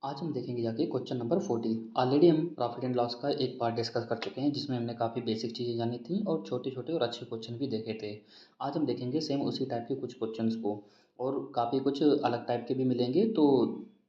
आज हम देखेंगे जाके क्वेश्चन नंबर 40। ऑलरेडी हम प्रॉफिट एंड लॉस का एक पार्ट डिस्कस कर चुके हैं जिसमें हमने काफ़ी बेसिक चीज़ें जानी थी और छोटे छोटे और अच्छे क्वेश्चन भी देखे थे। आज हम देखेंगे सेम उसी टाइप के कुछ क्वेश्चंस को, और काफ़ी कुछ अलग टाइप के भी मिलेंगे। तो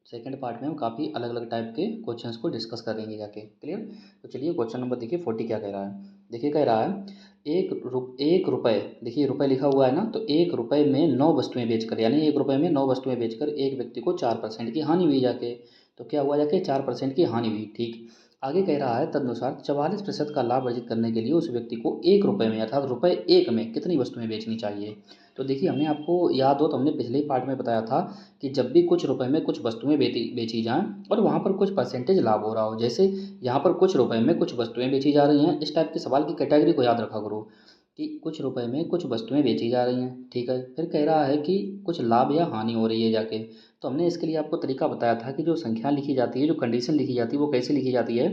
सेकंड पार्ट में हम काफ़ी अलग अलग टाइप के क्वेश्चंस को डिस्कस करेंगे जाके। क्लियर? तो चलिए क्वेश्चन नंबर देखिए 40 क्या कह रहा है। देखिए कह रहा है एक रुपये, देखिए रुपये लिखा हुआ है ना, तो एक रुपये में 9 वस्तुएं बेचकर, यानी एक रुपये में 9 वस्तुएं बेचकर एक व्यक्ति को 4% की हानि हुई जाके। तो क्या हुआ जाके 4% की हानि हुई। ठीक, आगे कह रहा है तदनुसार 44% का लाभ अर्जित करने के लिए उस व्यक्ति को एक रुपये में अर्थात रुपये एक में कितनी वस्तुएं बेचनी चाहिए। तो देखिए हमने आपको याद हो तो हमने पिछले ही पार्ट में बताया था कि जब भी कुछ रुपए में कुछ वस्तुएं बेची जाएं और वहाँ पर कुछ परसेंटेज लाभ हो रहा हो, जैसे यहाँ पर कुछ रुपए में कुछ वस्तुएं बेची जा रही हैं, इस टाइप के सवाल की कैटेगरी को याद रखा करो कि कुछ रुपए में कुछ वस्तुएं बेची जा रही हैं। ठीक है, फिर कह रहा है कि कुछ लाभ या हानि हो रही है जाके। तो हमने इसके लिए आपको तरीका बताया था कि जो संख्या लिखी जाती है, जो कंडीशन लिखी जाती है, वो कैसे लिखी जाती है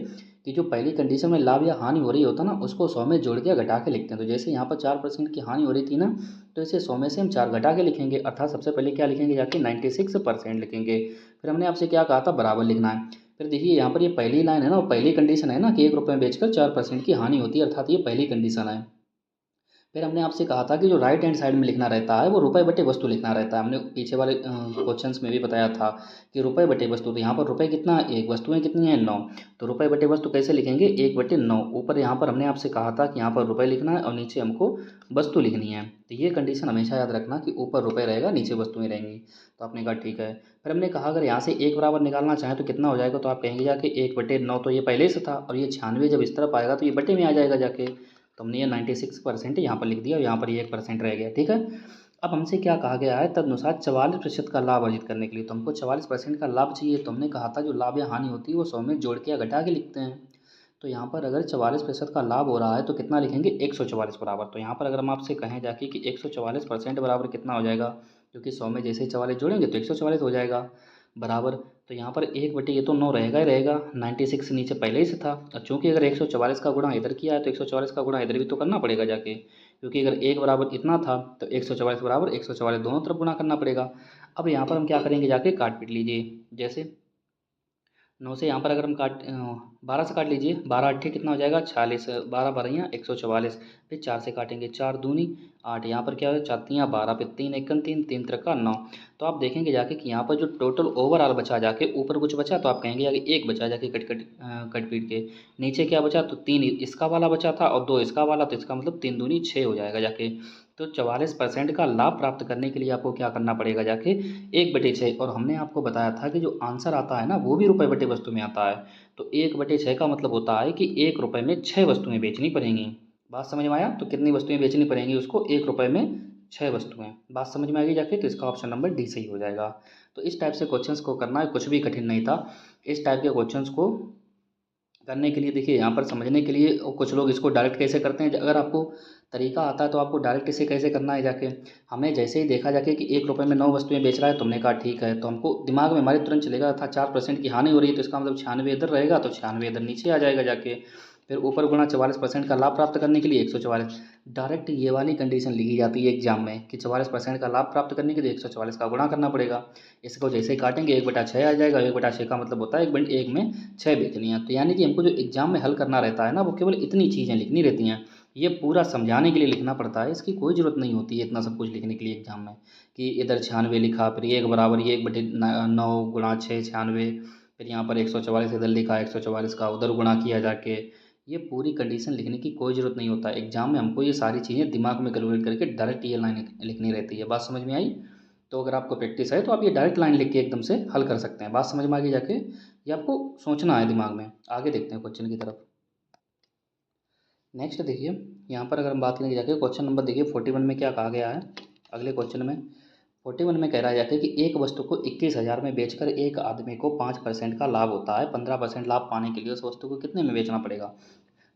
कि जो पहली कंडीशन में लाभ या हानि हो रही होता है ना, उसको 100 में जोड़ के घटा के लिखते हैं। तो जैसे यहाँ पर 4% की हानि हो रही थी ना, तो इसे 100 में से हम 4 घटा के लिखेंगे, अर्थात सबसे पहले क्या लिखेंगे जाके 96% लिखेंगे। फिर हमने आपसे क्या कहा था, बराबर लिखना है। फिर देखिए यहाँ पर ये पहली लाइन है ना, वो पहली कंडीशन है ना कि एक रुपये में बेचकर 4% की हानि होती है, अर्थात ये पहली कंडीशन है। फिर हमने आपसे कहा था कि जो राइट हैंड साइड में लिखना रहता है वो रुपए बटे वस्तु लिखना रहता है। हमने पीछे वाले क्वेश्चंस में भी बताया था कि रुपए बटे वस्तु, तो यहाँ पर रुपए कितना है, एक, वस्तुएं कितनी हैं, 9। तो रुपए बटे वस्तु कैसे लिखेंगे, 1/9। ऊपर यहाँ पर हमने आपसे कहा था कि यहाँ पर रुपए लिखना है और नीचे हमको वस्तु लिखनी है। तो ये कंडीशन हमेशा याद रखना कि ऊपर रुपए रहेगा, नीचे वस्तुएं रहेंगी। तो आपने कहा ठीक है। फिर हमने कहा अगर यहाँ से एक बराबर निकालना चाहें तो कितना हो जाएगा, तो आप कहेंगे जाके 1/9, तो ये पहले से था, और ये 96 जब इस तरफ आएगा तो ये बटे में आ जाएगा जाके। तो हमने ये 96% यहाँ पर लिख दिया और यहाँ पर ये 1% रह गया। ठीक है, अब हमसे क्या कहा गया है, तदनुसार 44% का लाभ अर्जित करने के लिए, तो हमको 44% का लाभ चाहिए। तो हमने कहा था जो लाभ या हानि होती है वो 100 में जोड़ के या घटा के लिखते हैं। तो यहाँ पर अगर 44% का लाभ हो रहा है तो कितना लिखेंगे, 144 बराबर। तो यहाँ पर अगर हम आपसे कहें जाके कि 144% बराबर कितना हो जाएगा, क्योंकि 100 में जैसे ही 44 जोड़ेंगे तो 144 हो जाएगा बराबर। तो यहाँ पर एक बटे ये तो 9 रहेगा ही रहेगा, 96 नीचे पहले ही से था। और चूंकि अगर 144 का गुणा इधर किया है तो 144 का गुणा इधर भी तो करना पड़ेगा जाके, क्योंकि अगर एक बराबर इतना था तो 144 बराबर 144 दोनों तरफ गुणा करना पड़ेगा। अब यहाँ पर हम क्या करेंगे जाके, काट पीट लीजिए। जैसे 9 से यहाँ पर अगर हम 12 से काट लीजिए, 12 8 कितना हो जाएगा, 46, 12 12 144। फिर 4 से काटेंगे, 4 दूनी 8, यहाँ पर क्या हो, 4 तियाँ 12, फिर 3 एकन 3, 3 त्रिका 9। तो आप देखेंगे जाके कि यहाँ पर जो टोटल ओवरऑल बचा जाके, ऊपर कुछ बचा तो आप कहेंगे जाके एक बचा जाके कट पीट के। नीचे क्या बचा, तो 3 इसका वाला बचा था और 2 इसका वाला, तो इसका मतलब 3 दूनी 6 हो जाएगा जाके। तो 44% का लाभ प्राप्त करने के लिए आपको क्या करना पड़ेगा जाके, 1/6। और हमने आपको बताया था कि जो आंसर आता है ना वो भी रुपये बटे वस्तु में आता है। तो 1/6 का मतलब होता है कि एक रुपये में 6 वस्तुएं बेचनी पड़ेंगी। बात समझ में आया? तो कितनी वस्तुएं बेचनी पड़ेंगी उसको, एक रुपये में 6 वस्तुएं। बात समझ में आ गई जाके, तो इसका ऑप्शन नंबर डी सही हो जाएगा। तो इस टाइप से क्वेश्चंस को करना है, कुछ भी कठिन नहीं था। इस टाइप के क्वेश्चंस को करने के लिए देखिए यहाँ पर समझने के लिए, और कुछ लोग इसको डायरेक्ट कैसे करते हैं, अगर आपको तरीका आता है तो आपको डायरेक्ट इसे कैसे करना है जाके, हमें जैसे ही देखा जाके कि एक रुपये में 9 वस्तुएं बेच रहा है, तुमने कहा ठीक है, तो हमको दिमाग में हमारे तुरंत चलेगा था 4% की हानि हो रही है, तो इसका मतलब 96 इधर रहेगा तो 96 इधर नीचे आ जाएगा जाके। फिर ऊपर गुणा 44% का लाभ प्राप्त करने के लिए 144। डायरेक्ट ये वाली कंडीशन लिखी जाती है एग्जाम में कि 44% का लाभ प्राप्त करने के लिए 144 का गुणा करना पड़ेगा। इसको जैसे ही काटेंगे 1/6 आ जाएगा, 1/6 का मतलब होता है 1 में 6 बेचनी है। तो यानी कि हमको जो एग्जाम में हल करना रहता है ना, वो केवल इतनी चीज़ें लिखनी रहती हैं। ये पूरा समझाने के लिए लिखना पड़ता है, इसकी कोई ज़रूरत नहीं होती है इतना सब कुछ लिखने के लिए एग्जाम में, कि इधर 96 लिखा, फिर एक बराबर ये 1/9 गुणा 6 96, फिर यहाँ पर 144 इधर लिखा, 144 का उधर गुणा किया जाके। ये पूरी कंडीशन लिखने की कोई ज़रूरत नहीं होता है एग्जाम में, हमको ये सारी चीज़ें दिमाग में कैलकुलेट करके डायरेक्ट ये लाइन लिखनी रहती है। बात समझ में आई? तो अगर आपको प्रैक्टिस है तो आप ये डायरेक्ट लाइन लिख के एकदम से हल कर सकते हैं। बात समझ में आ गई जाके, ये आपको सोचना है दिमाग में। आगे देखते हैं क्वेश्चन की तरफ। नेक्स्ट देखिए, यहाँ पर अगर हम बात करेंगे जाके क्वेश्चन नंबर देखिए 41 में क्या कहा गया है। अगले क्वेश्चन में 41 में कह रहा है जाके कि एक वस्तु को 21,000 में बेचकर एक आदमी को 5% का लाभ होता है, 15% लाभ पाने के लिए उस वस्तु को कितने में बेचना पड़ेगा।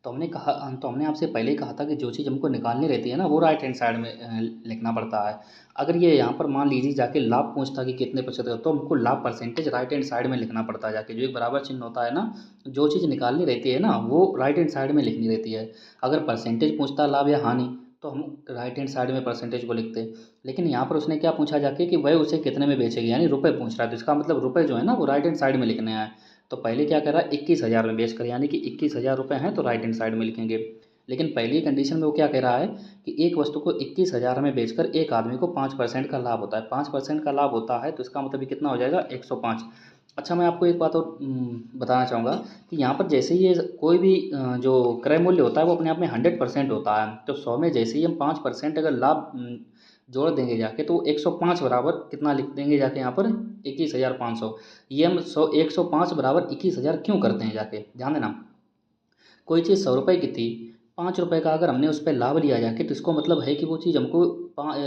तो हमने आपसे पहले ही कहा था कि जो चीज़ हमको निकालनी रहती है ना, वो राइट हैंड साइड में लिखना पड़ता है। अगर ये यहाँ पर मान लीजिए जाके लाभ पूछता कि कितने प्रतिशत का, तो हमको लाभ परसेंटेज राइट हैंड साइड में लिखना पड़ता है जाके। जो एक बराबर चिन्ह होता है ना, जो चीज़ निकालनी रहती है ना वो राइट हैंड साइड में लिखनी रहती है। अगर परसेंटेज पूछता लाभ या हानि, तो हम राइट हैंड साइड में परसेंटेज को लिखते। लेकिन यहाँ पर उसने क्या पूछा जाके कि वह उसे कितने में बेचेगी, यानी रुपए पूछ रहा है, तो इसका मतलब रुपए जो है ना वो राइट हैंड साइड में लिखने हैं। तो पहले क्या करा, 21,000 में बेच कर, यानी कि 21,000 रुपये हैं तो राइट हैंड साइड में लिखेंगे। लेकिन पहली कंडीशन में वो क्या कह रहा है कि एक वस्तु को 21,000 में बेचकर एक आदमी को 5% का लाभ होता है। 5% का लाभ होता है तो इसका मतलब ये कितना हो जाएगा, 105। अच्छा, मैं आपको एक बात और बताना चाहूँगा कि यहाँ पर जैसे ही ये कोई भी जो क्रय मूल्य होता है वो अपने आप में 100% होता है। तो 100 में जैसे ही हम 5% अगर लाभ जोड़ देंगे जाके, तो 105 बराबर कितना लिख देंगे जाके यहाँ पर, 21,500। ये हम 105 बराबर 21,000 क्यों करते हैं जाके, ध्यान देना। कोई चीज़ 100 रुपये की थी, 5 रुपये का अगर हमने उस पर लाभ लिया जाके, तो इसको मतलब है कि वो चीज़ हमको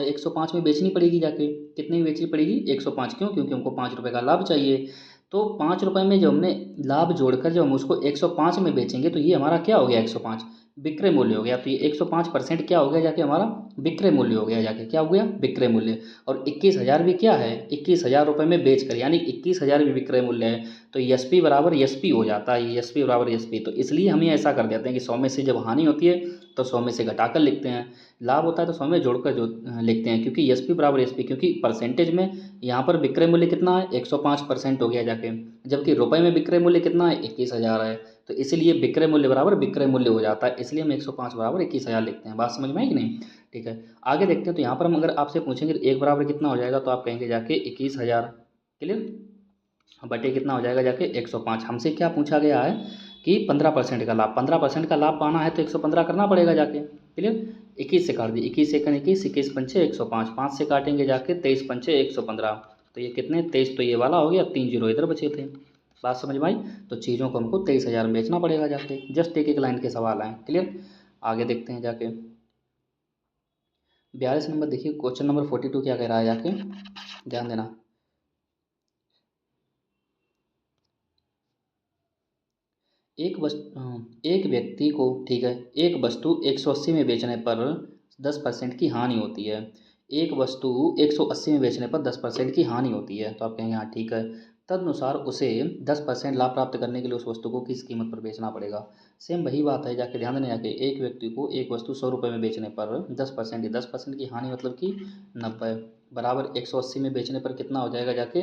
105 में बेचनी पड़ेगी जाके। कितनी में बेचनी पड़ेगी, 105। क्यों, क्योंकि हमको 5 रुपये का लाभ चाहिए। तो 5 रुपये में जो हमने लाभ जोड़कर जब हम उसको 105 में बेचेंगे, तो ये हमारा क्या हो गया, 105 विक्रय मूल्य हो गया। तो ये 105% क्या हो गया जाके, हमारा विक्रय मूल्य हो गया जाके। क्या हो गया, विक्रय मूल्य। और 21,000 भी क्या है, 21,000 रुपये में बेच कर, यानी 21,000 भी विक्रय मूल्य है। तो एस पी बराबर एस पी हो जाता है, एस पी बराबर एस पी। तो इसलिए हम ये ऐसा कर देते हैं कि 100 में से जब हानि होती है तो 100 में से घटाकर लिखते हैं, लाभ होता है तो 100 में जोड़कर जो लिखते हैं, क्योंकि एस पी बराबर एस पी, क्योंकि परसेंटेज में यहाँ पर विक्रय मूल्य कितना है, 105% हो गया जाके, जबकि रुपए में विक्रय मूल्य कितना है, 21,000 है। तो इसलिए विक्रय मूल्य बराबर विक्रय मूल्य हो जाता है, इसलिए हम 105 बराबर 21,000 लिखते हैं। बात समझ में आई कि नहीं, ठीक है। आगे देखते हैं। तो यहाँ पर हम अगर आपसे पूछेंगे एक बराबर कितना हो जाएगा, तो आप कहेंगे जाके 21,000, क्लियर, बटे कितना हो जाएगा जाके 105। हमसे क्या पूछा गया है कि 15% का लाभ, 15% का लाभ पाना है तो 115 करना पड़ेगा जाके, क्लियर। 21 से काट दी, 21 एकन 21, 21 पंचे 105, 5 से काटेंगे जाके 23 पंचे 115। तो ये कितने, 23 तो ये वाला हो गया, 3 जीरो इधर बचे थे। बात समझ में आई। तो चीज़ों को हमको 23,000 में बेचना पड़ेगा जाके। जस्ट एक एक लाइन के सवाल आए, क्लियर। आगे देखते हैं जाके 42 नंबर। देखिए क्वेश्चन नंबर 42 क्या कह रहा है जाके, ध्यान देना। एक व्यक्ति को, ठीक है, एक वस्तु 180 में बेचने पर 10% की हानि होती है। एक वस्तु 180 में बेचने पर 10% की हानि होती है, तो आप कहेंगे हाँ ठीक है। तदनुसार उसे 10% लाभ प्राप्त करने के लिए उस वस्तु को किस कीमत पर बेचना पड़ेगा। सेम वही बात है जाके, ध्यान देने जाके। एक व्यक्ति को एक वस्तु 100 रुपये में बेचने पर 10% की हानि मतलब कि 90 बराबर 180 में बेचने पर कितना हो जाएगा जाके,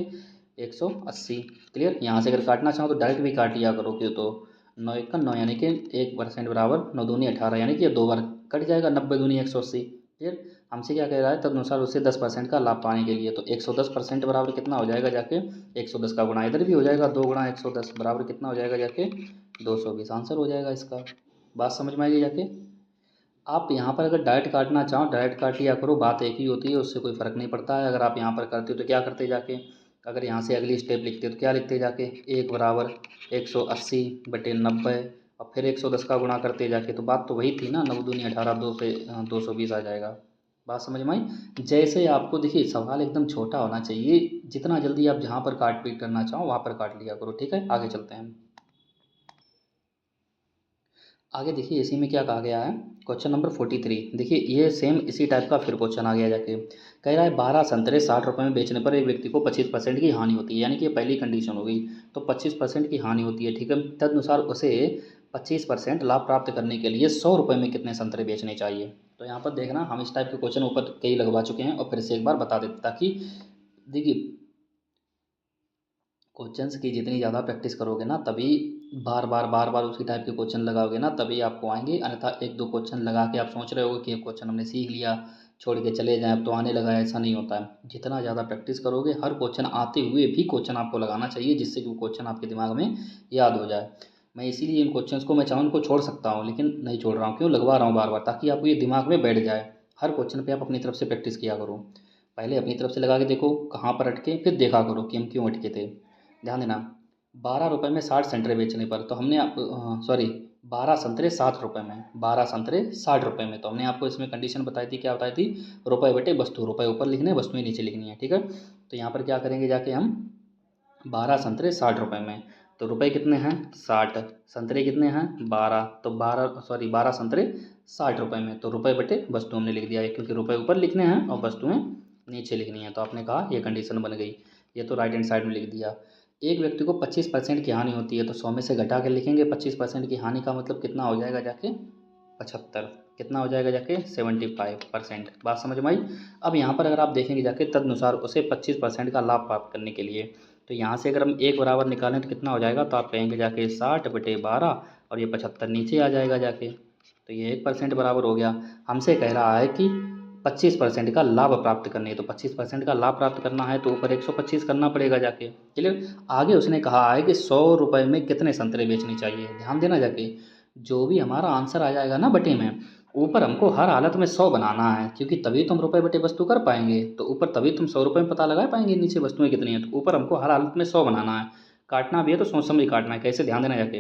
180, क्लियर। यहाँ से अगर काटना चाहो तो डायरेक्ट भी काट लिया करो, क्यों, तो 9 एक का 9, यानी कि 1% बराबर 9 दूनी 18, यानी कि ये 2 बार कट जाएगा, 90 दूनी 180, क्लियर। हमसे क्या कह रहा है, तदनुसार उससे 10% का लाभ पाने के लिए, तो 110% बराबर कितना हो जाएगा जाके, 110 का गुणा इधर भी हो जाएगा, 2 गुणा 110 बराबर कितना हो जाएगा जाके, 220 आंसर हो जाएगा इसका। बात समझ में आएगी जाके। आप यहाँ पर अगर डायरेक्ट काटना चाहो डायरेक्ट काट लिया करो, बात एक ही होती है, उससे कोई फ़र्क नहीं पड़ता है। अगर आप यहाँ पर करते हो तो क्या करते जाके, अगर यहाँ से अगली स्टेप लिखते हो तो क्या लिखते जाके, एक बराबर 180 बटे 90, और फिर 110 का गुणा करते जाके, तो बात तो वही थी ना, 9 दूनी 18, 2 से 220 आ जाएगा। बात समझ में आई। जैसे आपको देखिए सवाल एकदम छोटा होना चाहिए, जितना जल्दी आप जहाँ पर काट पीट करना चाहो वहाँ पर काट लिया करो, ठीक है। आगे चलते हैं। आगे देखिए इसी में क्या कहा गया है, क्वेश्चन नंबर 43। देखिए ये सेम इसी टाइप का फिर क्वेश्चन आ गया जाके, कह रहा है 12 संतरे 60 रुपये में बेचने पर एक व्यक्ति को 25% की हानि होती है, यानी कि ये पहली कंडीशन हो गई। तो 25% की हानि होती है, ठीक है। तदनुसार उसे 25% लाभ प्राप्त करने के लिए 100 रुपये में कितने संतरे बेचने चाहिए। तो यहाँ पर देखना, हम इस टाइप के क्वेश्चन ऊपर कई लगवा चुके हैं और फिर से एक बार बता देते, ताकि देखिए क्वेश्चंस की जितनी ज़्यादा प्रैक्टिस करोगे ना, तभी बार बार उसी टाइप के क्वेश्चन लगाओगे ना, तभी आपको आएंगे। अन्यथा एक दो क्वेश्चन लगा के आप सोच रहे हो कि ये क्वेश्चन हमने सीख लिया, छोड़ के चले जाएं, अब तो आने लगा है, ऐसा नहीं होता है। जितना ज़्यादा प्रैक्टिस करोगे, हर क्वेश्चन आते हुए भी क्वेश्चन आपको लगाना चाहिए, जिससे कि वो क्वेश्चन आपके दिमाग में याद हो जाए। मैं इसीलिए इन क्वेश्चंस को मैं चाहूँ इनको छोड़ सकता हूँ, लेकिन नहीं छोड़ रहा हूँ, क्यों, लगवा रहा हूँ बार बार, ताकि आपको ये दिमाग में बैठ जाए। हर क्वेश्चन पे आप अपनी तरफ से प्रैक्टिस किया करो। पहले अपनी तरफ से लगा के देखो कहाँ पर अटके, फिर देखा करो कि हम क्यों अटके थे। ध्यान देना। 12 रुपये में 60 संतरे बेचने पर, तो हमने आप सॉरी 12 संतरे 60 रुपये में, 12 संतरे 60 रुपये में, तो हमने आपको इसमें कंडीशन बताई थी, क्या बताई थी, रुपये बटे वस्तु, रुपये ऊपर लिखने वस्तुएं नीचे लिखनी है, ठीक है। तो यहाँ पर क्या करेंगे जाके हम, 12 संतरे 60 रुपये में, तो रुपये कितने हैं 60, संतरे कितने हैं 12, तो 12 संतरे 60 रुपये में, तो रुपये बटे वस्तु हमने लिख दिया है, क्योंकि रुपये ऊपर लिखने हैं और वस्तुएं नीचे लिखनी है। तो आपने कहा ये कंडीशन बन गई, ये तो राइट हैंड साइड में लिख दिया। एक व्यक्ति को 25% की हानि होती है, तो 100 में से घटा के लिखेंगे, 25% की हानि का मतलब कितना हो जाएगा जाके 75, कितना हो जाएगा जाके 75%। बात समझ में आई। अब यहाँ पर अगर आप देखेंगे जाके तदनुसार उसे 25% का लाभ प्राप्त करने के लिए, तो यहाँ से अगर हम एक बराबर निकालें तो कितना हो जाएगा, तो आप कहेंगे जाके 60/12 और ये 75 नीचे आ जाएगा जाके, तो ये 1% बराबर हो गया। हमसे कह रहा है कि 25% का लाभ प्राप्त करने, तो 25% का लाभ प्राप्त करना है तो ऊपर 125 करना पड़ेगा जाके। क्लियर। आगे उसने कहा है कि 100 रुपये में कितने संतरे बेचने चाहिए। ध्यान देना जाके, जो भी हमारा आंसर आ जाएगा ना बटे में, ऊपर हमको हर हालत में 100 बनाना है, क्योंकि तभी तुम रुपये बटे वस्तु कर पाएंगे। तो ऊपर तभी तुम 100 रुपये में पता लगा पाएंगे नीचे वस्तुएं कितनी हैं। तो ऊपर हमको हर हालत में 100 बनाना है। काटना भी है तो सोच समझ काटना है। कैसे, ध्यान देना जाके।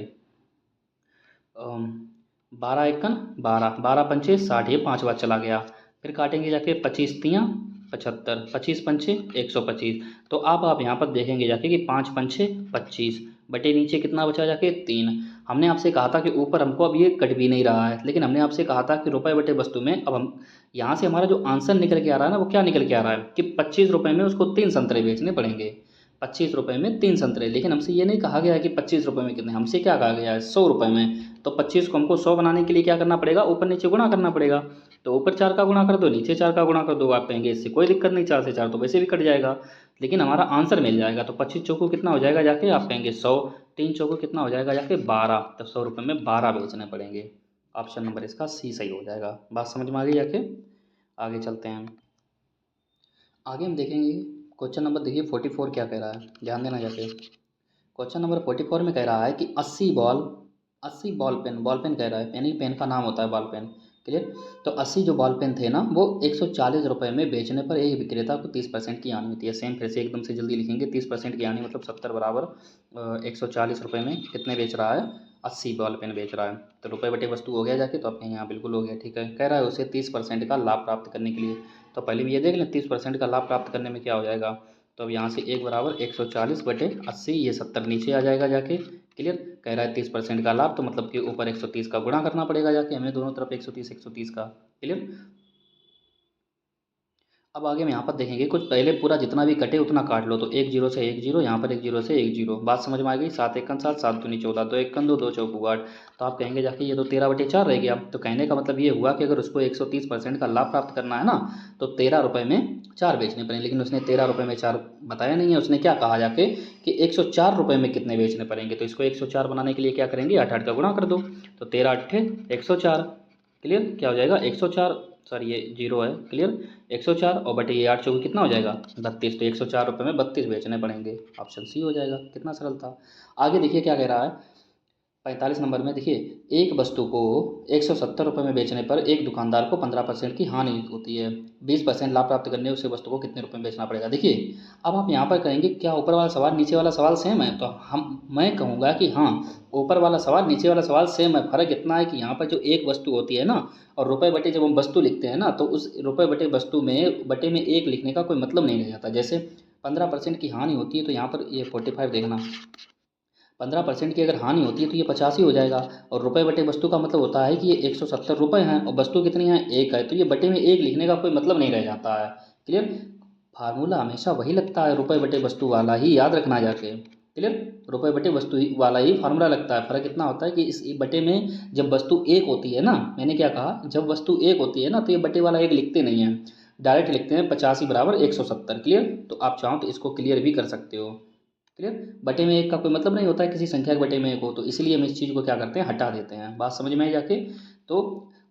12 एकन 12, 12 पंचे 60, ये 5 बार चला गया। फिर काटेंगे जाके 25 तियाँ 75, 25 पंचे 125। तो अब आप यहाँ पर देखेंगे जाके कि 5 पंचे 25 बटे नीचे कितना बचा जाके 3। हमने आपसे कहा था कि ऊपर हमको अब ये कट भी नहीं रहा है, लेकिन हमने आपसे कहा था कि रुपये बटे वस्तु में अब हम यहाँ से हमारा जो आंसर निकल के आ रहा है ना, वो क्या निकल के आ रहा है कि 25 रुपये में उसको 3 संतरे बेचने पड़ेंगे। 25 रुपये में 3 संतरे। लेकिन हमसे ये नहीं कहा गया है कि 25 रुपये में कितने, हमसे क्या कहा गया है 100 रुपये में। तो 25 को हमको 100 बनाने के लिए क्या करना पड़ेगा, ऊपर नीचे गुणा करना पड़ेगा। तो ऊपर 4 का गुणा कर दो, नीचे 4 का गुणा कर दो। आप कहेंगे इससे कोई दिक्कत नहीं, 4 से 4 तो वैसे भी कट जाएगा, लेकिन हमारा आंसर मिल जाएगा। तो 25 चौको कितना हो जाएगा जाके, आप कहेंगे 100, 3 चौको कितना हो जाएगा जाके 12। तो 100 रुपये में 12 बेचने पड़ेंगे। ऑप्शन नंबर इसका सी सही हो जाएगा। बात समझ में आ गई जाके। आगे चलते हैं। आगे हम देखेंगे क्वेश्चन नंबर, देखिए 44 क्या कह रहा है, ध्यान देना जाके। क्वेश्चन नंबर 44 में कह रहा है कि 80 बॉल पेन कह रहा है, यानी पेन का नाम होता है बॉल पेन। क्लियर। तो 80 जो बॉल पेन थे ना, वो 140 रुपये में बेचने पर एक विक्रेता को 30% की हानि होती है। सेम फिर से एकदम से जल्दी लिखेंगे, 30% की हानि मतलब 70 बराबर 140 रुपये में कितने बेच रहा है, 80 बॉल पेन बेच रहा है। तो रुपये बटे वस्तु हो गया जाके, तो आपके यहाँ बिल्कुल हो गया। ठीक है, कह रहा है उसे 30% का लाभ प्राप्त करने के लिए। तो पहले भी ये देख लें 30% का लाभ प्राप्त करने में क्या हो जाएगा। तो अब यहाँ से 1 बराबर 140/80, ये 70 नीचे आ जाएगा जाके। क्लियर। कह रहा है 30% का लाभ, तो मतलब कि ऊपर 130 का गुणा करना पड़ेगा जाके हमें, दोनों तरफ 130 का। क्लियर। अब आगे हम यहाँ पर देखेंगे, कुछ पहले पूरा जितना भी कटे उतना काट लो। तो 1 0 से 1 0, यहाँ पर 1 0 से 1 0। बात समझ में आ गई। 7 एकन 7, 7 दूनी 14, 2 एकन 2, 2 चौको 8। तो आप कहेंगे जाके ये तो 13/4 रह गया। तो कहने का मतलब ये हुआ कि अगर उसको 130% का लाभ प्राप्त करना है ना, तो 13 रुपये में 4 बेचने पड़ेंगे। लेकिन उसने 13 रुपये में 4 बताया नहीं है। उसने क्या कहा जाके कि 104 रुपये में कितने बेचने पड़ेंगे। तो इसको 104 बनाने के लिए क्या करेंगे, 8 8 का गुणा कर दो। तो 13 8 104। क्लियर। क्या हो जाएगा 104, सॉरी ये 0 है। क्लियर। 104 और बटे ये 8 चौके कितना हो जाएगा 32। तो 104 रुपये में 32 बेचने पड़ेंगे। ऑप्शन सी हो जाएगा। कितना सरल था। आगे देखिए क्या कह रहा है 45 नंबर में। देखिए, एक वस्तु को 170 रुपये में बेचने पर एक दुकानदार को 15% की हानि होती है। 20% लाभ प्राप्त करने उसे वस्तु को कितने रुपये में बेचना पड़ेगा। देखिए, अब आप यहाँ पर कहेंगे क्या ऊपर वाला सवाल नीचे वाला सवाल सेम है। तो मैं कहूँगा कि हाँ, ऊपर वाला सवाल नीचे वाला सवाल सेम है। फ़र्क इतना है कि यहाँ पर जो एक वस्तु होती है ना, और रुपये बटे जब हम वस्तु लिखते हैं ना, तो उस रुपये बटे वस्तु में बटे में एक लिखने का कोई मतलब नहीं रह जाता। जैसे 15% की हानि होती है, तो यहाँ पर ये 45 देखना, 15% की अगर हानि होती है तो ये 50 ही हो जाएगा। और रुपये बटे वस्तु का मतलब होता है कि ये 170 रुपये हैं और वस्तु कितनी है, एक है। तो ये बटे में एक लिखने का कोई मतलब नहीं रह जाता है। क्लियर। फार्मूला हमेशा वही लगता है, रुपये बटे वस्तु वाला ही, याद रखना जाके। क्लियर। रुपये बटे वस्तु वाला ही फार्मूला लगता है। फ़र्क इतना होता है कि इस बटे में जब वस्तु एक होती है ना, मैंने क्या कहा, जब वस्तु एक होती है ना, तो ये बटे वाला एक लिखते नहीं हैं, डायरेक्ट लिखते हैं 85 बराबर 170। क्लियर। तो आप चाहो तो इसको क्लियर भी कर सकते हो। क्लियर। बटे में एक का कोई मतलब नहीं होता है किसी संख्या के बटे में एक हो, तो इसलिए हम इस चीज़ को क्या करते हैं, हटा देते हैं। बात समझ में आई जाके। तो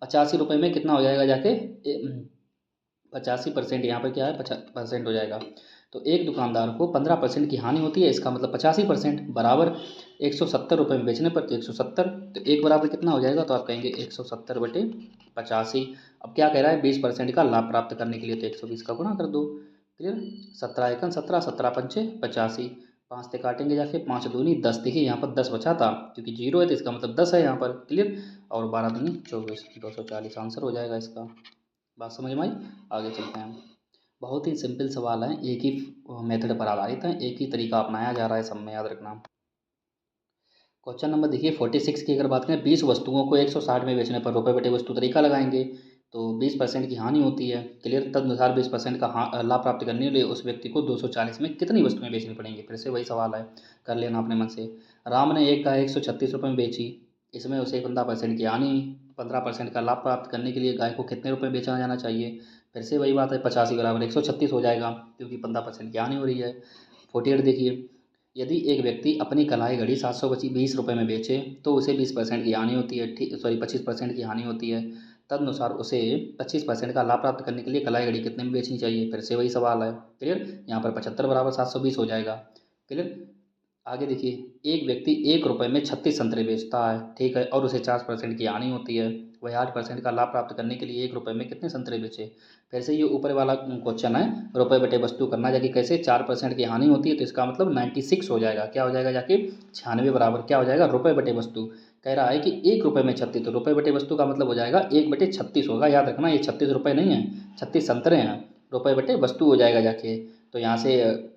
85 रुपये में कितना हो जाएगा जाके 85%, यहाँ पर क्या है 50% हो जाएगा। तो एक दुकानदार को 15% की हानि होती है, इसका मतलब 85% बराबर 170 रुपये में बेचने पर तो 170। तो एक बराबर कितना हो जाएगा, तो आप कहेंगे 170/85। अब क्या कह रहा है 20% का लाभ प्राप्त करने के लिए, तो 120 का गुणा कर दो। क्लियर। 17 एकन 17, 17 पंचे 85। 5 से काटेंगे जाके, 5 दूनी 10। देखिए यहाँ पर 10 बचा था, क्योंकि 0 है तो इसका मतलब 10 है यहाँ पर। क्लियर। और 12 दूनी 24, 240 आंसर हो जाएगा इसका। बात समझ में आई। आगे चलते हैं। बहुत ही सिंपल सवाल है, एक ही मेथड पर आधारित है, एक ही तरीका अपनाया जा रहा है, सब में याद रखना। क्वेश्चन नंबर देखिए 46 की अगर बात करें, 20 वस्तुओं को 160 में बेचने पर रुपये बटे वस्तु तरीका लगाएंगे। तो 20% की हानि होती है। क्लियर। तदनुसार 20% का लाभ प्राप्त करने के लिए उस व्यक्ति को 240 में कितनी वस्तुएं बेचनी पड़ेंगी। फिर से वही सवाल है, कर लेना अपने मन से। राम ने एक गाय 136 रुपये में बेची, इसमें उसे 15% की हानि 15% का लाभ प्राप्त करने के लिए गाय को कितने रुपए बेचा जाना चाहिए? फिर से वही बात है, 85 बराबर 136 हो जाएगा, क्योंकि 15% की हानि हो रही है। 48 देखिए, यदि एक व्यक्ति अपनी कलाई घड़ी 720 रुपये में बेचे तो उसे 20% की हानि होती है, ठीक सॉरी 25% की हानि होती है। तदनुसार उसे 25% का लाभ प्राप्त करने के लिए कलाई घड़ी कितने में बेचनी चाहिए? फिर से वही सवाल है। क्लियर? यहाँ पर 75 बराबर 720 हो जाएगा। क्लियर? आगे देखिए, एक व्यक्ति 1 रुपये में 36 संतरे बेचता है, ठीक है, और उसे 4% की हानि होती है। वह 8% का लाभ प्राप्त करने के लिए 1 रुपये में कितने संतरे बेचे? फिर से ये ऊपर वाला क्वेश्चन है, रुपये बटे वस्तु करना, जाके कैसे 4% की हानि होती है, तो इसका मतलब 96 हो जाएगा। क्या हो जाएगा जाके? 96 बराबर क्या हो जाएगा? रुपये बटे वस्तु। कह रहा है कि 1 रुपये में 36, तो रुपये बटे वस्तु का मतलब हो जाएगा 1/36 होगा। याद रखना, ये 36 रुपये नहीं है, 36 संतरे हैं, रुपये बटे वस्तु हो जाएगा जाके। तो यहाँ से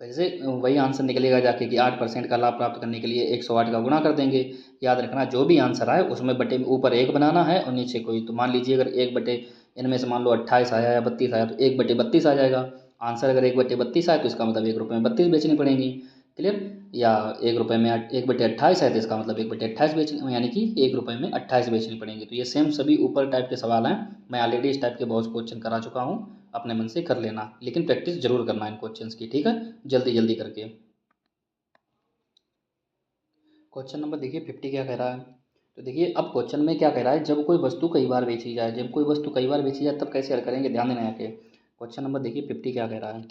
वैसे वही आंसर निकलेगा जाके कि 8% का लाभ प्राप्त करने के लिए 108 का गुणा कर देंगे। याद रखना, जो भी आंसर आए उसमें बटे में ऊपर 1 बनाना है और नीचे कोई। तो मान लीजिए अगर 1 बटे इनमें से मान लो 28 आया या 32 आया, तो 1/32 आ जाएगा आंसर। अगर 1/32 आए तो इसका मतलब 1 रुपये में 32 बेचनी पड़ेंगी। क्लियर? या 1 रुपये में 1/28 है तो इसका मतलब 1/28 बेचनी, यानी कि 1 रुपये में 28 बेचनी पड़ेंगी। तो ये सेम सभी ऊपर टाइप के सवाल हैं। मैं ऑलरेडी इस टाइप के बहुत क्वेश्चन करा चुका हूँ, अपने मन से कर लेना, लेकिन प्रैक्टिस जरूर करना इन क्वेश्चंस की, ठीक है, जल्दी जल्दी करके। क्वेश्चन नंबर देखिए 50 क्या कह रहा है। तो देखिए अब क्वेश्चन में क्या कह रहा है, जब कोई वस्तु कई बार बेची जाए, जब कोई वस्तु कई बार बेची जाए तब कैसे हल करेंगे, ध्यान देना यहाँ के। क्वेश्चन नंबर देखिए 50 क्या कह रहा है।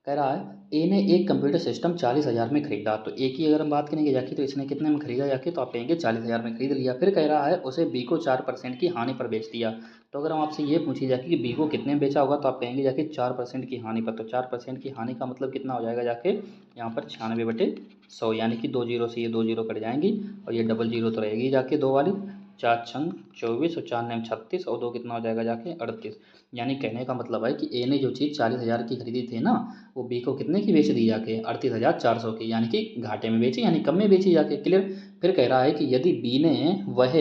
कह रहा है ए ने एक कंप्यूटर सिस्टम 40,000 में खरीदा। तो ए की अगर हम बात करेंगे जाके, तो इसने कितने में खरीदा जाके, तो आप कहेंगे 40,000 में खरीद लिया। फिर कह रहा है उसे बी को 4% की हानि पर बेच दिया। तो अगर हम आपसे ये पूछी जाके कि बी को कितने में बेचा होगा, तो आप कहेंगे जाके 4% की हानि पर। तो 4% की हानि का मतलब कितना हो जाएगा जाके, यहाँ पर 96/100, यानी कि 2 जीरो से ये 2 जीरो कट जाएंगी और ये डबल जीरो तो रहेगी जाके 2 वाली। 4 छंग 24 और 4 नम 36 और 2 कितना हो जाएगा जाके 38। यानी कहने का मतलब है कि ए ने जो चीज़ 40,000 की खरीदी थी ना, वो बी को कितने की बेच दी जाके, 38,400 की, यानी कि घाटे में बेची, यानी कम में बेची जाके। क्लियर? फिर कह रहा है कि यदि बी ने वह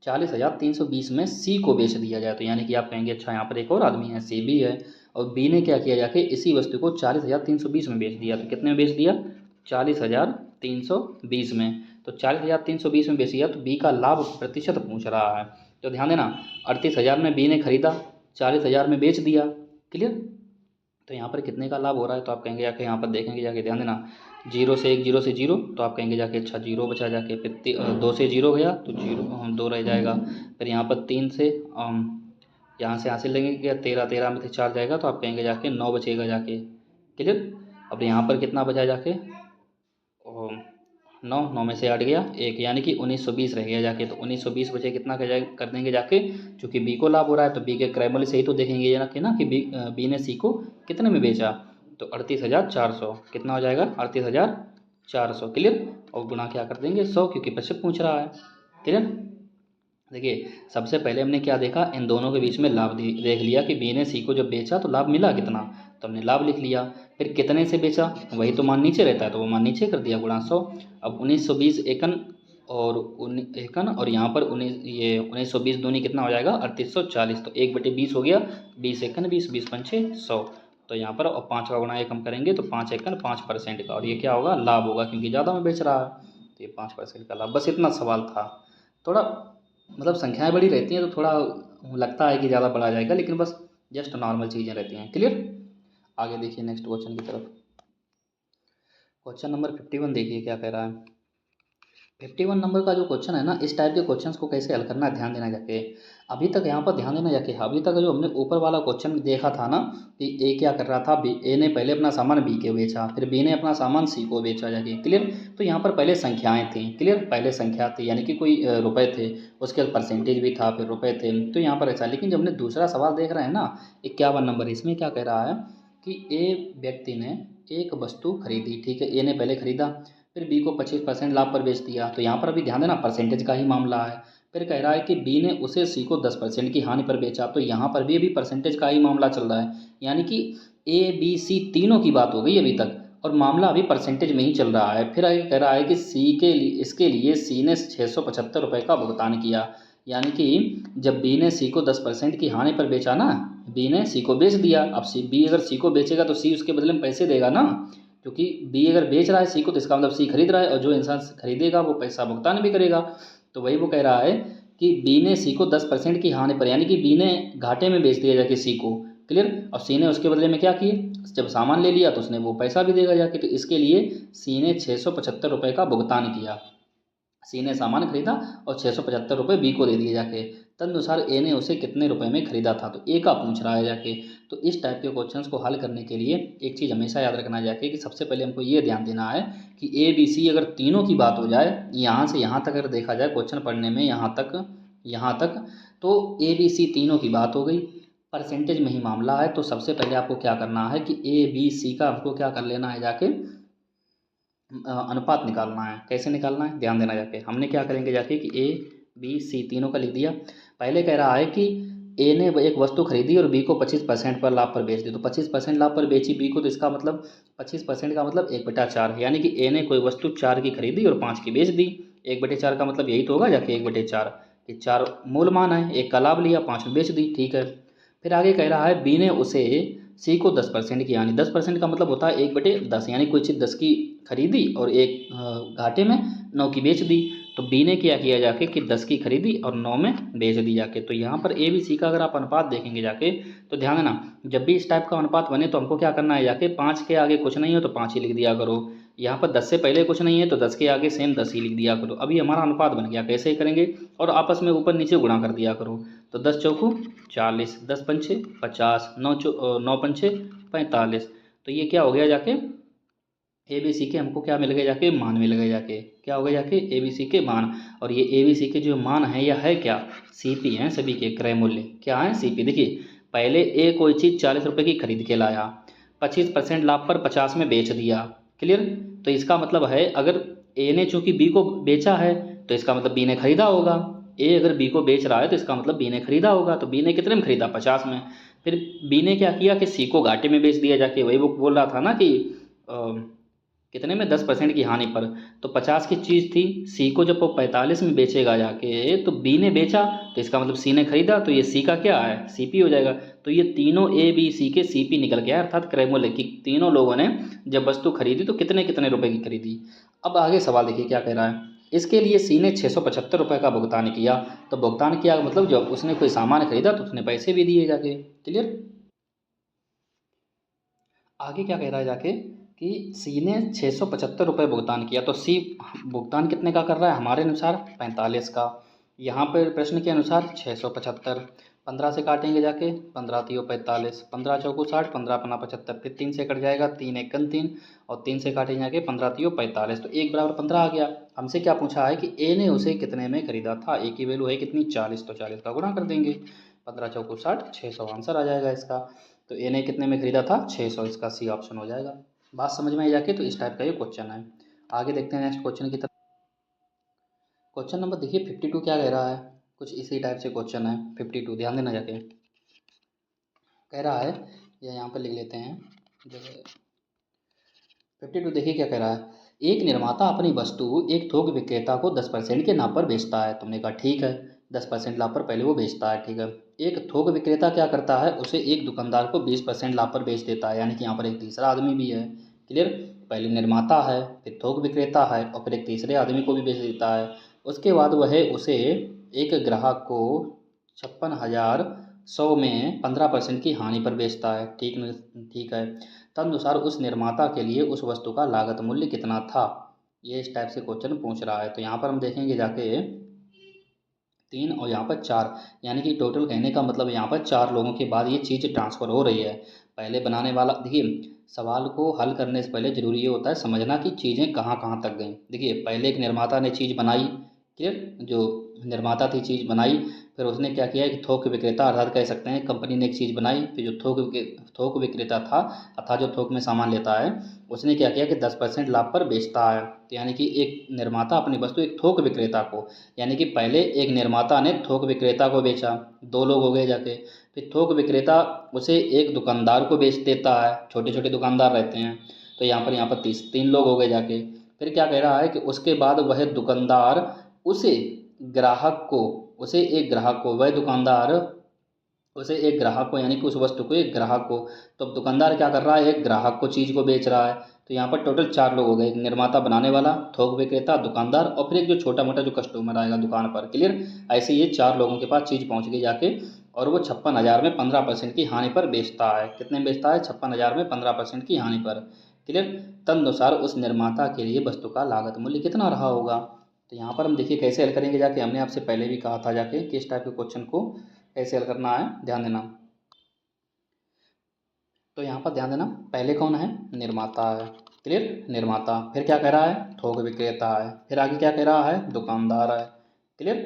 40,320 में सी को बेच दिया जाए, तो यानी कि आप कहेंगे अच्छा यहाँ पर एक और आदमी है, सी भी है, और बी ने क्या किया जाके इसी वस्तु को 40,320 में बेच दिया। तो कितने में बेच दिया? 40,320 में। तो 40,320 में बेच दिया, तो बी का लाभ प्रतिशत पूछ रहा है। तो ध्यान देना, 38,000 में बी ने खरीदा, 40,000 में बेच दिया। क्लियर? तो यहाँ पर कितने का लाभ हो रहा है, तो आप कहेंगे जाके, यहाँ पर देखेंगे जाके, ध्यान देना, 0 से 1 0 से 0, तो आप कहेंगे जाके अच्छा 0 बचा जाके। फिर 2 से 0 गया तो 0 2 रह जाएगा। फिर यहाँ पर 3 से यहाँ से हासिल लेंगे क्या, 13 13 में से 4 जाएगा, तो आप कहेंगे जाके 9 बचेगा जाके। क्लियर? अब यहाँ पर कितना बचा जाके, 9 9 में से 8 गया 1, यानी कि 1920 रह गया जाके। तो 1920 बचे, कितना कर देंगे जाके, चूँकि बी को लाभ हो रहा है तो बी के क्रय मूल्य से ही तो देखेंगे ये ना कि बी ने सी को कितने में बेचा, तो 38,400 कितना हो जाएगा, 38,400। क्लियर? और गुणा क्या कर देंगे 100, क्योंकि प्रतिशत पूछ रहा है। क्लियर? देखिए सबसे पहले हमने क्या देखा, इन दोनों के बीच में लाभ देख लिया कि बी ने सी को जब बेचा तो लाभ मिला कितना, तो हमने लाभ लिख लिया। फिर कितने से बेचा, वही तो मान नीचे रहता है, तो वो मान नीचे कर दिया, गुणा 100। अब 1920 एकन और एकन, और यहाँ पर 1920 दूनी कितना हो जाएगा, 3840। तो 1/20 हो गया, 20 एकन 20, 20 पंचे 100। तो यहाँ पर और 5 का गुणा 1 हम करेंगे तो 5 एकन 5% का, और ये क्या होगा, लाभ होगा, क्योंकि ज़्यादा में बेच रहा है, तो ये 5% का लाभ। बस इतना सवाल था। थोड़ा मतलब संख्याएं बड़ी रहती हैं तो थोड़ा लगता है कि ज़्यादा बढ़ा जाएगा, लेकिन बस जस्ट नॉर्मल चीज़ें रहती हैं। क्लियर? आगे देखिए नेक्स्ट क्वेश्चन की तरफ। क्वेश्चन नंबर 51 देखिए क्या कह रहा है। 51 नंबर का जो क्वेश्चन है ना, इस टाइप के क्वेश्चंस को कैसे हल करना है, ध्यान देना जाके। अभी तक यहाँ पर ध्यान देना जाके, अभी तक जो हमने ऊपर वाला क्वेश्चन देखा था ना, कि ए क्या कर रहा था, बी, ए ने पहले अपना सामान बी को बेचा, फिर बी ने अपना सामान सी को बेचा जाके। क्लियर? तो यहाँ पर पहले संख्याएं थी। क्लियर? पहले संख्या थी, यानी कि कोई रुपए थे, उसके बाद परसेंटेज भी था, फिर रुपए थे, तो यहाँ पर ऐसा। लेकिन जब हमने दूसरा सवाल देख रहे हैं ना, 51 नंबर, इसमें क्या कह रहा है कि ए व्यक्ति ने एक वस्तु खरीदी, ठीक है, ए ने पहले खरीदा, फिर बी को 25% लाभ पर बेच दिया। तो यहाँ पर अभी ध्यान देना, परसेंटेज का ही मामला है। फिर कह रहा है कि बी ने उसे सी को 10% की हानि पर बेचा। तो यहाँ पर भी अभी परसेंटेज का ही मामला चल रहा है, यानी कि ए बी सी तीनों की बात हो गई अभी तक, और मामला अभी परसेंटेज में ही चल रहा है। फिर आगे कह रहा है कि सी के लिए, इसके लिए सी ने 675 रुपये का भुगतान किया, यानी कि जब बी ने सी को 10% की हानि पर बेचा ना, बी ने सी को बेच दिया। अब बी अगर सी को बेचेगा तो सी उसके बदले में पैसे देगा ना, क्योंकि बी अगर बेच रहा है सी को, तो इसका मतलब सी खरीद रहा है, और जो इंसान खरीदेगा वो पैसा भुगतान भी करेगा। तो वही वो कह रहा है कि बी ने सी को 10% की हानि पर, यानी कि बी ने घाटे में बेच दिया जाके सी को। क्लियर। और सी ने उसके बदले में क्या किए, जब सामान ले लिया तो उसने वो पैसा भी देगा जाके, तो इसके लिए सी ने 675 रुपये का भुगतान किया। सी ने सामान खरीदा और 675 रुपये बी को दे दिए जाके। तदनुसार ए ने उसे कितने रुपए में खरीदा था, तो ए का पूछ रहा है जाके। तो इस टाइप के क्वेश्चंस को हल करने के लिए एक चीज़ हमेशा याद रखना जाके कि सबसे पहले हमको ये ध्यान देना है कि ए बी सी अगर तीनों की बात हो जाए, यहाँ से यहाँ तक अगर देखा जाए क्वेश्चन पढ़ने में, यहाँ तक तो ए बी सी तीनों की बात हो गई, परसेंटेज में ही मामला है। तो सबसे पहले आपको क्या करना है कि ए बी सी का हमको क्या कर लेना है जाके, अनुपात निकालना है। कैसे निकालना है, ध्यान देना जाके। हमने क्या करेंगे जाके कि ए बी सी तीनों का लिख दिया। पहले कह रहा है कि ए ने एक वस्तु खरीदी और बी को 25% पर लाभ पर बेच दी, तो 25% लाभ पर बेची बी को, तो इसका मतलब 25% का मतलब 1/4, यानी कि ए ने कोई वस्तु 4 की खरीदी और 5 की बेच दी। 1/4 का मतलब यही तो होगा जाके 1/4 कि 4 मूल मान है, एक का लाभ लिया, 5 में बेच दी, ठीक है। फिर आगे कह रहा है बी ने उसे सी को 10% की हानि, 10% का मतलब होता है 1/10, यानी कोई चीज़ 10 की खरीदी और एक घाटे में 9 की बेच दी। तो बी ने क्या किया जाके कि 10 की खरीदी और 9 में बेच दी जाके। तो यहाँ पर ए बी सी का अगर आप अनुपात देखेंगे जाके, तो ध्यान देना, जब भी इस टाइप का अनुपात बने तो हमको क्या करना है जाके, 5 के आगे कुछ नहीं हो तो 5 ही लिख दिया करो। यहाँ पर 10 से पहले कुछ नहीं है तो 10 के आगे सेम 10 ही लिख दिया करो। अभी हमारा अनुपात बन गया, कैसे करेंगे, और आपस में ऊपर नीचे गुणा कर दिया करो। तो 10 चौकू 40, 10 पंचे 50, 9 पंचे 45। तो ये क्या हो गया जाके, ए बी सी के हमको क्या मिल गए जाके, मान मिल गए जाके। क्या हो गया जाके, ए बी सी के मान। और ये ए बी सी के जो मान है यह है क्या, सी पी हैं सभी के, क्रय मूल्य क्या है, सी पी। देखिए पहले ए कोई चीज़ 40 रुपये की खरीद के लाया, 25% लाभ पर 50 में बेच दिया। क्लियर। तो इसका मतलब है अगर ए ने चूंकि बी को बेचा है तो इसका मतलब बी ने खरीदा होगा। ए अगर बी को बेच रहा है तो इसका मतलब बी ने खरीदा होगा। तो बी ने कितने में खरीदा, 50 में। फिर बी ने क्या किया कि सी को घाटे में बेच दिया जाके, वही वो बोल रहा था ना कि कितने में, 10% की हानि पर। तो 50 की चीज़ थी, सी को जब वो 45 में बेचेगा जाके, तो बी ने बेचा तो इसका मतलब सी ने खरीदा, तो ये सी का क्या है, सीपी हो जाएगा। तो ये तीनों ए बी सी के सीपी निकल गया, अर्थात क्रय मूल्य की तीनों लोगों ने जब वस्तु खरीदी तो कितने कितने रुपए की खरीदी। अब आगे सवाल देखिए क्या कह रहा है, इसके लिए सी ने 675 रुपये का भुगतान किया। तो भुगतान किया मतलब जब उसने कोई सामान खरीदा तो उसने पैसे भी दिए जाके। क्लियर। आगे क्या कह रहा है जाके कि सी ने 675 रुपये भुगतान किया, तो सी भुगतान कितने का कर रहा है, हमारे अनुसार 45 का। यहाँ पर प्रश्न के अनुसार 675, 15 से काटेंगे जाके, 15 तियो 45, 15 चौको 60, 15 पना 75, फिर 3 से कट जाएगा, 3 एकन 3, और 3 से काटेंगे जाके 15 तियो 45, तो 1 बराबर 15 आ गया। हमसे क्या पूछा है कि ए ने उसे कितने में खरीदा था, ए की वैल्यू है कितनी, 40, तो 40 का गुणा कर देंगे, 15 चौको 60, 600 आंसर आ जाएगा इसका। तो ए ने कितने में खरीदा था, 600, इसका सी ऑप्शन हो जाएगा। बात समझ में आई जाके। तो इस टाइप का ये क्वेश्चन है। आगे देखते हैं नेक्स्ट क्वेश्चन की तरफ। क्वेश्चन नंबर देखिए 52 क्या कह रहा है, कुछ इसी टाइप से क्वेश्चन है 52, ध्यान देना जाके। कह रहा है, या यहाँ पर लिख लेते हैं जगह 52, देखिए क्या कह रहा है, एक निर्माता अपनी वस्तु एक थोक विक्रेता को 10% के लाभ पर बेचता है। तुमने कहा ठीक है, 10% लाभ पर पहले वो बेचता है, ठीक है। एक थोक विक्रेता क्या करता है, उसे एक दुकानदार को 20% लाभ पर बेच देता है, यानी कि यहाँ पर एक तीसरा आदमी भी है। क्लियर। पहले निर्माता है, फिर थोक विक्रेता है, और फिर एक तीसरे आदमी को भी बेच देता है। उसके बाद वह उसे एक ग्राहक को 56,100 में 15% की हानि पर बेचता है, ठीक है। तदनुसार उस निर्माता के लिए उस वस्तु का लागत मूल्य कितना था। ये इस टाइप से क्वेश्चन पूछ रहा है। तो यहाँ पर हम देखेंगे जाके 3 और यहाँ पर 4, यानी कि टोटल कहने का मतलब यहाँ पर 4 लोगों के बाद ये चीज़ ट्रांसफ़र हो रही है। पहले बनाने वाला, देखिए सवाल को हल करने से पहले ज़रूरी ये होता है समझना कि चीज़ें कहाँ कहाँ तक गई। देखिए पहले एक निर्माता ने चीज़ बनाई, क्लियर, जो निर्माता थी चीज़ बनाई, फिर उसने क्या किया कि थोक विक्रेता, अर्थात कह सकते हैं कंपनी ने एक चीज़ बनाई, फिर जो थोक विक्रेता था, अर्थात जो थोक में सामान लेता है, उसने क्या किया कि 10% लाभ पर बेचता है। तो यानी कि एक निर्माता अपनी वस्तु एक थोक विक्रेता को, यानी कि पहले एक निर्माता ने थोक विक्रेता को बेचा, 2 लोग हो गए जाके। फिर थोक विक्रेता उसे एक दुकानदार को बेच देता है, छोटे छोटे दुकानदार रहते हैं, तो यहाँ पर 3 लोग हो गए जाके। फिर क्या कह रहा है कि उसके बाद वह दुकानदार उसे ग्राहक को, वह दुकानदार उसे एक ग्राहक को, यानी कि उस वस्तु को एक ग्राहक को, तो अब दुकानदार क्या कर रहा है, एक ग्राहक को चीज़ को बेच रहा है। तो यहाँ पर टोटल 4 लोग हो गए, एक निर्माता बनाने वाला, थोक विक्रेता, दुकानदार और फिर एक जो छोटा मोटा जो कस्टमर आएगा दुकान पर। क्लियर। ऐसे ये 4 लोगों के पास चीज़ पहुँच गई जाके, और वो 56,000 में 15% की हानि पर बेचता है। कितने में बेचता है? 56,000 में 15% की हानि पर। क्लियर। तदनुसार उस निर्माता के लिए वस्तु का लागत मूल्य कितना रहा होगा? तो यहाँ पर हम देखिए कैसे हल करेंगे जाके, हमने आपसे पहले भी कहा था जाके कि इस टाइप के क्वेश्चन को कैसे हल करना है, ध्यान देना। तो यहाँ पर ध्यान देना, पहले कौन है? निर्माता है। क्लियर। निर्माता, फिर क्या कह रहा है? थोक विक्रेता है, फिर आगे क्या कह रहा है? दुकानदार है। क्लियर।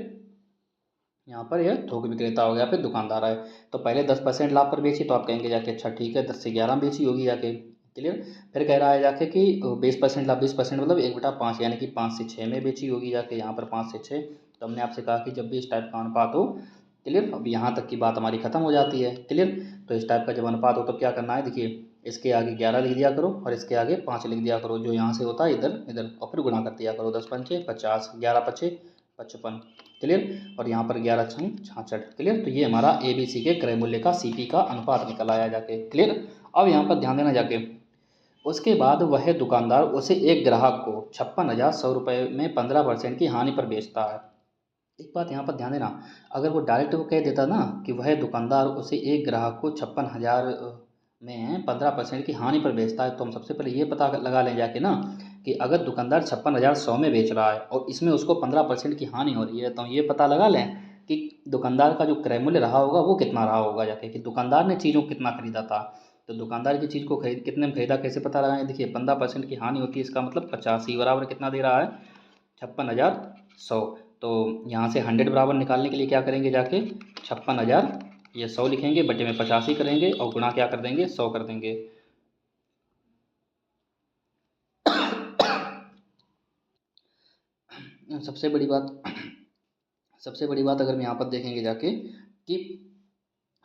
यहाँ पर यह थोक विक्रेता हो गया, फिर दुकानदार है। तो पहले 10% लाभ पर बेची, तो आप कहेंगे जाके अच्छा ठीक है 10 से 11 बेची होगी जाके। क्लियर। फिर कह रहा है जाके कि 20% लाभ, 20% मतलब 1/5 यानी कि 5 से 6 में बेची होगी जाके, यहाँ पर 5 से 6। तो हमने आपसे कहा कि जब भी इस टाइप का अनुपात हो, क्लियर, अब यहाँ तक की बात हमारी खत्म हो जाती है। क्लियर। तो इस टाइप का जब अनुपात हो तो क्या करना है, देखिए इसके आगे 11 लिख दिया करो और इसके आगे 5 लिख दिया करो, जो यहाँ से होता है इधर इधर, और फिर गुणा कर दिया करो। 10 पंचे 50, 11 पचे 55। क्लियर। और यहाँ पर 11 छंग 66। क्लियर। तो ये हमारा ABC के क्रय मूल्य का CP का अनुपात निकल आया जाके। क्लियर। अब यहाँ पर ध्यान देना जाके, उसके बाद वह दुकानदार उसे एक ग्राहक को 56,100 रुपये में 15% की हानि पर बेचता है। एक बात यहाँ पर ध्यान देना, अगर वो डायरेक्ट वो कह देता ना कि वह दुकानदार उसे एक ग्राहक को 56,000 में 15% की हानि पर बेचता है, तो हम सबसे पहले ये पता लगा लें जाके ना कि अगर दुकानदार 56,100 में बेच रहा है और इसमें उसको 15% की हानि हो रही है, तो हम ये पता लगा लें कि दुकानदार का जो क्रय मूल्य रहा होगा वो कितना रहा होगा जाके, कि दुकानदार ने चीज़ों को कितना खरीदा था। तो दुकानदार की चीज़ को खरीद कितने में खरीदा, कैसे पता लगाएं? देखिए 15% की हानि होती है, इसका मतलब 85 बराबर कितना दे रहा है? 56,100। तो यहाँ से 100 बराबर निकालने के लिए क्या करेंगे जाके, 56,000 ये 100 लिखेंगे, बटे में 85 करेंगे और गुणा क्या कर देंगे? 100 कर देंगे। सबसे बड़ी बात सबसे बड़ी बात अगर हम यहाँ पर देखेंगे जाके कि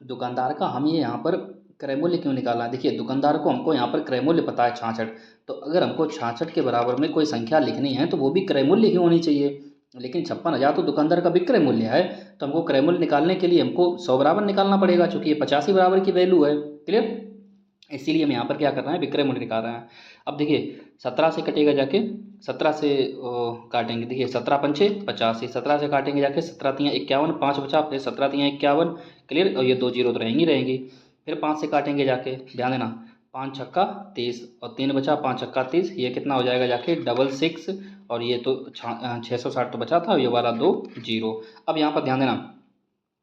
दुकानदार का हम ये यहाँ पर क्रय मूल्य क्यों निकालना है। देखिए दुकानदार को हमको यहाँ पर क्रय मूल्य पता है 66, तो अगर हमको 66 के बराबर में कोई संख्या लिखनी है तो वो भी क्रय मूल्य ही होनी चाहिए। लेकिन 56,000 तो दुकानदार का विक्रय मूल्य है, तो हमको क्रय मूल्य निकालने के लिए हमको 100 बराबर निकालना पड़ेगा, चूंकि ये 85 बराबर की वैल्यू है। क्लियर। इसीलिए हम यहाँ पर क्या कर रहे हैं, विक्रय मूल्य निकाल रहे हैं। अब देखिए 17 से कटेगा जाके, 17 से काटेंगे, देखिए 17 पंचे 85, 17 से काटेंगे जाके, 17 तियाँ 51, 5 बचा, फिर 17 तियाँ 51। क्लियर। और ये 2 जीरो तो रहेंगी रहेंगी। फिर 5 से काटेंगे जाके, ध्यान देना, 5 छक्का 30 और 3 बचा, 5 छक्का 30, ये कितना हो जाएगा जाके 66। और ये तो 660 तो बचा था, ये वाला 2 जीरो। अब यहाँ पर ध्यान देना,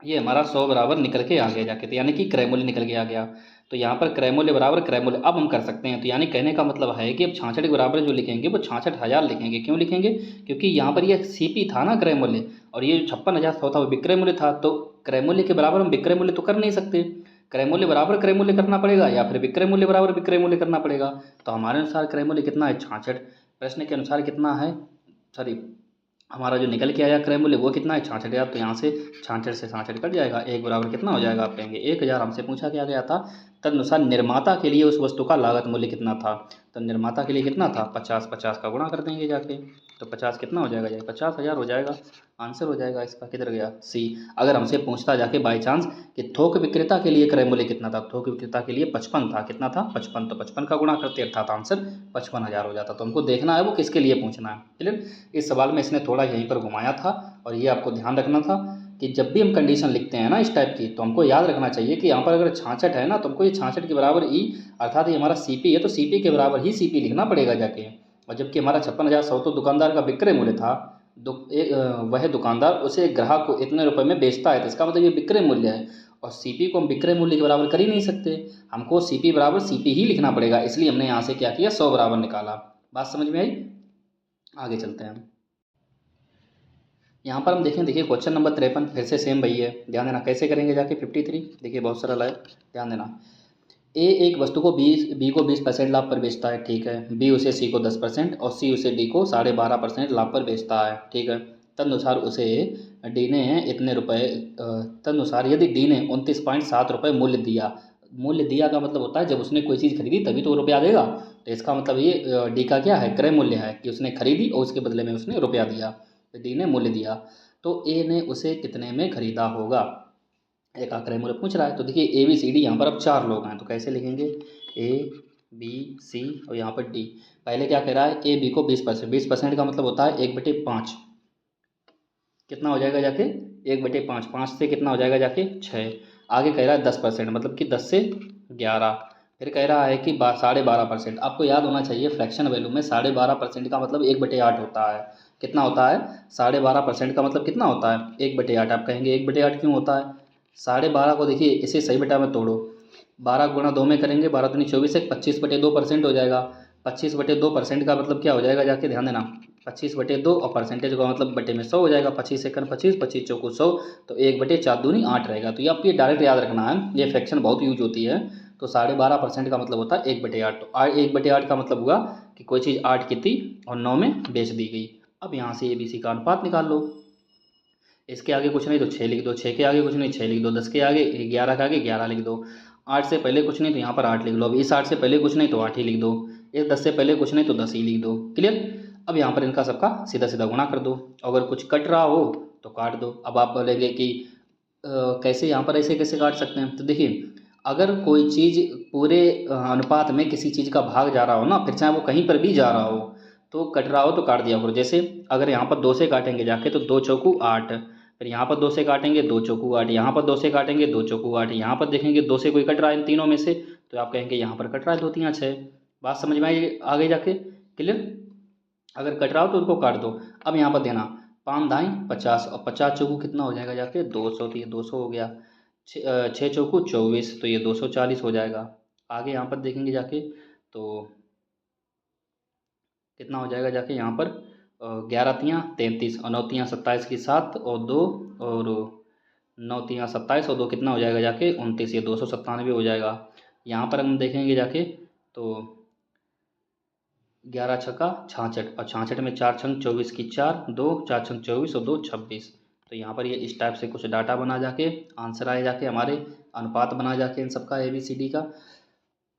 ये हमारा 100 बराबर निकल के आ गया जाके, तो यानी कि क्रय मूल्य निकल के आ गया। तो यहाँ पर क्रय मूल्य बराबर क्रय मूल्य अब हम कर सकते हैं। तो यानी कहने का मतलब है कि अब 66 के बराबर जो लिखेंगे वो 66,000 लिखेंगे। क्यों लिखेंगे? क्योंकि यहाँ पर ये CP था ना क्रय मूल्य, और ये 56,000 था वो विक्रय मूल्य था। तो क्रय मूल्य के बराबर हम विक्रय मूल्य तो कर नहीं सकते, क्रय मूल्य बराबर क्रय मूल्य करना पड़ेगा या फिर विक्रय मूल्य बराबर विक्रय मूल्य करना पड़ेगा। तो हमारे अनुसार क्रय मूल्य कितना है? 66। प्रश्न के अनुसार कितना है, सॉरी हमारा जो निकल के आया क्रय मूल्य वो कितना है? 66,000। तो यहाँ से 66 से 66 कट जाएगा, एक बराबर कितना हो जाएगा? आप कहेंगे 1,000। हमसे पूछा क्या गया था, तदनुसार निर्माता के लिए उस वस्तु का लागत मूल्य कितना था। तो निर्माता के लिए कितना था? 50, 50 का गुणा कर देंगे जाके, तो 50 कितना हो जाएगा? 50,000 हो जाएगा। आंसर हो जाएगा इसका, किधर गया? C। अगर हमसे पूछता जाके बाई चांस कि थोक विक्रेता के लिए क्रय मूल्य कितना था, थोक विक्रेता के लिए 55 था, कितना था? 55। तो 55 का गुणा करते अर्थात आंसर 55,000 हो जाता। तो हमको देखना है वो किसके लिए पूछना है। क्लियर। इस सवाल में इसने थोड़ा यहीं पर घुमाया था, और ये आपको ध्यान रखना था कि जब भी हम कंडीशन लिखते हैं ना इस टाइप की, तो हमको याद रखना चाहिए कि यहाँ पर अगर 66 है ना, तो हमको ये 66 के बराबर E अर्थात ये हमारा CP है, तो CP के बराबर ही CP लिखना पड़ेगा जाके। और जबकि हमारा 56,100 तो दुकानदार का विक्रय मूल्य था, वह दुकानदार उसे ग्राहक को इतने रुपए में बेचता है, तो इसका मतलब ये विक्रय मूल्य है। और CP को हम विक्रय मूल्य के बराबर कर ही नहीं सकते, हमको CP बराबर CP ही लिखना पड़ेगा। इसलिए हमने यहाँ से क्या किया, 100 बराबर निकाला। बात समझ में आई? आगे चलते हैं। यहाँ पर हम देखें, देखिए क्वेश्चन नंबर 53 फिर से सेम वही है, ध्यान देना कैसे करेंगे जाके। 53 देखिए बहुत सरल है, ध्यान देना। A एक वस्तु को B को 20% लाभ पर बेचता है, ठीक है। B उसे C को 10% और C उसे D को 12.5% लाभ पर बेचता है, ठीक है। तदनुसार उसे D ने इतने रुपए तदनुसार यदि D ने 29.7 रुपये मूल्य दिया, मूल्य दिया का मतलब होता है जब उसने कोई चीज़ खरीदी तभी तो रुपया देगा। तो इसका मतलब ये D का क्या है, क्रय मूल्य है, कि उसने खरीदी और उसके बदले में उसने रुपया दिया, तो D ने मूल्य दिया। तो A ने उसे कितने में खरीदा होगा, एक का क्रय मूल्य पूछ रहा है। तो देखिए ABCD यहाँ पर अब 4 लोग हैं, तो कैसे लिखेंगे? A बी सी और यहाँ पर डी। पहले क्या कह रहा है, ए बी को 20%, 20% का मतलब होता है 1/5, कितना हो जाएगा जाके 1/5, 5 से कितना हो जाएगा जाके 6। आगे कह रहा है 10%, मतलब कि 10 से 11। फिर कह रहा है कि 12.5%। आपको याद होना चाहिए फ्रैक्शन वैल्यू में 12.5% का मतलब 1/8 होता है। कितना होता है, 12.5% का मतलब कितना होता है 1/8। आप कहेंगे 1/8 क्यों होता है, 12.5 को देखिए इसे सही बटा में तोड़ो, 12 गुणा 2 में करेंगे, 12 दूनी 24 है, 25/2% हो जाएगा। 25/2% का मतलब क्या हो जाएगा जाके ध्यान देना, 25/2 और परसेंटेज का मतलब बटे में 100 हो जाएगा। 25 सेकंड 25, 25 चौको 100, तो 1/4 दूनी 8 रहेगा। तो ये आपको ये डायरेक्ट याद रखना है, ये फ्रैक्शन बहुत यूज होती है। तो 12.5% का मतलब होता है 1/8। तो 1/8 का मतलब हुआ कि कोई चीज़ 8 की थी और 9 में बेच दी गई। अब यहाँ से ABC का अनुपात निकाल लो। इसके आगे कुछ नहीं तो 6 लिख दो, 6 के आगे कुछ नहीं 6 लिख दो, 10 के आगे 11 के आगे 11 लिख दो, 8 से पहले कुछ नहीं तो यहाँ पर 8 लिख लो। अब इस 8 से पहले कुछ नहीं तो 8 ही लिख दो, इस 10 से पहले कुछ नहीं तो 10 ही लिख दो। क्लियर। अब यहाँ पर इनका सबका सीधा सीधा गुणा कर दो, अगर कुछ कट रहा हो तो काट दो। अब आप बोलेंगे कि कैसे यहाँ पर ऐसे कैसे काट सकते हैं, तो देखिए अगर कोई चीज़ पूरे अनुपात में किसी चीज़ का भाग जा रहा हो ना, फिर चाहे वो कहीं पर भी जा रहा हो, तो कट रहा हो तो काट दिया करो। जैसे अगर यहाँ पर 2 से काटेंगे जाके तो 2 चौकू 8, फिर यहाँ पर 2 से काटेंगे 2 चौकू 8, यहाँ पर 2 से काटेंगे 2 चौकू 8, यहाँ पर देखेंगे 2 से कोई कट रहा है इन तीनों में से, तो आप कहेंगे यहाँ पर कट रहा है 2 3 6। बात समझ में आई आगे जाके, क्लियर। अगर कट रहा हो तो उनको काट दो। अब यहाँ पर देना 5 दाई 50 और 50 चौकू कितना हो जाएगा जाके 200, तो ये 200 हो गया। 6 चौकू 24, तो ये 240 हो जाएगा। आगे यहाँ पर देखेंगे जाके तो कितना हो जाएगा जाके यहाँ पर 11 तियाँ 33 और 9 तियाँ 27 की 7 और 2 और 9 तियाँ 27 और 2 कितना हो जाएगा जाके 29, ये 297 हो जाएगा। यहाँ पर हम देखेंगे जाके तो 11 छक्का 66 और 66 में 4 छंग 24 की 4, 2 4 छंग 24 और 2 26। तो यहाँ पर ये इस टाइप से कुछ डाटा बना जाके आंसर आए जाके हमारे, अनुपात बना जाके इन सबका ABCD का।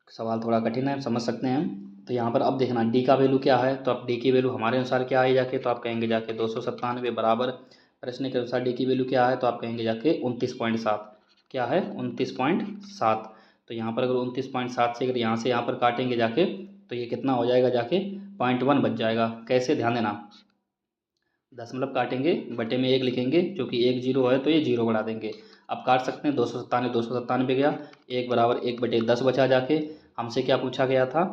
सवाल थोड़ा कठिन है, समझ सकते हैं हम। तो यहाँ पर अब देखना डी का वैल्यू क्या है, तो अब डी की वैल्यू हमारे अनुसार क्या आई जाके, तो आप कहेंगे जाके 297 बराबर, प्रश्न के अनुसार डी की वैल्यू क्या है, तो आप कहेंगे जाके 29.7। क्या है 29.7। तो यहाँ पर अगर 29.7 से अगर यहाँ से यहाँ पर काटेंगे जाके तो ये कितना हो जाएगा जाके 0.1 बच जाएगा। कैसे, ध्यान देना, दशमलव काटेंगे बटे में 1 लिखेंगे, क्योंकि 1 जीरो है तो ये जीरो बढ़ा देंगे। अब काट सकते हैं 297 गया, 1 बराबर 1/10 बचा जाके। हमसे क्या पूछा गया था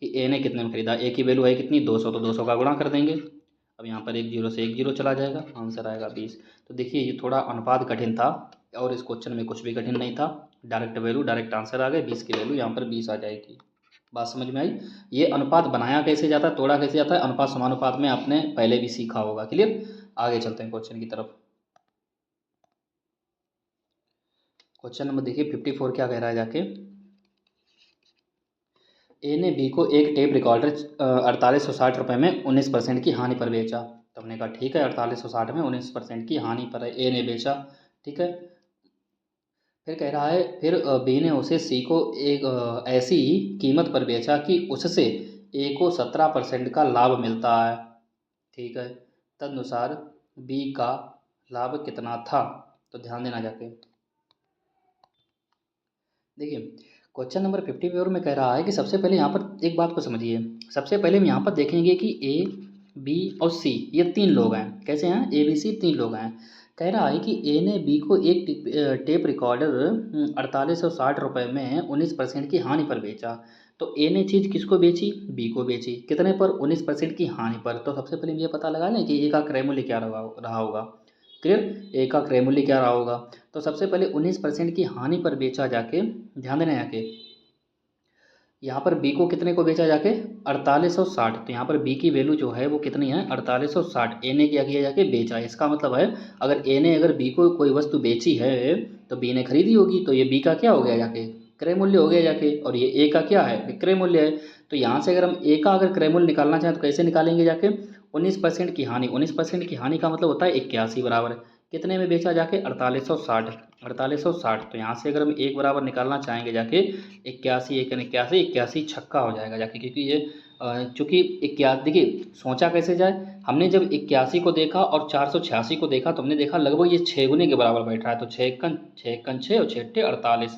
कि ए ने कितने में खरीदा, ए की वैल्यू है कितनी 200, तो 200 का गुणा कर देंगे। अब यहाँ पर 1 जीरो से 1 जीरो चला जाएगा, आंसर आएगा 20। तो देखिए ये थोड़ा अनुपात कठिन था और इस क्वेश्चन में कुछ भी कठिन नहीं था, डायरेक्ट वैल्यू डायरेक्ट आंसर आ गए, 20 की वैल्यू यहाँ पर 20 आ जाएगी। बात समझ में आई। ये अनुपात बनाया कैसे जाता है, तोड़ा कैसे जाता है, अनुपात समानुपात में आपने पहले भी सीखा होगा। क्लियर। आगे चलते हैं क्वेश्चन की तरफ। क्वेश्चन नंबर देखिए 54 क्या कह रहा है जाके, ए ने बी को एक टेप रिकॉर्डर 4860 रुपये में 19% की हानि पर बेचा। तो हमने कहा ठीक है 4860 में 19% की हानि पर ए ने बेचा, ठीक है। फिर कह रहा है फिर बी ने उसे सी को एक ऐसी कीमत पर बेचा कि उससे ए को 17% का लाभ मिलता है, ठीक है। तदनुसार बी का लाभ कितना था, तो ध्यान देना जाके। देखिए क्वेश्चन नंबर 54 में कह रहा है कि सबसे पहले यहाँ पर एक बात को समझिए। सबसे पहले हम यहाँ पर देखेंगे कि ए बी और सी ये 3 लोग हैं। कैसे हैं, ABC 3 लोग हैं। कह रहा है कि ए ने बी को एक टेप रिकॉर्डर 4860 रुपये में 19% की हानि पर बेचा। तो ए ने चीज़ किसको बेची, बी को बेची, कितने पर 19% की हानि पर। तो सबसे पहले ये पता लगा लें कि ए का क्रय मूल्य क्या रहा होगा। क्लियर, ए का क्रय मूल्य क्या रहा होगा। तो सबसे पहले 19% की हानि पर बेचा जाके, ध्यान देना यहाँ पर बी को कितने को बेचा जाके 4860। तो यहाँ पर बी की वैल्यू जो है वो कितनी है 4860। ए ने क्या किया जाके बेचा, इसका मतलब है अगर बी को कोई वस्तु बेची है तो बी ने खरीदी होगी, तो ये बी का क्या हो गया जाके क्रय मूल्य हो गया जाके, और ये ए का क्या है विक्रय मूल्य है। तो यहाँ से अगर हम ए का अगर क्रय मूल्य निकालना चाहें तो कैसे निकालेंगे जाके, 19% की हानि, 19% की हानि का मतलब होता है 81 बराबर कितने में बेचा जाके 4860, 4860। तो यहाँ से अगर हम एक बराबर निकालना चाहेंगे जाके 81, 81, 81 छक्का हो जाएगा जाके, क्योंकि ये चूँकि 81, देखिए सोचा कैसे जाए, हमने जब 81 को देखा और 486 को देखा तो हमने देखा लगभग ये 6 गुने के बराबर बैठ रहा है। तो 6 एकन 6 और 6 अट्ठे 48,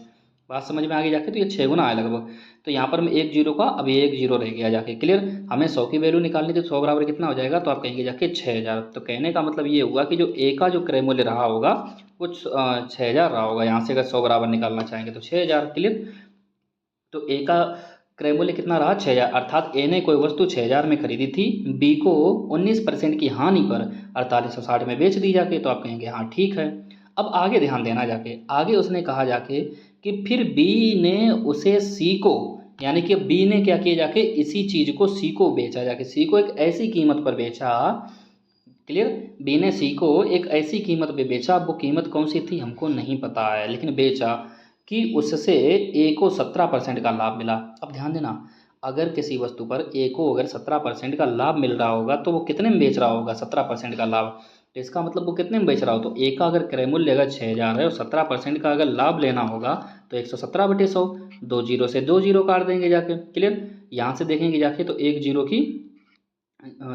बात समझ में आ गई जाके। तो ये 6 गुना आया लगभग। तो यहाँ पर हम एक जीरो का, अब ये एक जीरो रह गया जाके। क्लियर। हमें 100 की वैल्यू निकालनी थी, 100 बराबर कितना हो जाएगा, तो आप कहेंगे जाके 6000। तो कहने का मतलब ये हुआ कि जो ए का जो क्रय मूल्य रहा होगा वो 6000 रहा होगा। यहाँ से अगर 100 बराबर निकालना चाहेंगे तो 6000। क्लियर। तो ए का क्रय मूल्य कितना रहा, 6000, अर्थात ए ने कोई वस्तु 6000 में खरीदी थी, बी को 19% की हानि पर 4860 में बेच दी जाके। तो आप कहेंगे हाँ ठीक है। अब आगे ध्यान देना जाके, आगे उसने कहा जाके कि फिर बी ने उसे सी को, यानी कि बी ने क्या किया जाके, इसी चीज़ को सी को बेचा जाके, सी को एक ऐसी कीमत पर बेचा। क्लियर। बी ने सी को एक ऐसी कीमत पे बेचा, अब वो कीमत कौन सी थी हमको नहीं पता है, लेकिन बेचा कि उससे ए को 17% का लाभ मिला। अब ध्यान देना, अगर किसी वस्तु पर ए को अगर 17% का लाभ मिल रहा होगा तो वो कितने में बेच रहा होगा, 17% का लाभ। तो इसका मतलब वो कितने में बेच रहा हो, तो ए का अगर क्रय मूल्य अगर 6000 है और 17% का अगर लाभ लेना होगा तो 117/100, 2 जीरो से 2 जीरो काट देंगे जाके। क्लियर। यहाँ से देखेंगे जाके तो एक जीरो की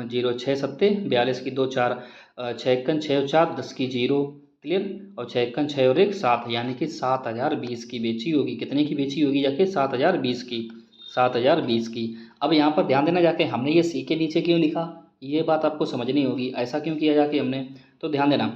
जीरो, 6 सत्ते 42 की 2 4, 6 1 6 4 10 की जीरो। क्लियर। और 6 1 6 और 1 7, यानी कि 7020 की बेची होगी। कितने की बेची होगी जाके, 7020 की, 7020 की। अब यहाँ पर ध्यान देना जाके, हमने ये सी के नीचे क्यों लिखा, ये बात आपको समझनी होगी, ऐसा क्यों किया जाके हमने। तो ध्यान देना,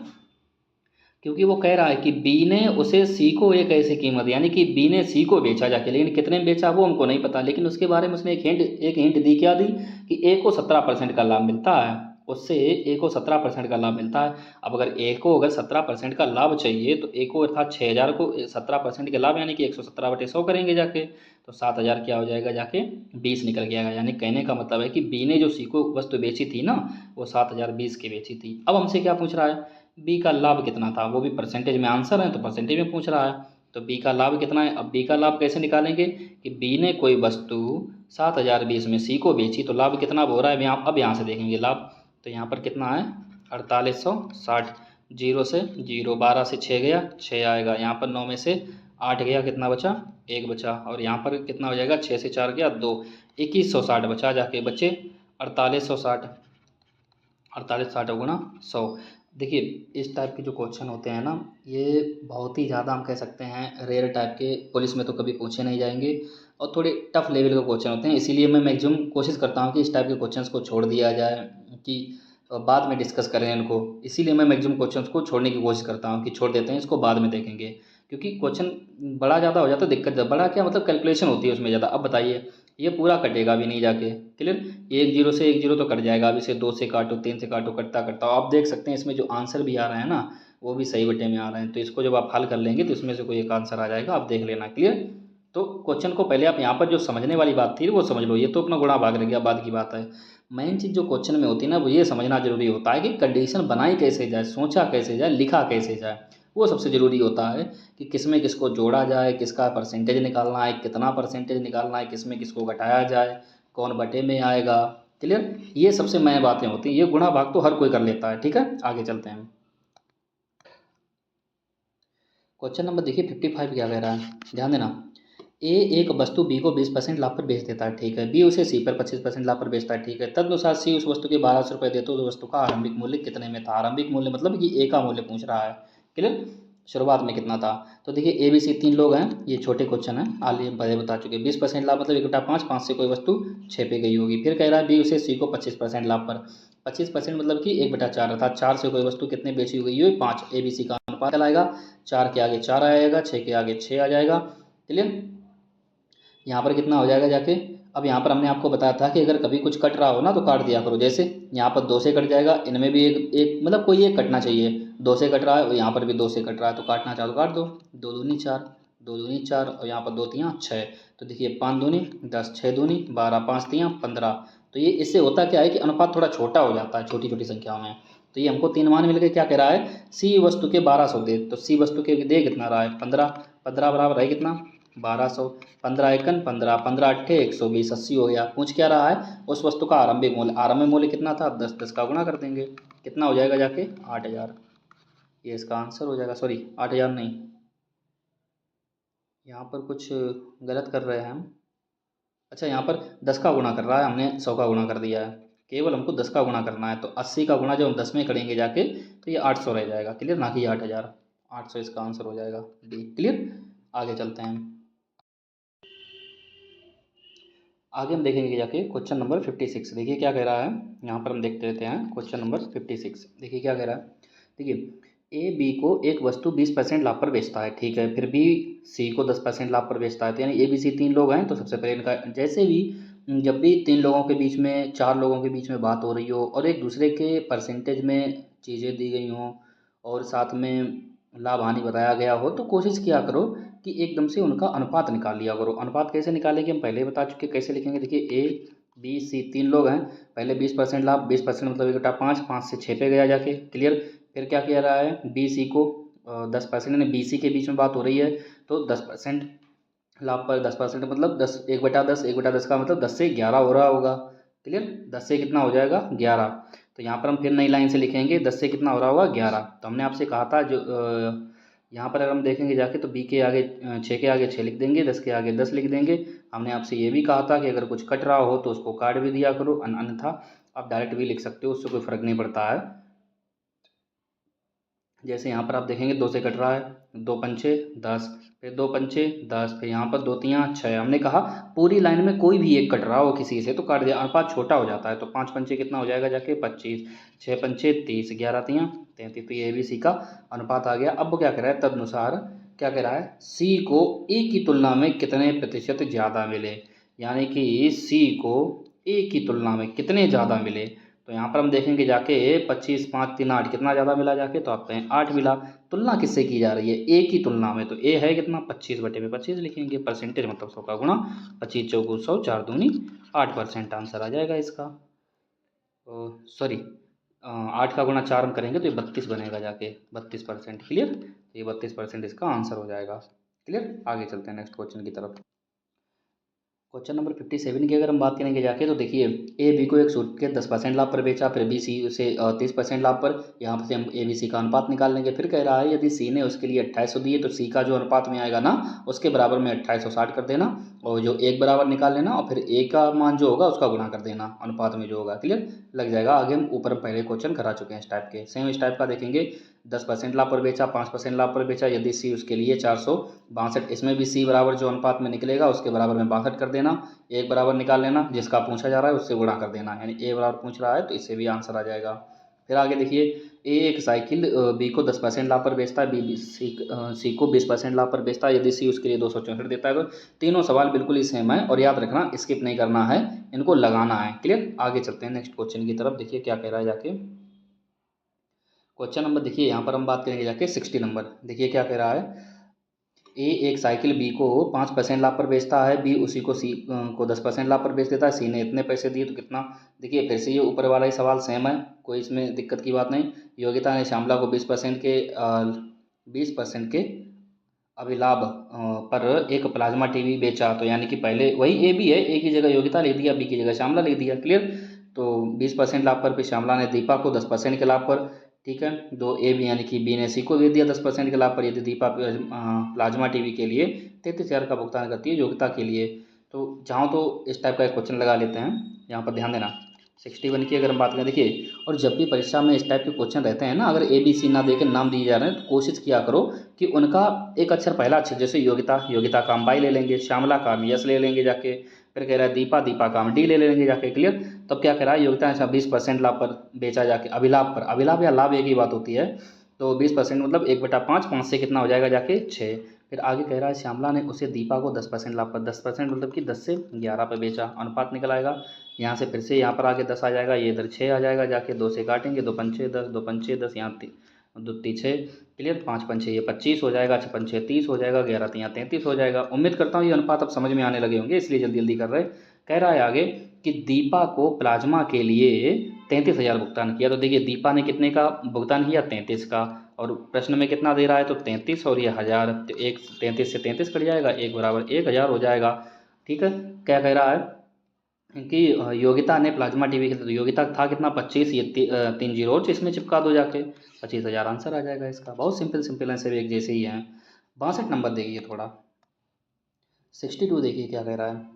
क्योंकि वो कह रहा है कि बी ने उसे सी को एक ऐसी कीमत, यानी कि बी ने सी को बेचा जाके, लेकिन कितने में बेचा वो हमको नहीं पता, लेकिन उसके बारे में उसने एक हिंट दी। क्या दी, कि ए को 17% का लाभ मिलता है, उससे ए को 17% का लाभ मिलता है। अब अगर ए को अगर 17% का लाभ चाहिए तो ए को अर्थात 6000 को 17% के लाभ, यानी कि 117/100 करेंगे जाके। तो 7000 क्या हो जाएगा जाके, 20 निकल गया। यानी कहने का मतलब है कि बी ने जो सी को वस्तु बेची थी ना, वो 7020 की बेची थी। अब हमसे क्या पूछ रहा है, बी का लाभ कितना था, वो भी परसेंटेज में आंसर है तो परसेंटेज में पूछ रहा है। तो बी का लाभ कितना है, अब बी का लाभ कैसे निकालेंगे, कि बी ने कोई वस्तु 7020 में सी को बेची, तो लाभ कितना हो रहा है यहाँ। अब यहाँ से देखेंगे लाभ, तो यहाँ पर कितना है, 4860। जीरो से जीरो, 12 से 6 गया, 6 आएगा। यहाँ पर 9 में से 8 गया, कितना बचा, 1 बचा। और यहाँ पर कितना हो जाएगा, 6 से 4 गया 2, 2160 बचा जाके, बच्चे 4860। 4860 गुणा 100। देखिए, इस टाइप के जो क्वेश्चन होते हैं ना, ये बहुत ही ज़्यादा हम कह सकते हैं रेयर टाइप के, पुलिस में तो कभी पूछे नहीं जाएंगे, और थोड़े टफ लेवल के क्वेश्चन होते हैं। इसीलिए मैं मैक्सिमम कोशिश करता हूँ कि इस टाइप के क्वेश्चंस को छोड़ दिया जाए, कि बाद में डिस्कस करें इनको। इसीलिए मैं मैक्सिमम क्वेश्चंस को छोड़ने की कोशिश करता हूँ कि छोड़ देते हैं, इसको बाद में देखेंगे, क्योंकि क्वेश्चन बड़ा ज़्यादा हो जाता है, दिक्कत बड़ा क्या मतलब कैलकुलेशन होती है उसमें ज़्यादा। अब बताइए, ये पूरा कटेगा भी नहीं जाके। क्लियर। एक जीरो से एक जीरो तो कट जाएगा, अभी से 2 से काटो, 3 से काटो, कटता कटता आप देख सकते हैं इसमें जो आंसर भी आ रहे हैं ना, वो भी सही बटे में आ रहे हैं। तो इसको जब आप हल कर लेंगे तो इसमें से कोई एक आंसर आ जाएगा, आप देख लेना। क्लियर। तो क्वेश्चन को पहले आप यहाँ पर जो समझने वाली बात थी वो समझ लो, ये तो अपना गुणा भाग रह गया, बाद की बात है। मेन चीज़ जो क्वेश्चन में होती है ना, वो ये समझना जरूरी होता है कि कंडीशन बनाई कैसे जाए, सोचा कैसे जाए, लिखा कैसे जाए, वो सबसे ज़रूरी होता है। कि किस में किसको जोड़ा जाए, किसका परसेंटेज निकालना है, कितना परसेंटेज निकालना है, किस में किसको घटाया जाए, कौन बटे में आएगा। क्लियर। ये सबसे मेन बातें होती हैं, ये गुणा भाग तो हर कोई कर लेता है। ठीक है, आगे चलते हैं। क्वेश्चन नंबर देखिए 55 क्या कह रहा है, ध्यान देना। ए एक वस्तु बी को 20% लाभ पर बेच देता है, ठीक है। बी उसे सी पर 25% लाभ पर बेचता है, ठीक है। तदनुसार सी उस वस्तु के 1200 रुपये देते, तो उस वस्तु का आरंभिक मूल्य कितने में था। आरंभिक मूल्य मतलब कि ए का मूल्य पूछ रहा है। क्लियर। शुरुआत में कितना था। तो देखिए ए बी सी 3 लोग हैं, ये छोटे क्वेश्चन है, आलिए पहले बता चुके। 20% लाभ मतलब 1/5, 5 से कोई वस्तु 6 पे गई होगी। फिर कह रहा है बी उसे सी को 25% लाभ पर, 25% मतलब कि 1/4, अर्थात 4 से कोई वस्तु कितने बेची हुई है, 5। ए बी सी का अनुपात चलाएगा, 4 के आगे 4 आएगा, 6 के आगे 6 आ जाएगा। क्लियर। यहाँ पर कितना हो जाएगा जाके। अब यहाँ पर हमने आपको बताया था कि अगर कभी कुछ कट रहा हो ना तो काट दिया करो। जैसे यहाँ पर 2 से कट जाएगा, इनमें भी एक एक मतलब कोई एक कटना चाहिए। 2 से कट रहा है और यहाँ पर भी 2 से कट रहा है, तो काटना चाहो तो काट दो। 2 दूनी 4, 2 दूनी 4, और यहाँ पर 2 तियाँ 6। तो देखिए 5 दूनी 10, 6 दूनी 12, 5 तियाँ 15। तो ये इससे होता क्या है कि अनुपात थोड़ा छोटा हो जाता है छोटी छोटी संख्याओं में। तो ये हमको 3 मान मिल गए। क्या कह रहा है, सी वस्तु के 1200 दे, तो सी वस्तु के दे कितना रहा है, 15। 15 बराबर है कितना, 1200। 15 एकन 15, 15 अट्ठे 120, 80 हो गया। पूछ क्या रहा है, उस वस्तु का आरंभिक मूल्य। आरंभिक मूल्य कितना था, 10, 10 का गुणा कर देंगे, कितना हो जाएगा जाके, 8000। ये इसका आंसर हो जाएगा। सॉरी 8000 नहीं, यहाँ पर कुछ गलत कर रहे हैं हम। अच्छा, यहाँ पर 10 का गुणा कर रहा है, हमने 100 का गुणा कर दिया है। केवल हमको 10 का गुणा करना है, तो 80 का गुणा जब हम 10 में करेंगे जाके तो ये 800 रह जाएगा। क्लियर, ना कि 8000। 800 इसका आंसर हो जाएगा डी। क्लियर, आगे चलते हैं। आगे हम देखेंगे जाके क्वेश्चन नंबर 56। देखिए क्या कह रहा है, यहाँ पर हम देखते रहते हैं क्वेश्चन नंबर 56। देखिए क्या कह रहा है, देखिए ए बी को एक वस्तु 20% लाभ पर बेचता है, ठीक है, फिर बी सी को 10% लाभ पर बेचता है। तो यानी ए बी सी तीन लोग हैं, तो सबसे पहले इनका जैसे भी जब भी तीन लोगों के बीच में, चार लोगों के बीच में बात हो रही हो और एक दूसरे के परसेंटेज में चीज़ें दी गई हों और साथ में लाभ हानि बताया गया हो, तो कोशिश किया करो कि एकदम से उनका अनुपात निकाल लिया करो। अनुपात कैसे निकालेंगे हम पहले ही बता चुके, कैसे लिखेंगे। देखिए ए बी सी तीन लोग हैं, पहले 20% लाभ, 20% मतलब एक बटा पाँच, 5 से 6 पे गया जाके, क्लियर। फिर क्या किया रहा है, बी सी को 10%, यानी बी सी के बीच में बात हो रही है, तो 10% लाभ पर 10% मतलब 10, 1/10, 1/10 का मतलब 10 से 11 हो रहा होगा, क्लियर। 10 से कितना हो जाएगा, 11। तो यहाँ पर हम फिर नई लाइन से लिखेंगे, 10 से कितना हो रहा होगा, 11। तो हमने आपसे कहा था जो यहाँ पर अगर हम देखेंगे जाके तो बी के आगे 6 के आगे 6 लिख देंगे, 10 के आगे 10 लिख देंगे। हमने आपसे ये भी कहा था कि अगर कुछ कट रहा हो तो उसको काट भी दिया करो, अन्यथा आप डायरेक्ट भी लिख सकते हो, उससे कोई फ़र्क नहीं पड़ता है। जैसे यहाँ पर आप देखेंगे 2 से कट रहा है, 2 पंचे 10, फिर 2 पंचे 10, फिर यहाँ पर 2 तियाँ 6। हमने कहा पूरी लाइन में कोई भी एक कट रहा हो किसी से तो काट दिया, अनुपात छोटा हो जाता है। तो 5 पंचे कितना हो जाएगा जाके 25, 6 पंचे 30, 11 तियाँ 33। तो ये भी सी का अनुपात आ गया। अब वो क्या कह रहा है, तदनुसार क्या कह रहा है, सी को ए की तुलना में कितने प्रतिशत ज़्यादा मिले, यानी कि सी को ए की तुलना में कितने ज़्यादा मिले। तो यहाँ पर हम देखेंगे जाके 25, 5, 3, 8 कितना ज़्यादा मिला जाके, तो आप कहें 8 मिला। तुलना किससे की जा रही है, ए की तुलना में। तो ए है कितना, 25/25 लिखेंगे, परसेंटेज मतलब 100 का गुणा 25 चौको 100, 4 दूनी 8% आंसर आ जाएगा इसका। सॉरी 8 का गुणा 4 हम करेंगे तो ये 32 बनेगा जाके, 32%, क्लियर। तो ये 32% इसका आंसर हो जाएगा, क्लियर। आगे चलते हैं नेक्स्ट क्वेश्चन की तरफ। क्वेश्चन नंबर 57 की अगर हम बात करेंगे जाके तो देखिए ए बी को एक सूट के 10% लाभ पर बेचा, फिर बी सी उसे 30% लाभ पर। यहाँ से हम ए बी सी का अनुपात निकाल लेंगे। फिर कह रहा है यदि सी ने उसके लिए 2800 दिए तो सी का जो अनुपात में आएगा ना, उसके बराबर में 2860 कर देना और जो एक बराबर निकाल लेना और फिर ए का मान जो होगा उसका गुणा कर देना अनुपात में जो होगा, क्लियर लग जाएगा। आगे हम ऊपर पहले क्वेश्चन करा चुके हैं इस टाइप के, सेम इस टाइप का देखेंगे। 10% लाभ पर बेचा, 5% लाभ पर बेचा, यदि सी उसके लिए 462, इसमें भी सी बराबर जो अनुपात में निकलेगा उसके बराबर में 62 कर देना, एक बराबर निकाल लेना, जिसका पूछा जा रहा है उससे गुणा कर देना, यानी ए बराबर पूछ रहा है तो इससे भी आंसर आ जाएगा। फिर आगे देखिए ए एक साइकिल बी को 10% लाभ पर बेचता है, बी सी को 20% लाभ पर बेचता है, यदि सी उसके लिए 264 देता है। तो तीनों सवाल बिल्कुल ही सेम है और याद रखना स्किप नहीं करना है, इनको लगाना है, क्लियर। आगे चलते हैं नेक्स्ट क्वेश्चन की तरफ। देखिए क्या कह रहा है जाके क्वेश्चन नंबर, देखिए यहाँ पर हम बात करेंगे जाके 60 नंबर। देखिए क्या कह रहा है, ए एक साइकिल बी को 5% लाभ पर बेचता है, बी उसी को सी को 10% लाभ पर बेच देता है, सी ने इतने पैसे दिए तो कितना। देखिए फिर से ये ऊपर वाला ही सवाल सेम है, कोई इसमें दिक्कत की बात नहीं। योगिता ने श्यामला को 20% के अभिलाभ पर एक प्लाज्मा टीवी बेचा। तो यानी कि पहले वही ए बी है, ए की जगह योगिता लिख दिया, बी की जगह श्यामला लिख दिया, क्लियर। तो 20% लाभ पर फिर श्यामला ने दीपा को 10% के लाभ पर, ठीक है। दो ए बी यानी कि बी ने सी को दे दिया 10% के लाभ पर, यदि दीपा प्लाज्मा टीवी के लिए 33,000 का भुगतान करती है योगिता के लिए। तो चाहो तो इस टाइप का एक क्वेश्चन लगा लेते हैं, यहाँ पर ध्यान देना। 61 की अगर हम बात करें, देखिए और जब भी परीक्षा में इस टाइप के क्वेश्चन रहते हैं ना, अगर ए बी सी ना देकर नाम दिए जा रहे हैं तो कोशिश किया करो कि उनका एक अक्षर पहला अक्षर, जैसे योगिता, योगिता का हम बाई ले लेंगे, श्यामला का हम यस ले लेंगे जाके, फिर कह रहा है दीपा, दीपा का हम डी ले लेंगे जाके, क्लियर। तब क्या कह रहा है, योगिता ने 20% लाभ पर बेचा जाके, अभिलाभ पर, अभिलाभ या लाभ एक ही बात होती है। तो 20% मतलब 1/5, 5 से कितना हो जाएगा जाके 6। फिर आगे कह रहा है श्यामला ने उसे दीपा को 10% लाभ पर, 10% मतलब कि 10 से 11 पर बेचा, अनुपात निकल आएगा। यहाँ से फिर से यहाँ पर आगे 10 आ जाएगा, ये इधर 6 आ जाएगा जाके, 2 से काटेंगे, 2 पंचे 10, 2 पंचे 10, यहाँ 2 6, क्लियर। 5 पंचे ये 25 हो जाएगा, 6 पंचे 30 हो जाएगा, 11 तियाँ 33 हो जाएगा। उम्मीद करता हूँ ये अनुपात अब समझ में आने लगे होंगे, इसलिए जल्दी जल्दी कर रहे। कह रहा है आगे कि दीपा को प्लाज्मा के लिए 33,000 भुगतान किया। तो देखिए दीपा ने कितने का भुगतान किया, 33 का, और प्रश्न में कितना दे रहा है तो 33 और ये 1000, तो एक 33 से 33 कट जाएगा, एक बराबर 1000 हो जाएगा, ठीक है। क्या कह रहा है कि योगिता ने प्लाज्मा टीवी खरीदा, तो योगिता था कितना 25, ये 3 जीरो और इसमें चिपका दो जाके, 25,000 आंसर आ जाएगा इसका। बहुत सिंपल सिंपल आंसर एक जैसे ही हैं। 62 नंबर देखिए थोड़ा, 62 देखिए क्या कह रहा है,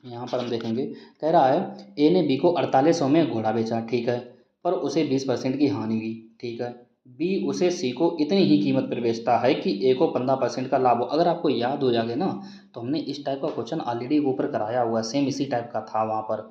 यहाँ पर हम देखेंगे। कह रहा है ए ने बी को 4800 में घोड़ा बेचा, ठीक है, पर उसे 20% की हानि हुई, ठीक है। बी उसे सी को इतनी ही कीमत पर बेचता है कि ए को 15% का लाभ हो। अगर आपको याद हो जाएगा ना, तो हमने इस टाइप का क्वेश्चन ऑलरेडी ऊपर कराया हुआ है, सेम इसी टाइप का था वहाँ पर।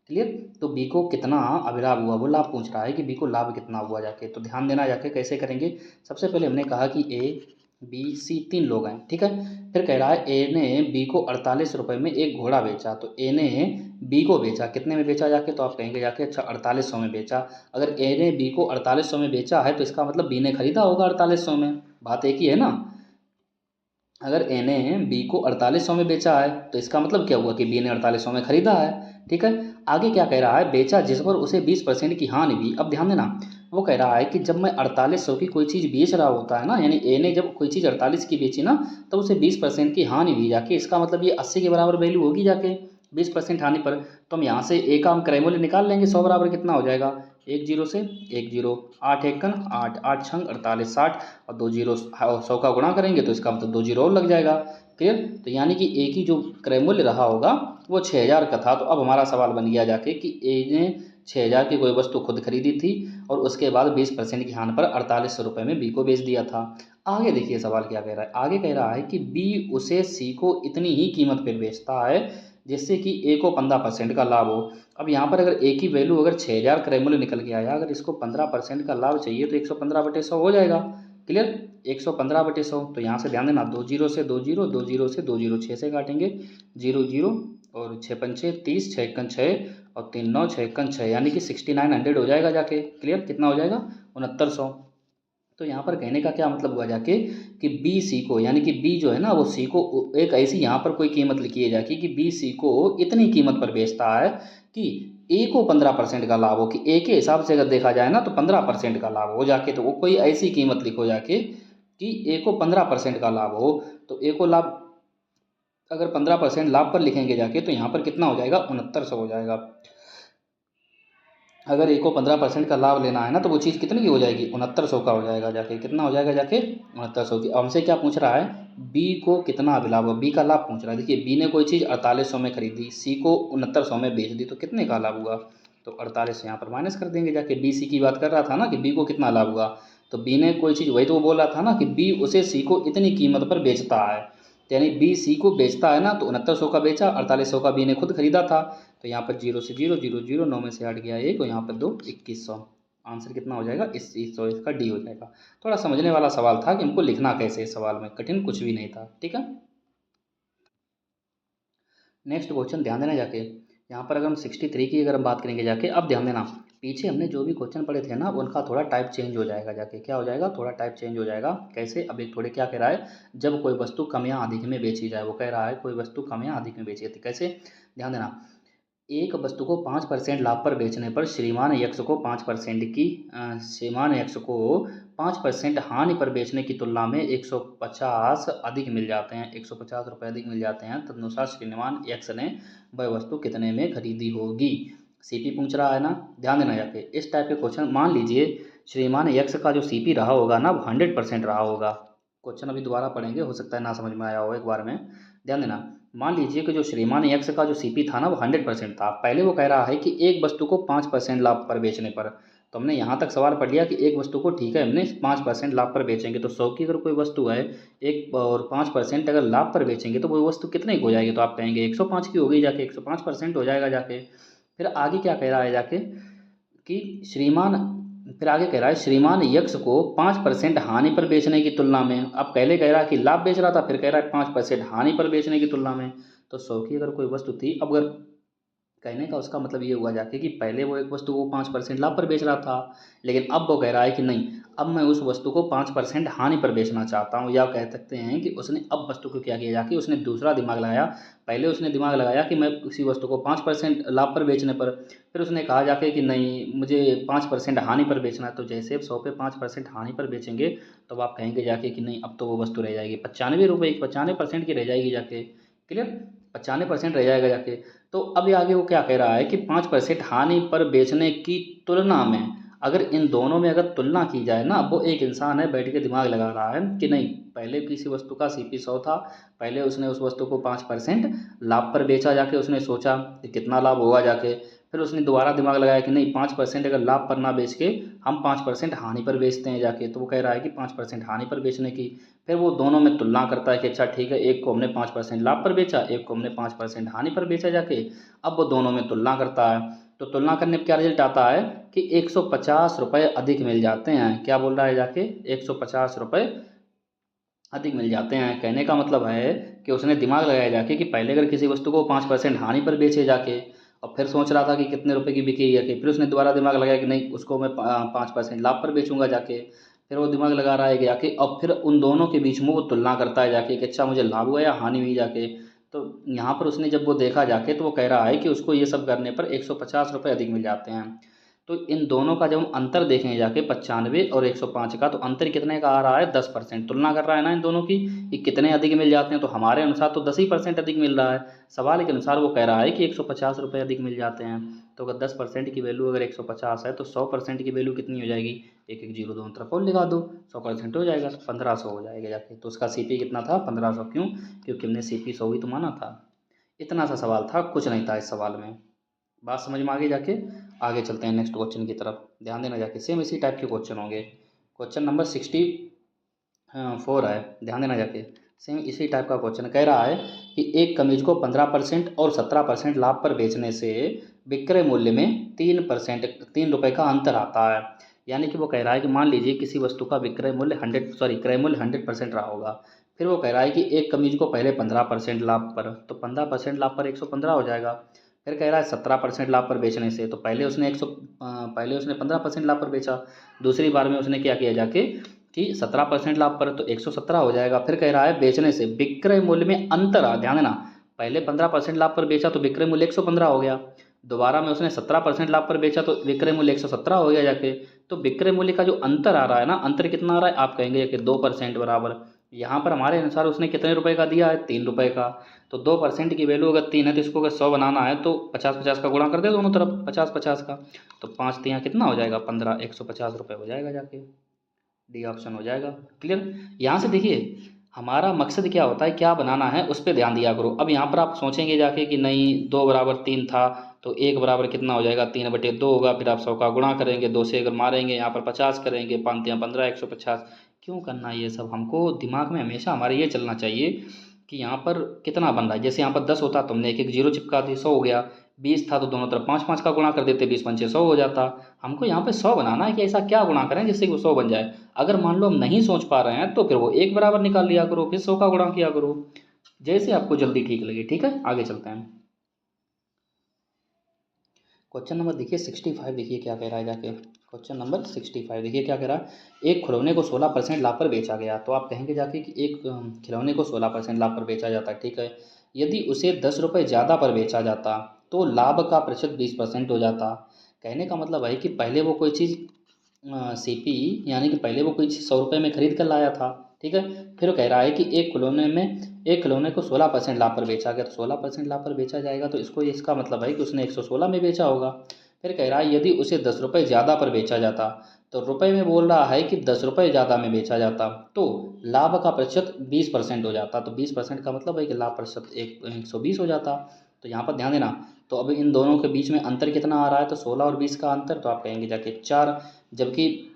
क्लियर। तो बी को कितना अभिलाभ हुआ, वो लाभ पूछ रहा है कि बी को लाभ कितना हुआ जाके। तो ध्यान देना जाके कैसे करेंगे। सबसे पहले हमने कहा कि ए बी सी 3 लोग हैं, ठीक है। फिर कह रहा है ए ने बी को 48 रुपये में एक घोड़ा बेचा। तो ए ने बी को बेचा, कितने में बेचा जाके, तो आप कहेंगे जाके अच्छा 4800 में बेचा। अगर ए ने बी को 4800 में बेचा है तो इसका मतलब बी ने खरीदा होगा 4800 में, बात एक ही है ना। अगर ए ने बी को 4800 में बेचा है तो इसका मतलब क्या हुआ कि बी ने 4800 में खरीदा है, ठीक है। आगे क्या कह रहा है, बेचा जिस पर उसे 20% की हानि हुई। अब ध्यान देना, वो कह रहा है कि जब मैं 4800 की कोई चीज़ बेच रहा होता है ना, यानी ए ने जब कोई चीज़ 48 की बेची ना, तब उसे 20% की हानि हुई जाके। इसका मतलब ये 80 के बराबर वैल्यू होगी जाके 20% हानि पर। तो हम यहाँ से ए का हम क्रय मूल्य निकाल लेंगे, 100 बराबर कितना हो जाएगा, एक जीरो से एक जीरो, 8 एकन 8, 8 छंग 48, 60 और 2 जीरो 100 का गुणा करेंगे तो इसका मतलब 2 जीरो और लग जाएगा। क्लियर। तो यानी कि ए की जो क्रय मूल्य रहा होगा वो 6000 का था। तो अब हमारा सवाल बन गया जाके कि ए ने 6000 की कोई वस्तु खुद खरीदी थी और उसके बाद 20% की हानि पर 4800 में बी को बेच दिया था। आगे देखिए सवाल क्या कह रहा है। आगे कह रहा है कि बी उसे सी को इतनी ही कीमत पर बेचता है जिससे कि ए को 15% का लाभ हो। अब यहाँ पर अगर ए की वैल्यू अगर 6000 क्रय मूल्य निकल के आया, अगर इसको 15% का लाभ चाहिए तो 115/100 हो जाएगा। क्लियर। 115/100। तो यहाँ से ध्यान देना, 2 जीरो से 2 जीरो, 2 जीरो से 2 जीरो, 6 से काटेंगे, 0 0 और 6 पंचे 30, 6 एकन 6 और 3 9, 6 एकन 6, यानी कि 6900 हो जाएगा जाके। क्लियर। कितना हो जाएगा, 6900। तो यहाँ पर कहने का क्या मतलब हुआ जाके कि बी सी को, यानी कि बी जो है ना वो सी को एक ऐसी यहाँ पर कोई कीमत लिखी है जाके कि बी सी को इतनी कीमत पर बेचता है कि ए को 15% का लाभ हो। कि ए के हिसाब से अगर देखा जाए ना तो 15% का लाभ हो जाके, तो वो कोई ऐसी कीमत लिखो जाके कि ए को 15% का लाभ हो। तो ए को लाभ अगर 15% लाभ पर लिखेंगे जाके तो यहाँ पर कितना हो जाएगा, 6900 हो जाएगा। अगर ए को 15% का लाभ लेना है ना तो वो चीज़ कितनी की हो जाएगी, 6900 का हो जाएगा जाके। कितना हो जाएगा जाके, 6900 की। अब हमसे क्या पूछ रहा है, बी को कितना अभिलाभ हो, बी का लाभ पूछ रहा है। देखिए बी ने कोई चीज़ 4800 में खरीदी, सी को 6900 में बेच दी, तो कितने का लाभ हुआ। तो 48 यहाँ पर माइनस कर देंगे जाके। बी सी की बात कर रहा था ना कि बी को कितना लाभ हुआ, तो बी ने कोई चीज़, वही तो वो बोल रहा था ना कि बी उसे सी को इतनी कीमत पर बेचता है। यानी बी सी को बेचता है ना, तो 6900 का बेचा, 4800 का बी ने खुद खरीदा था। तो यहाँ पर 0 से 0, 0 0, 9 में से हट गया 1 और यहाँ पर 2, 2100। आंसर कितना हो जाएगा, 2100, इसका डी हो जाएगा। थोड़ा समझने वाला सवाल था कि हमको लिखना कैसे, इस सवाल में कठिन कुछ भी नहीं था, ठीक है। नेक्स्ट क्वेश्चन ध्यान देना जाके। यहाँ पर अगर हम 63 की अगर हम बात करेंगे जाके, अब ध्यान देना, पीछे हमने जो भी क्वेश्चन पढ़े थे ना उनका थोड़ा टाइप चेंज हो जाएगा जाके। क्या हो जाएगा, थोड़ा टाइप चेंज हो जाएगा। कैसे, अब एक थोड़े क्या कह रहा है, जब कोई वस्तु कम या अधिक में बेची जाए। वो कह रहा है कोई वस्तु कम या अधिक में बेची जाती, कैसे, ध्यान देना। एक वस्तु को 5% लाभ पर बेचने पर श्रीमान यक्स को 5% की श्रीमान यक्स को 5% हानि पर बेचने की तुलना में 150 अधिक मिल जाते हैं, 150 रुपये अधिक मिल जाते हैं। तदनुसार श्रीमान यक्स ने वह वस्तु कितने में खरीदी होगी। सीपी पूछ रहा है ना, ध्यान देना जाके। इस टाइप के क्वेश्चन, मान लीजिए श्रीमान यक्स का जो सीपी रहा होगा ना वो 100% रहा होगा। क्वेश्चन अभी दोबारा पढ़ेंगे, हो सकता है ना समझ में आया हो एक बार में, ध्यान देना। मान लीजिए कि जो श्रीमान यक्स का जो सीपी था ना वो 100% था। पहले वो कह रहा है कि एक वस्तु को 5% लाभ पर बेचने पर। तो हमने यहाँ तक सवाल पढ़ लिया कि एक वस्तु को, ठीक है, हमने 5% लाभ पर बेचेंगे तो 100 की अगर कोई वस्तु है, एक और 5% अगर लाभ पर बेचेंगे तो वो वस्तु कितने की हो जाएगी, तो आप कहेंगे 105 की हो गई जाके, 105% हो जाएगा जाके। फिर आगे क्या कह रहा है जाके कि श्रीमान, फिर आगे कह रहा है श्रीमान यक्स को 5% हानि पर बेचने की तुलना में। अब पहले कह रहा है कि लाभ बेच रहा था, फिर कह रहा है 5% हानि पर बेचने की तुलना में। तो 100 की अगर कोई वस्तु थी, अब अगर कहने का उसका मतलब ये हुआ जाके कि पहले वो एक वस्तु को 5% लाभ पर बेच रहा था, लेकिन अब वो कह रहा है कि नहीं, अब मैं उस वस्तु को 5% हानि पर बेचना चाहता हूँ। या कह सकते हैं कि उसने अब वस्तु को क्या किया जाके, उसने दूसरा दिमाग लगाया। पहले उसने दिमाग लगाया कि मैं उसी वस्तु को 5% लाभ पर बेचने पर, फिर उसने कहा जाके कि नहीं, मुझे 5% हानि पर बेचना है। तो जैसे 100 पे 5% हानि पर बेचेंगे तो अब आप कहेंगे जाके कि नहीं, अब तो वो वस्तु रह जाएगी 95 रुपये की, 95% की रह जाएगी जाके। क्लियर। 95% रह जाएगा जाके। तो अब ये आगे वो क्या कह रहा है कि 5% हानि पर बेचने की तुलना में, अगर इन दोनों में अगर तुलना की जाए ना, वो एक इंसान है बैठ के दिमाग लगा रहा है कि नहीं, पहले किसी वस्तु का सीपी 100 था, पहले उसने उस वस्तु को 5% लाभ पर बेचा जाके, उसने सोचा कि कितना लाभ होगा जाके। फिर उसने दोबारा दिमाग लगाया कि नहीं 5% अगर लाभ पर ना बेच के हम 5% हानि पर बेचते हैं जाके, तो वो कह रहा है कि 5% हानि पर बेचने की। फिर वो दोनों में तुलना करता है कि अच्छा ठीक है, एक को हमने 5% लाभ पर बेचा, एक को हमने 5% हानि पर बेचा जाके। अब वो दोनों में तुलना करता है, तो तुलना करने पर क्या रिजल्ट आता है कि 150 रुपये अधिक मिल जाते हैं। क्या बोल रहा है जाके, 150 रुपये अधिक मिल जाते हैं। कहने का मतलब है कि उसने दिमाग लगाया जाके कि पहले अगर किसी वस्तु को 5% हानि पर बेचे जाके, और फिर सोच रहा था कि कितने रुपए की बिकेगी जाके, फिर उसने दोबारा दिमाग लगाया कि नहीं उसको मैं 5% लाभ पर बेचूंगा जाके। फिर वो दिमाग लगा रहा है कि जाके, अब फिर उन दोनों के बीच में वो तुलना करता है जाके कि अच्छा मुझे लाभ हुआ या हानि हुई जाके। तो यहाँ पर उसने जब वो देखा जाके, तो वो कह रहा है कि उसको ये सब करने पर 150 रुपये अधिक मिल जाते हैं। तो इन दोनों का जब हम अंतर देखेंगे जाके 95 और 105 का, तो अंतर कितने का आ रहा है, 10%। तुलना कर रहा है ना इन दोनों की कि कितने अधिक मिल जाते हैं, तो हमारे अनुसार तो 10% अधिक मिल रहा है। सवाल के अनुसार वो कह रहा है कि 150 रुपये अधिक मिल जाते हैं। तो अगर 10% की वैल्यू अगर 150 है, तो 100% की वैल्यू कितनी हो जाएगी, एक एक जीरो दोनों तरफ और लगा दो, 100% हो जाएगा, 1500 हो जाएगा जाके। तो उसका CP कितना था, 1500। क्यों, क्योंकि हमने CP 100 ही तो माना था। इतना सा सवाल था, कुछ नहीं था इस सवाल में। बात समझ में आ गई जाके। आगे चलते हैं नेक्स्ट क्वेश्चन की तरफ, ध्यान देना जाके। सेम इसी टाइप के क्वेश्चन होंगे। क्वेश्चन नंबर 64 है, ध्यान देना जाके। सेम इसी टाइप का क्वेश्चन कह रहा है कि एक कमीज को 15% और 17% लाभ पर बेचने से विक्रय मूल्य में 3 रुपये का अंतर आता है। यानी कि वो कह रहा है कि मान लीजिए किसी वस्तु का विक्रय मूल्य क्रय मूल्य 100% रहा होगा। फिर वो कह रहा है कि एक कमीज को पहले 15% लाभ पर, तो 15% लाभ पर 115 हो जाएगा। फिर कह रहा है 17% लाभ पर बेचने से, तो पहले उसने 15% लाभ पर बेचा, दूसरी बार में उसने क्या किया जाके कि 17% लाभ पर, तो 117 हो जाएगा। फिर कह रहा है बेचने से विक्रय मूल्य में अंतर आ, ध्यान देना, पहले 15% लाभ पर बेचा तो विक्रय मूल्य 115 हो गया, दोबारा में उसने 17% लाभ पर बेचा तो विक्रय मूल्य 117 हो गया जाके। तो विक्रय मूल्य का जो अंतर आ रहा है ना, अंतर कितना आ रहा है, आप कहेंगे कि 2% बराबर। यहाँ पर हमारे अनुसार उसने कितने रुपए का दिया है, 3 रुपये का। तो 2% की वैल्यू अगर 3 है, तो इसको अगर 100 बनाना है तो 50-50 का गुणा कर दे दोनों तरफ, 50-50 का। तो 5 तियाँ कितना हो जाएगा, 15, 150 रुपये हो जाएगा जाके। डी ऑप्शन हो जाएगा। क्लियर। यहाँ से देखिए हमारा मकसद क्या होता है, क्या बनाना है उस पर ध्यान दिया करो। अब यहाँ पर आप सोचेंगे जाके कि नहीं 2 बराबर 3 था, तो 1 बराबर कितना हो जाएगा, 3/2 होगा। फिर आप 100 का गुणा करेंगे, 2 से अगर मारेंगे, यहाँ पर 50 करेंगे, 5 या 15, 150। क्यों करना ये सब, हमको दिमाग में हमेशा हमारे ये चलना चाहिए कि यहाँ पर कितना बन रहा है। जैसे यहाँ पर 10 होता तो हमने एक एक जीरो चिपका दी, 100 हो गया। 20 था तो दोनों तरफ 5-5 का गुणा कर देते, 20×5 100 हो जाता। हमको यहाँ पे 100 बनाना है कि ऐसा क्या गुणा करें जिससे कि वो 100 बन जाए। अगर मान लो हम नहीं सोच पा रहे हैं, तो फिर वो 1 बराबर निकाल लिया करो, फिर 100 का गुणा किया करो, जैसे आपको जल्दी ठीक लगे। ठीक है, आगे चलते हैं। क्वेश्चन नंबर देखिए 65, देखिए क्या कह रहा है जाके। क्वेश्चन नंबर 65 देखिए क्या कह रहा है, एक खिलौने को 16% लाभ पर बेचा गया। तो आप कहेंगे जाके कि एक खिलौने को 16% लाभ पर बेचा जाता है, ठीक है। यदि उसे 10 रुपये ज़्यादा पर बेचा जाता तो लाभ का प्रतिशत 20% हो जाता। कहने का मतलब है कि पहले वो कोई चीज़ CP, यानी कि पहले वो कोई चीज़ 100 रुपये में खरीद कर लाया था, ठीक है। फिर वो कह रहा है कि एक खिलौने को 16% लाभ पर बेचा गया, तो 16% लाभ पर बेचा जाएगा, तो इसका मतलब है कि उसने 116 में बेचा होगा। फिर कह रहा है यदि उसे 10 रुपये ज़्यादा पर बेचा जाता, तो रुपये में बोल रहा है कि 10 रुपये ज़्यादा में बेचा जाता, तो लाभ का प्रतिशत 20% हो जाता। तो 20% का मतलब है कि लाभ प्रतिशत 120 हो जाता। तो यहाँ पर ध्यान देना। तो अब इन दोनों के बीच में अंतर कितना आ रहा है, तो 16 और 20 का अंतर, तो आप कहेंगे जाके 4। जबकि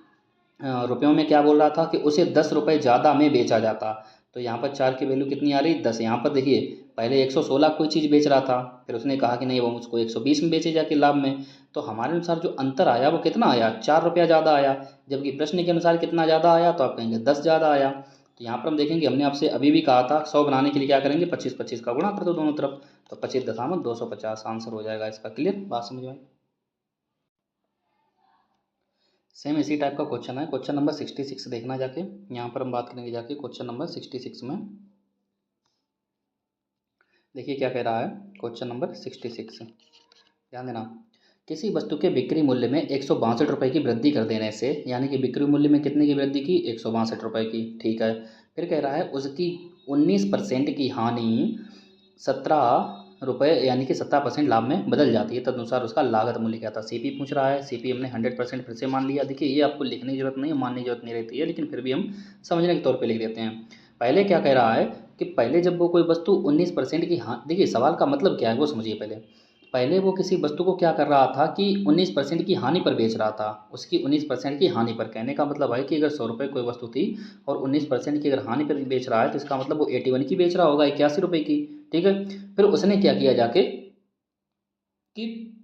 रुपयों में क्या बोल रहा था कि उसे 10 रुपये ज़्यादा में बेचा जाता। तो यहाँ पर 4 की वैल्यू कितनी आ रही, 10। यहाँ पर देखिए पहले 116 कोई चीज़ बेच रहा था, फिर उसने कहा कि नहीं वो मुझको 120 में बेचे जाके लाभ में। तो हमारे अनुसार जो अंतर आया वो कितना आया, 4 रुपया ज़्यादा आया। जबकि प्रश्न के अनुसार कितना ज़्यादा आया, तो आप कहेंगे 10 ज़्यादा आया। तो यहाँ पर हम देखेंगे, हमने आपसे अभी भी कहा था 100 बनाने के लिए क्या करेंगे, 25-25 का गुणा कर दो दोनों तरफ, तो 25.250 आंसर हो जाएगा इसका। क्लियर, बात समझ में आई। सेम इसी टाइप का क्वेश्चन है, क्वेश्चन नंबर 66 देखना जाके। यहाँ पर हम बात करेंगे जाके क्वेश्चन नंबर 66 में। देखिए क्या कह रहा है, क्वेश्चन नंबर 66, ध्यान देना। किसी वस्तु के बिक्री मूल्य में 162 रुपये की वृद्धि कर देने से, यानी कि बिक्री मूल्य में कितने की वृद्धि की, 162 रुपये की, ठीक है। फिर कह रहा है उसकी 19% की हानि 17 रुपये यानी कि 17% लाभ में बदल जाती है, तदनुसार उसका लागत मूल्य क्या था। CP पूछ रहा है, CP हमने 100% फिर से मान लिया। देखिए ये आपको लिखने की जरूरत नहीं है, मानने की जरूरत नहीं रहती है, लेकिन फिर भी हम समझने के तौर पे लिख देते हैं। पहले क्या कह रहा है कि पहले जब वो कोई वस्तु 19% की, हाँ देखिए सवाल का मतलब क्या है वो समझिए पहले। पहले वो किसी वस्तु को क्या कर रहा था कि 19% की हानि पर बेच रहा था, उसकी 19% की हानि पर। कहने का मतलब है कि अगर 100 रुपये कोई वस्तु थी और 19% की अगर हानि पर बेच रहा है तो इसका मतलब वो 81 की बेच रहा होगा, 81 रुपये की। ठीक है, फिर उसने क्या किया जाके कि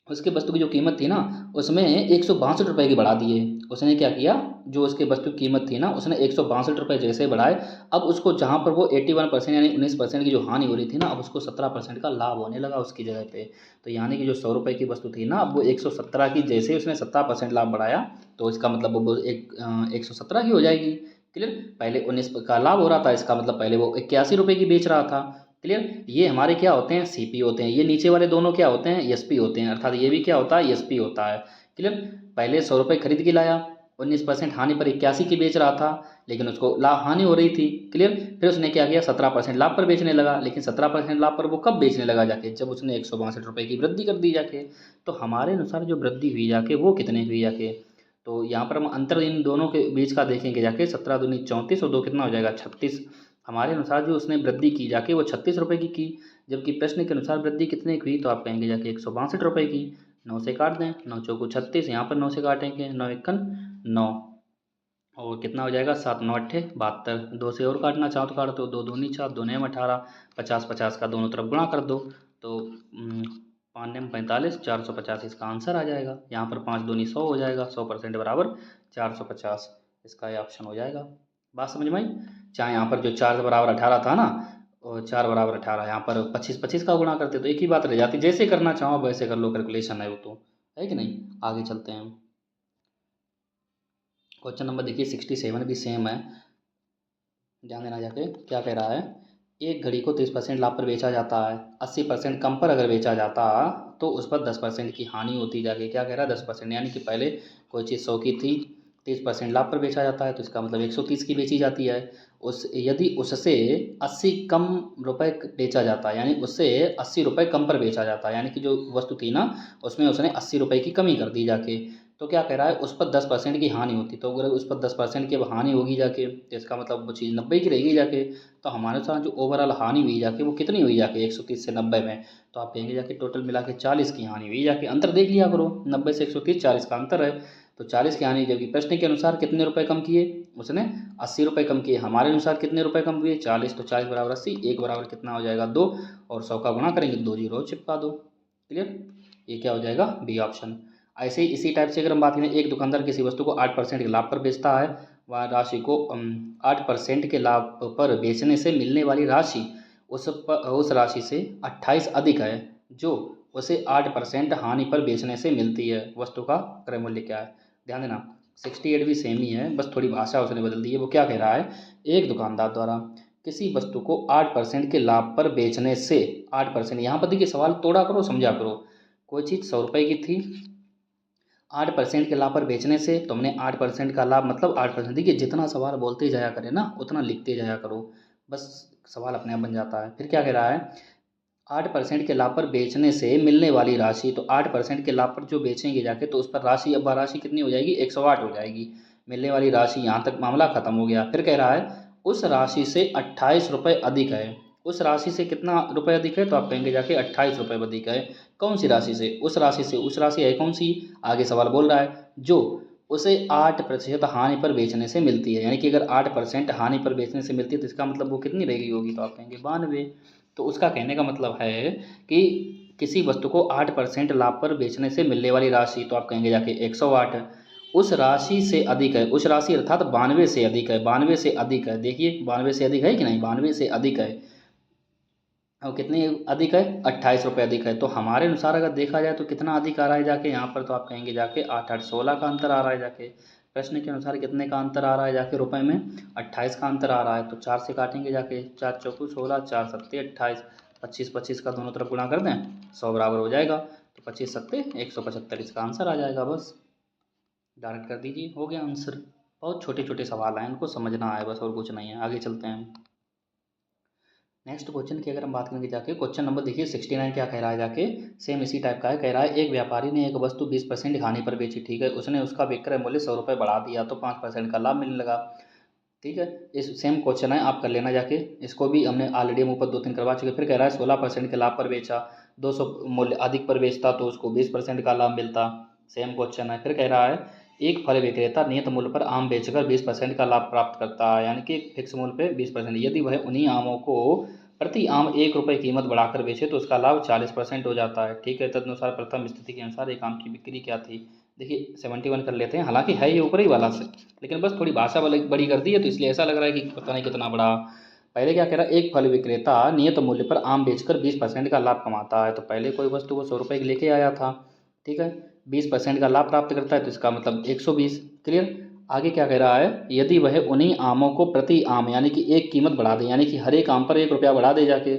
उसके वस्तु की जो कीमत थी ना उसमें 162 रुपये की बढ़ा दिए। उसने क्या किया, जो उसके वस्तु की कीमत थी ना उसने 162 रुपये जैसे बढ़ाए, अब उसको जहाँ पर वो 81% यानी 19% की जो हानि हो रही थी ना, अब उसको 17% का लाभ होने लगा उसकी जगह पे। तो यानी कि जो 100 रुपये की वस्तु थी ना, अब वो 117 की जैसे उसने 17% लाभ बढ़ाया, तो इसका मतलब वो 117 की हो जाएगी। क्लियर, पहले 19 का लाभ हो रहा था, इसका मतलब पहले वो 81 रुपये की बेच रहा था। क्लियर, ये हमारे क्या होते हैं, सीपी होते हैं। ये नीचे वाले दोनों क्या होते हैं, एसपी होते हैं, अर्थात ये भी क्या होता है, एसपी होता है। क्लियर, पहले 100 रुपये खरीद के लाया, 19% हानि पर 81 की बेच रहा था, लेकिन उसको लाभ हानि हो रही थी। क्लियर, फिर उसने क्या किया, 17% लाभ पर बेचने लगा, लेकिन 17% लाभ पर वो कब बेचने लगा जाके, जब उसने 162 रुपये की वृद्धि कर दी जाके। तो हमारे अनुसार जो वृद्धि हुई जाके वो कितने हुई जाके, तो यहाँ पर हम अंतर इन दोनों के बीच का देखेंगे जाके, 17 दूनी 34 और दो कितना हो जाएगा 36। हमारे अनुसार जो उसने वृद्धि की जाके वो 36 रुपये की, जबकि प्रश्न के अनुसार वृद्धि कितने की हुई, तो आप कहेंगे जाके 162 रुपये की। 9 से काट दें, 9 चौको 36, यहाँ पर 9 से काटेंगे, 9 एकन 9, और कितना हो जाएगा 7 9 अट्ठे 72। 2 से और काटना चाहो तो काट दो, 2 दूनी 4, 2 नयम 18, 50 50 का दोनों तरफ गुणा कर दो, तो 5 नयम 45, 450 इसका आंसर आ जाएगा। यहाँ पर 5 दूनी 100 हो जाएगा, 100% बराबर 450, इसका ये ऑप्शन हो जाएगा। बात समझ में आई। चाहे यहाँ पर जो 4 बराबर 18 था ना, और 4 बराबर 18, यहाँ पर 25 25 का गुणा करते तो एक ही बात रह जाती। जैसे करना चाहो वैसे कर लो, कैलकुलेशन है वो तो, है कि नहीं। आगे चलते हैं। क्वेश्चन नंबर देखिए 67 भी सेम है, ध्यान देना जाके क्या कह रहा है। एक घड़ी को 30% लाभ पर बेचा जाता है, 80% कम पर अगर बेचा जाता तो उस पर 10% की हानि होती जाके। क्या कह रहा है, 10%, यानी कि पहले कोई चीज़ 100 की थी, 30% लाभ पर बेचा जाता है, तो इसका मतलब 130 की बेची जाती है। उस यदि उससे 80 कम रुपए बेचा जाता है, यानी उससे 80 रुपये कम पर बेचा जाता है, यानी कि जो वस्तु थी ना उसमें उसने 80 रुपये की कमी कर दी जाके, तो क्या कह रहा है, उस पर 10% की हानि होती। तो अगर उस पर 10% की अब हानि होगी जाके, तो इसका मतलब वो चीज़ 90 की रहेगी जाके। तो हमारे साथ जो ओवरऑल हानि हुई जाके वो कितनी हुई जाके 130 से 90 में, तो आप कहेंगे जाके टोटल मिला के 40 की हानि हुई जाके। अंतर देख लिया करो, 90 से 130 40 का अंतर है, तो 40 की हानि, जबकि प्रश्न के अनुसार कितने रुपए कम किए, उसने 80 रुपये कम किए। हमारे अनुसार कितने रुपए कम हुए, 40, तो 40 बराबर 80, एक बराबर कितना हो जाएगा 2, और 100 का गुणा करेंगे, 2 जीरो चिपका दो। क्लियर, ये क्या हो जाएगा, बी ऑप्शन। ऐसे ही इसी टाइप से अगर हम बात करें, एक दुकानदार किसी वस्तु को 8% के लाभ पर बेचता है, वह राशि को 8% के लाभ पर बेचने से मिलने वाली राशि उस राशि से 28 अधिक है, जो उसे 8% हानि पर बेचने से मिलती है। वस्तु का क्रय मूल्य क्या है, ध्यान देना। 68 भी सेम ही है, बस थोड़ी भाषा उसने बदल दी है। वो क्या कह रहा है, एक दुकानदार द्वारा किसी वस्तु को 8% के लाभ पर बेचने से, 8%, यहाँ पर देखिए सवाल तोड़ा करो समझा करो। कोई चीज़ 100 रुपये की थी, 8% के लाभ पर बेचने से, तो हमने 8% का लाभ मतलब 8%। देखिए जितना सवाल बोलते जाया करें ना उतना लिखते जाया करो, बस सवाल अपने आप बन जाता है। फिर क्या कह रहा है, 8% के लाभ पर बेचने से मिलने वाली राशि, तो 8% के लाभ पर जो बेचेंगे जाके तो उस पर राशि, अब राशि कितनी हो जाएगी, 108 हो जाएगी। मिलने वाली राशि, यहाँ तक मामला खत्म हो गया। फिर कह रहा है उस राशि से 28 रुपये अधिक है। उस राशि से कितना रुपये अधिक है, तो आप कहेंगे जाके 28 रुपये अधिक है। कौन सी राशि से, उस राशि से, उस राशि है कौन सी, आगे सवाल बोल रहा है, जो उसे 8% हानि पर बेचने से मिलती है। यानी कि अगर 8% हानि पर बेचने से मिलती है तो इसका मतलब वो कितनी रहेगी होगी, तो आप कहेंगे 92। तो उसका कहने का मतलब है कि किसी वस्तु को 8% लाभ पर बेचने से मिलने वाली राशि, तो आप कहेंगे जाके 108, उस राशि से अधिक है। उस राशि अर्थात 92 से अधिक है, 92 से अधिक है। देखिए 92 से अधिक है कि नहीं, 92 से अधिक है, और कितनी अधिक है, 28 रुपये अधिक है। तो हमारे अनुसार अगर देखा जाए तो कितना अधिक आ रहा है जाके यहाँ पर, तो आप कहेंगे जाके 8 8 16 का अंतर आ रहा है जाके। प्रश्न के अनुसार कितने का अंतर आ रहा है जाके रुपए में, 28 का अंतर आ रहा है। तो 4 से काटेंगे जाके, 4 चौको 16, 4 सत्ते 28, 25 25 का दोनों तरफ गुणा कर दें, 100 बराबर हो जाएगा। तो 25 सत्ते 175, इसका आंसर आ जाएगा। बस डायरेक्ट कर दीजिए, हो गया आंसर। बहुत छोटे छोटे सवाल हैं, इनको समझना है बस, और कुछ नहीं है। आगे चलते हैं। नेक्स्ट क्वेश्चन की अगर हम बात करेंगे जाके, क्वेश्चन नंबर देखिए 69 क्या कह रहा है जाके, सेम इसी टाइप का है। कह रहा है एक व्यापारी ने एक वस्तु 20% हानि पर बेची, ठीक है, उसने उसका विक्रय मूल्य 100 रुपये बढ़ा दिया तो 5% का लाभ मिलने लगा। ठीक है, इस सेम क्वेश्चन है, आप कर लेना जाके। इसको भी हमने ऑलरेडी हम ऊपर 2 3 करवा चुके। फिर कह रहा है 16% के लाभ पर बेचा, 200 मूल्य अधिक पर बेचता तो उसको 20% का लाभ मिलता। सेम क्वेश्चन है। फिर कह रहा है एक फल विक्रेता नियत मूल्य पर आम बेचकर 20% का लाभ प्राप्त करता है, यानी कि फिक्स मूल्य पे 20%। यदि वह उन्हीं आमों को प्रति आम 1 रुपये कीमत बढ़ाकर बेचे तो उसका लाभ 40% हो जाता है। ठीक है, तदनुसार प्रथम स्थिति के अनुसार एक आम की बिक्री क्या थी। देखिए 71 कर लेते हैं, हालांकि है ये ऊपर ही वाला से, लेकिन बस थोड़ी भाषा बड़ी कर दी है तो इसलिए ऐसा लग रहा है कि पता नहीं कितना बड़ा। पहले क्या कह रहा है, एक फल विक्रेता नियत मूल्य पर आम बेचकर 20% का लाभ कमाता है। तो पहले कोई वस्तु वो 100 रुपये की लेके आया था, ठीक है, 20% का लाभ प्राप्त करता है तो इसका मतलब 120। क्लियर। आगे क्या कह रहा है, यदि वह उन्हीं आमों को प्रति आम यानी कि एक कीमत बढ़ा दे, यानी कि हर एक आम पर 1 रुपया बढ़ा दे जाके,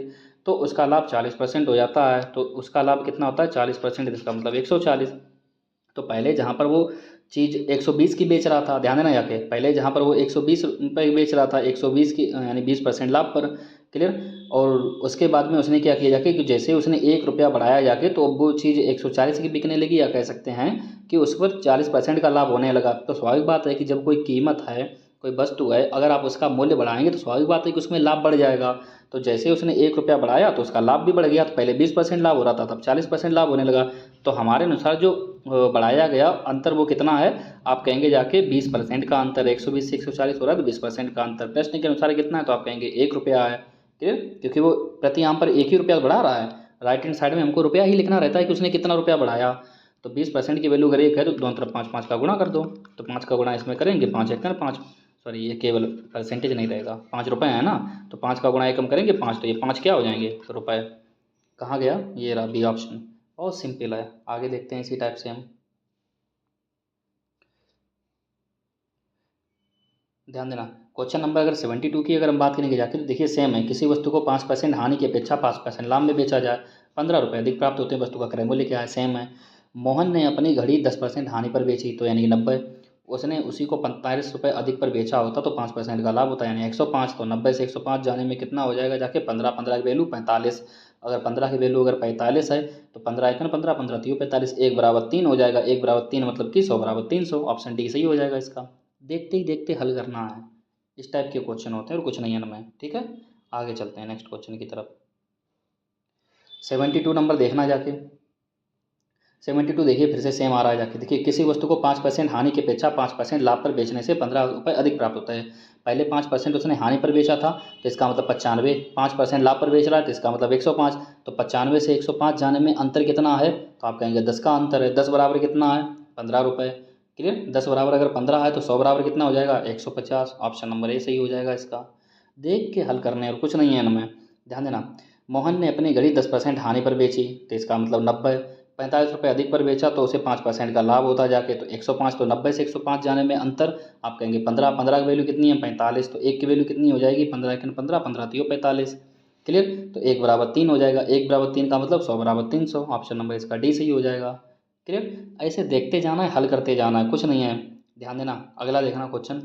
तो उसका लाभ 40% हो जाता है। तो उसका लाभ कितना होता है 40%, इसका मतलब 140। तो पहले जहाँ पर वो चीज़ 120 की बेच रहा था, ध्यान देना जाके, पहले जहाँ पर वो 120 रुपये की बेच रहा था 120 की यानी 20% लाभ पर। क्लियर। और उसके बाद में उसने क्या किया जाके कि जैसे उसने 1 रुपया बढ़ाया जाके तो अब वो चीज़ 140 की बिकने लगी, या कह सकते हैं कि उस पर 40% का लाभ होने लगा। तो स्वाभाविक बात है कि जब कोई कीमत है, कोई वस्तु है, अगर आप उसका मूल्य बढ़ाएंगे तो स्वाभाविक बात है कि उसमें लाभ बढ़ जाएगा। तो जैसे उसने 1 रुपया बढ़ाया तो उसका लाभ भी बढ़ गया। तो पहले 20% लाभ हो रहा था, तब 40% लाभ होने लगा। तो हमारे अनुसार जो बढ़ाया गया अंतर वो कितना है, आप कहेंगे जाके 20% का अंतर। 120 से 140 हो रहा है तो 20% का अंतर। प्रश्न के अनुसार कितना है, तो आप कहेंगे 1 रुपया है। क्लियर, क्योंकि वो प्रति आम पर 1 ही रुपया बढ़ा रहा है। राइट हैंड साइड में हमको रुपया ही लिखना रहता है कि उसने कितना रुपया बढ़ाया। तो 20% की वैल्यू अगर 1 है तो दोनों तरफ 5 5 का गुणा कर दो। तो 5 का गुणा इसमें करेंगे, 5 एक 5, सॉरी ये केवल परसेंटेज नहीं रहेगा, 5 रुपये है ना, तो 5 का गुणा एकम करेंगे 5, तो ये 5 क्या हो जाएंगे, तो रुपये। कहाँ गया, ये रहा बी ऑप्शन। बहुत सिंपल है। आगे देखते हैं इसी टाइप से हम। ध्यान देना, क्वेश्चन नंबर अगर 72 की अगर हम बात करेंगे जाकर, देखिए सेम है। किसी वस्तु को 5% हानि की अपेक्षा 5% लाभ में बेचा जाए, 15 रुपये अधिक प्राप्त होते हैं, वस्तु का क्रय मूल्य क्या है, सेम है। मोहन ने अपनी घड़ी 10% हानि पर बेची तो यानी कि 90, उसने उसी को 45 रुपये अधिक पर बेचा होता तो 5% का लाभ होता है यानी 105। तो 90 से 105 जाने में कितना हो जाएगा जाके 15, 15 की वैल्यू 45। अगर 15 की वैल्यू अगर 45 है तो 15 एकन 15, 15 तीन 45, 1 बराबर 3 हो जाएगा। 1 बराबर 3 मतलब कि 100 बराबर 300। ऑप्शन डी सही हो जाएगा इसका। देखते ही देखते हल करना है, इस टाइप के क्वेश्चन होते हैं और कुछ नहीं है इनमें। ठीक है, आगे चलते हैं नेक्स्ट क्वेश्चन की तरफ। 72 नंबर देखना जाके। 72 देखिए फिर से सेम आ रहा है जाके। देखिए किसी वस्तु को 5% हानि की अपेक्षा 5% लाभ पर बेचने से 15 रुपये अधिक प्राप्त होता है। पहले 5% उसने हानि पर बेचा था तो इसका मतलब 95, 5% लाभ पर बेच रहा है तो इसका मतलब 105। तो 95 से 105 जाने में अंतर कितना है, तो आप कहेंगे 10 का अंतर है। 10 बराबर कितना है, 15 रुपये। क्लियर, 10 बराबर अगर 15 है तो 100 बराबर कितना हो जाएगा, 150। ऑप्शन नंबर ए सही हो जाएगा इसका। देख के हल करने और कुछ नहीं है इनमें, ध्यान देना। मोहन ने अपनी घड़ी 10% हानि पर बेची तो इसका मतलब 90, 45 रुपये अधिक पर बेचा तो उसे 5% का लाभ होता जाके तो 105। तो 90 से 105 जाने में अंतर आप कहेंगे 15, 15 की वैल्यू कितनी है 45, तो 1 की वैल्यू कितनी हो जाएगी 15 एकन 15, 15 तीन 45। क्लियर, तो 1 बराबर 3 हो जाएगा। 1 बराबर 3 का मतलब 100 बराबर 300। ऑप्शन नंबर इसका डी सही हो जाएगा। क्लियर, ऐसे देखते जाना है, हल करते जाना है, कुछ नहीं है। ध्यान देना, अगला देखना क्वेश्चन।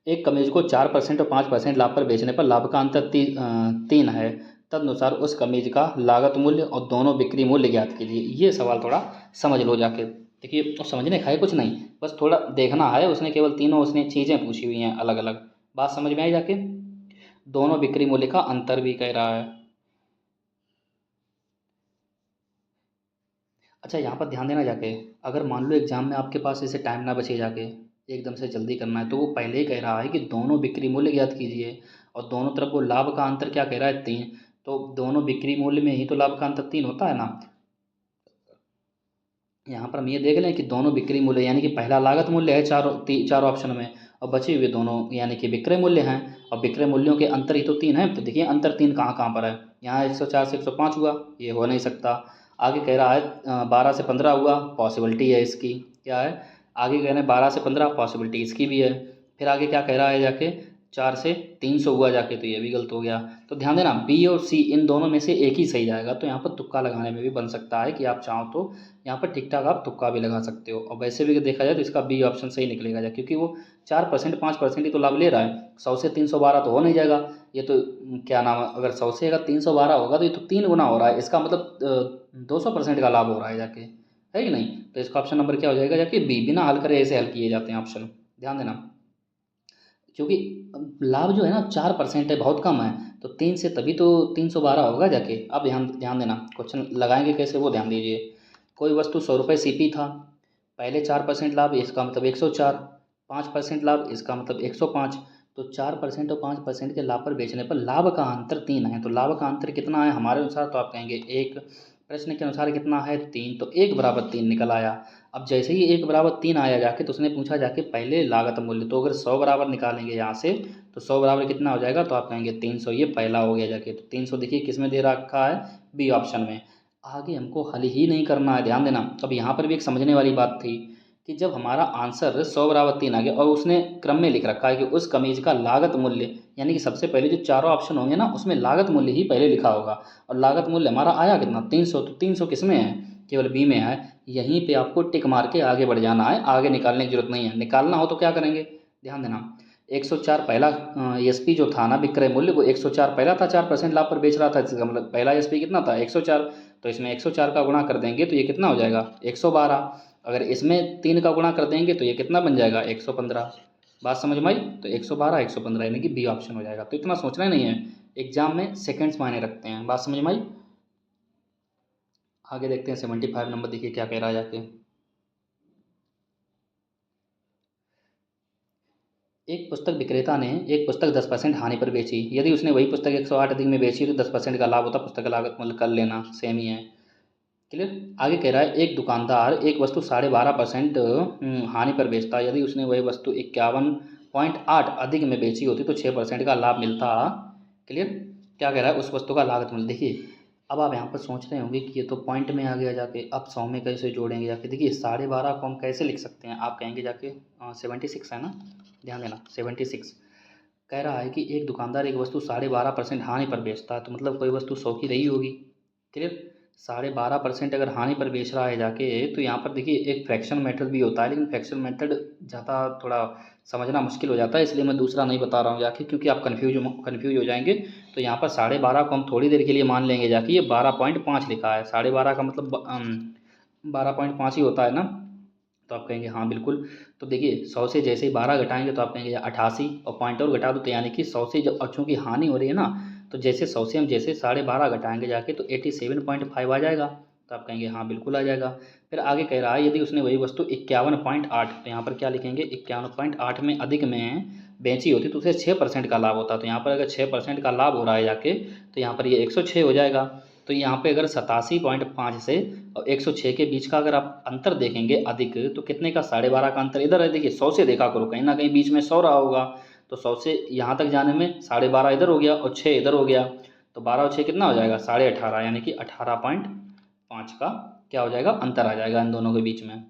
एक कमीज को 4% और 5% लाभ पर बेचने पर लाभ का अंतर 3 है, तदनुसार उस कमीज का लागत मूल्य और दोनों बिक्री मूल्य ज्ञात कीजिए। ये सवाल थोड़ा समझ लो जाके। देखिए तो समझने का है कुछ नहीं, बस थोड़ा देखना है। उसने केवल तीनों उसने चीज़ें पूछी हुई हैं अलग अलग, बात समझ में आई जाके। दोनों बिक्री मूल्य का अंतर भी कह रहा है। अच्छा यहाँ पर ध्यान देना जाके, अगर मान लो एग्जाम में आपके पास ऐसे टाइम ना बचे जाके, एकदम से जल्दी करना है, तो वो पहले ही कह रहा है कि दोनों बिक्री मूल्य ज्ञात कीजिए और दोनों तरफ वो लाभ का अंतर क्या कह रहा है 3। तो दोनों बिक्री मूल्य में ही तो लाभ का अंतर 3 होता है ना। यहाँ पर हम ये देख लें कि दोनों बिक्री मूल्य यानी कि पहला लागत मूल्य है चार ऑप्शन में, और बचे हुए दोनों यानी कि विक्रय मूल्य हैं। और विक्रय मूल्यों के अंतर ही तो 3 है। तो देखिए अंतर 3 कहाँ कहाँ पर है, यहाँ 104 से 105 हुआ, ये हो नहीं सकता। आगे कह रहा है 12 से 15 हुआ, पॉसिबिलिटी है इसकी, क्या है, आगे कह रहे हैं 12 से 15, पॉसिबिलिटी इसकी भी है। फिर आगे क्या कह रहा है जाके 4 से 300 हुआ जाके, तो ये भी गलत हो गया। तो ध्यान देना बी और सी इन दोनों में से एक ही सही जाएगा। तो यहाँ पर तुक्का लगाने में भी बन सकता है कि आप चाहो तो यहाँ पर ठीक ठाक आप तुक्का भी लगा सकते हो। और वैसे भी देखा जाए तो इसका बी ऑप्शन सही निकलेगा क्योंकि वो 4% 5% ही तो लाभ ले रहा है। 100 से 312 तो हो नहीं जाएगा ये तो, क्या नाम है, अगर 100 से अगर 312 होगा तो ये तो 3 गुना हो रहा है। इसका मतलब 200% का लाभ हो रहा है जाके, है कि नहीं। तो इसका ऑप्शन नंबर क्या हो जाएगा जाके बी, बिना हल करे ऐसे हल किए जाते हैं ऑप्शन, ध्यान देना। क्योंकि लाभ जो है ना 4% है, बहुत कम है। तो 3 से तभी तो 312 होगा जाके। अब ध्यान ध्यान देना, क्वेश्चन लगाएंगे कैसे वो ध्यान दीजिए। कोई वस्तु 100 रुपये CP था, पहले 4% लाभ, इसका मतलब 104, 5% लाभ, इसका मतलब 105। तो 4% और 5% के लाभ पर बेचने पर लाभ का अंतर 3 है। तो लाभ का अंतर कितना है हमारे अनुसार, तो आप कहेंगे 1। प्रश्न के अनुसार कितना है 3, तो 1 बराबर 3 निकल आया। अब जैसे ही 1 बराबर 3 आया जाके, तो उसने पूछा जाके पहले लागत मूल्य, तो अगर 100 बराबर निकालेंगे यहाँ से, तो 100 बराबर कितना हो जाएगा, तो आप कहेंगे 300। ये पहला हो गया जाके। तो 300 देखिए किस में दे रखा है, बी ऑप्शन में। आगे हमको हल ही नहीं करना है, ध्यान देना। अब यहाँ पर भी एक समझने वाली बात थी कि जब हमारा आंसर 100 बराबर 3 आ गया और उसने क्रम में लिख रखा है कि उस कमीज का लागत मूल्य, यानी कि सबसे पहले जो चारों ऑप्शन होंगे ना उसमें लागत मूल्य ही पहले लिखा होगा। और लागत मूल्य हमारा आया कितना, 300। तो 300 किस में है, केवल बी में है। यहीं पे आपको टिक मार के आगे बढ़ जाना है, आगे निकालने की जरूरत नहीं है। निकालना हो तो क्या करेंगे, ध्यान देना। 104 पहला एसपी जो था ना, विक्रय मूल्य, वो 104 पहला था, 4% लाभ पर बेच रहा था, इसका मतलब पहला एसपी कितना था, 104। तो इसमें 104 का गुणा कर देंगे तो ये कितना हो जाएगा, 112। अगर इसमें 3 का गुणा कर देंगे तो ये कितना बन जाएगा, 115। बात समझ में आई। तो 112 115 यानी कि बी ऑप्शन हो जाएगा। तो इतना सोचना ही नहीं है, एग्जाम में सेकंड्स मायने रखते हैं। बात समझ में आई। आगे देखते हैं 75 नंबर, देखिए क्या कह रहा है जाके। एक पुस्तक विक्रेता ने एक पुस्तक 10% हानि पर बेची। यदि उसने वही पुस्तक 108 अधिक में बेची तो 10% का लाभ होता, पुस्तक का लागत मूल्य कर लेना, सेम ही है। क्लियर। आगे कह रहा है एक दुकानदार एक वस्तु 12.5% हानि पर बेचता। यदि उसने वही वस्तु 51.8 अधिक में बेची होती तो 6% का लाभ मिलता। क्लियर। क्या कह रहा है, उस वस्तु का लागत मूल्य। देखिए अब आप यहाँ पर सोच रहे होंगे कि ये तो पॉइंट में आ गया जाके, अब 100 में कैसे जोड़ेंगे जाके। देखिए 12.5 को हम कैसे लिख सकते हैं, आप कहेंगे जाके 76 है ना, ध्यान देना 76। कह रहा है कि एक दुकानदार एक वस्तु 12.5% हानि पर बेचता है, तो मतलब कोई वस्तु 100 की रही होगी। क्लियर। 12.5% अगर हानि पर बेच रहा है जाके, तो यहाँ पर देखिए एक फ्रैक्शन मेथड भी होता है, लेकिन फ्रैक्शन मेथड ज़्यादा थोड़ा समझना मुश्किल हो जाता है, इसलिए मैं दूसरा नहीं बता रहा हूँ जाके, क्योंकि आप कन्फ्यूज हो जाएंगे। तो यहाँ पर 12.5 को हम थोड़ी देर के लिए मान लेंगे जाके, ये 12.5 लिखा है, 12.5 का मतलब 12.5 ही होता है ना। तो आप कहेंगे हाँ बिल्कुल। तो देखिए 100 से जैसे ही 12 घटाएंगे तो आप कहेंगे 88, और पॉइंट और घटा दो, तो यानी कि 100 से जब चूँकि हानि हो रही है ना, तो जैसे 100 से हम जैसे 12.5 घटाएंगे जाके तो 87.5 आ जाएगा। तो आप कहेंगे हाँ बिल्कुल आ जाएगा। फिर आगे कह रहा है यदि उसने वही वस्तु 51.8, तो यहाँ पर क्या लिखेंगे, 51.8 में अधिक में बेची होती तो उसे 6% का लाभ होता। तो यहाँ पर अगर 6% का लाभ हो रहा है जाके, तो यहाँ पर ये 106 हो जाएगा। तो यहाँ पे अगर 87.5 से और 106 के बीच का अगर आप अंतर देखेंगे अधिक, तो कितने का, 12.5 का अंतर इधर है। देखिए 100 से देखा करो, कहीं ना कहीं बीच में 100 रहा होगा। तो 100 से यहाँ तक जाने में 12.5 इधर हो गया और 6 इधर हो गया। तो 12 और 6 कितना हो जाएगा, 18.5, यानी कि 18.5 का क्या हो जाएगा, अंतर आ जाएगा इन दोनों के बीच में।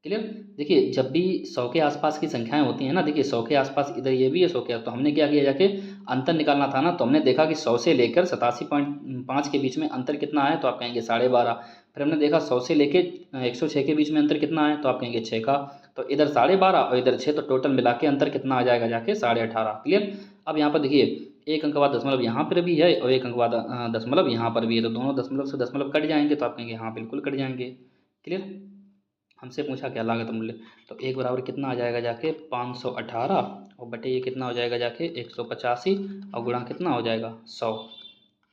क्लियर। देखिए जब भी 100 के आसपास की संख्याएं होती हैं ना, देखिए 100 के आसपास इधर ये भी है 100 के, तो हमने क्या किया जाके, अंतर निकालना था ना, तो हमने देखा कि 100 से लेकर 87.5 के बीच में अंतर कितना है, तो आप कहेंगे 12.5। फिर हमने देखा 100 से लेकर 106 के बीच में अंतर कितना है, तो आप कहेंगे 6 का। तो इधर 12.5 और इधर 6, तो टोटल मिला के अंतर कितना आ जाएगा जाके, 18.5। क्लियर। अब यहाँ पर देखिए एक अंक बाद दशमलव यहाँ पर भी है और एक अंक बाद दशमलव यहाँ पर भी है, तो दोनों दशमलव से दशमलव कट जाएंगे, तो आप कहेंगे हाँ बिल्कुल कट जाएंगे। क्लियर। हमसे पूछा क्या लागत मूल्य, तो एक बराबर कितना आ जाएगा जाके, 518, और बटे ये कितना हो जाएगा जाके 185, और गुणा कितना हो जाएगा, 100।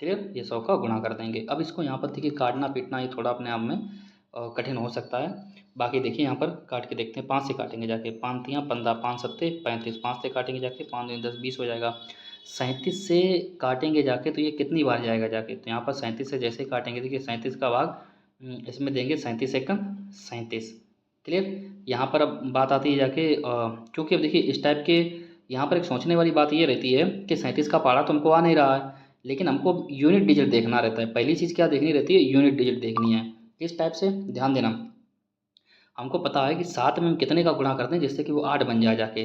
क्लियर। ये 100 का गुणा कर देंगे। अब इसको यहाँ पर देखिए काटना पीटना ये थोड़ा अपने आप में कठिन हो सकता है। बाकी देखिए यहाँ पर काट के देखते हैं, 5 से काटेंगे जाके, 5 तियाँ 15, 5 सत्ते 35, 5 से काटेंगे जाके, 5 दूनी 10, 20 हो जाएगा। 37 से काटेंगे जाके तो ये कितनी बार जाएगा जाके, तो यहाँ पर 37 से जैसे ही काटेंगे, देखिए 37 का भाग इसमें देंगे, 37 एकम 37। क्लियर। यहाँ पर अब बात आती है जाके, क्योंकि अब देखिए इस टाइप के यहाँ पर एक सोचने वाली बात ये रहती है कि 37 का पारा तो हमको आ नहीं रहा है, लेकिन हमको यूनिट डिजिट देखना रहता है। पहली चीज़ क्या देखनी रहती है, यूनिट डिजिट देखनी है। इस टाइप से ध्यान देना, हमको पता है कि 7 में हम कितने का गुणा करते हैं जिससे कि वो 8 बन जाए जाके।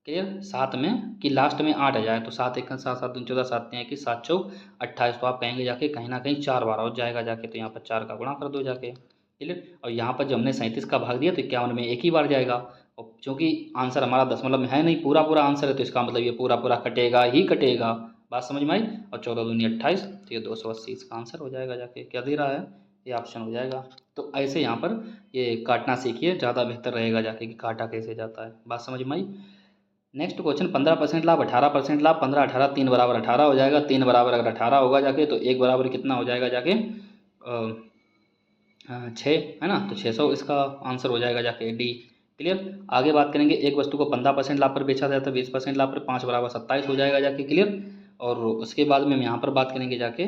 क्लियर। 7 में कि लास्ट में 8 आ जाए, तो 7 एक 7, 7 दूनी 14, 7 तियाँ कि 7 चौक 28, तो आप कहेंगे जाके कहीं ना कहीं 4 बार हो जाएगा जाके, तो यहाँ पर 4 का गुणा कर दो जाके। क्लियर। और यहाँ पर जब हमने 37 का भाग दिया तो 51 में एक ही बार जाएगा, और चूँकि आंसर हमारा दशमलव में है नहीं, पूरा पूरा आंसर है, तो इसका मतलब ये पूरा पूरा कटेगा ही कटेगा। बात समझ में आई। और 14 दूनी 28, तो ये 280 इसका आंसर हो जाएगा जाके। क्या दे रहा है, ये ऑप्शन हो जाएगा। तो ऐसे यहाँ पर ये काटना सीखिए, ज़्यादा बेहतर रहेगा जाके कि काटा कैसे जाता है। बात समझ में आई। नेक्स्ट क्वेश्चन 15% लाभ, 18% लाभ, 15 18 3 बराबर 18 हो जाएगा। 3 बराबर अगर 18 होगा जाके तो 1 बराबर कितना हो जाएगा जाके 6 है ना। तो 600 इसका आंसर हो जाएगा जाके डी। क्लियर। आगे बात करेंगे, एक वस्तु को 15% लाभ पर बेचा जाता है, 20% लाभ पर 5 बराबर 27 हो जाएगा जाके। क्लियर। और उसके बाद में हम यहाँ पर बात करेंगे जाके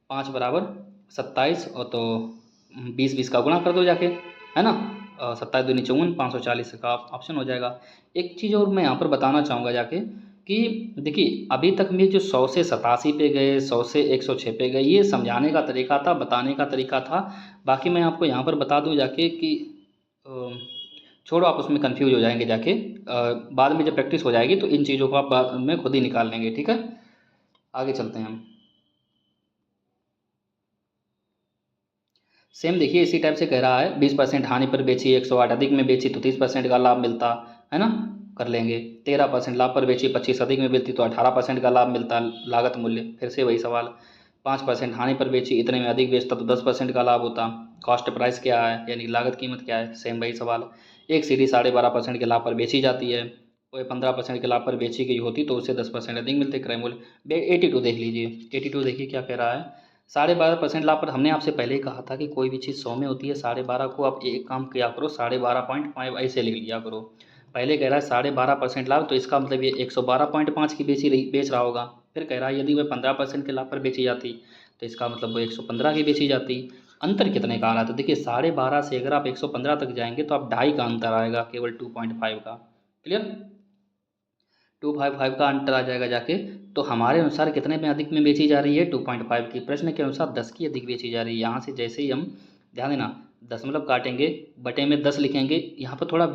5 बराबर 27 और तो 20 का गुणा कर दो जाके, है ना। 27 दूनी 54, 540 का ऑप्शन हो जाएगा। एक चीज़ और मैं यहाँ पर बताना चाहूँगा जाके कि देखिए अभी तक में जो 100 से 87 पे गए, 100 से 106 पे गए, ये समझाने का तरीका था, बताने का तरीका था। बाकी मैं आपको यहाँ पर बता दूँ जाके कि छोड़ो, आप उसमें कंफ्यूज हो जाएंगे जाके। बाद में जब प्रैक्टिस हो जाएगी तो इन चीज़ों को आप बाद में खुद ही निकाल लेंगे। ठीक है, आगे चलते हैं हम। सेम देखिए इसी टाइप से कह रहा है 20% हानि पर बेची, 108 अधिक में बेची तो 30% का लाभ मिलता है ना, कर लेंगे। 13% लाभ पर बेची, 25 अधिक में बेचती तो 18% का लाभ मिलता लागत मूल्य। फिर से वही सवाल, 5% हानि पर बेची, इतने में अधिक बेचता तो 10% का लाभ होता। कॉस्ट प्राइस क्या है, यानी लागत कीमत क्या है, सेम वही सवाल। एक सीढ़ी 12.5% के लाभ पर बेची जाती है, कोई 15% के लाभ पर बेची गई होती तो उसे 10% अधिक मिलते क्रय मूल्य। 82 देख लीजिए, 82 देखिए क्या कह रहा है। 12.5% लाभ पर हमने आपसे पहले ही कहा था कि कोई भी चीज़ 100 में होती है, 12.5 को आप एक काम किया करो 12.5 ऐसे लिख लिया करो। पहले कह रहा है 12.5% लाभ, तो इसका मतलब ये 112.5 की बेच रहा होगा। फिर कह रहा है यदि वह 15% के लाभ पर बेची जाती तो इसका मतलब वो 115 की बेची जाती। अंतर कितने का आ रहा है, तो देखिए 12.5 से अगर आप 115 तक जाएंगे तो आप 2.5 का अंतर आएगा, केवल 2.5 का। क्लियर, 255 का अंतर आ जाएगा जाके। तो हमारे अनुसार कितने में अधिक में बेची जा रही है, 2.5 की। प्रश्न के अनुसार 10 की अधिक बेची जा रही है। यहाँ से जैसे ही हम, ध्यान देना, दशमलव काटेंगे, बटे में 10 लिखेंगे। यहाँ पर थोड़ा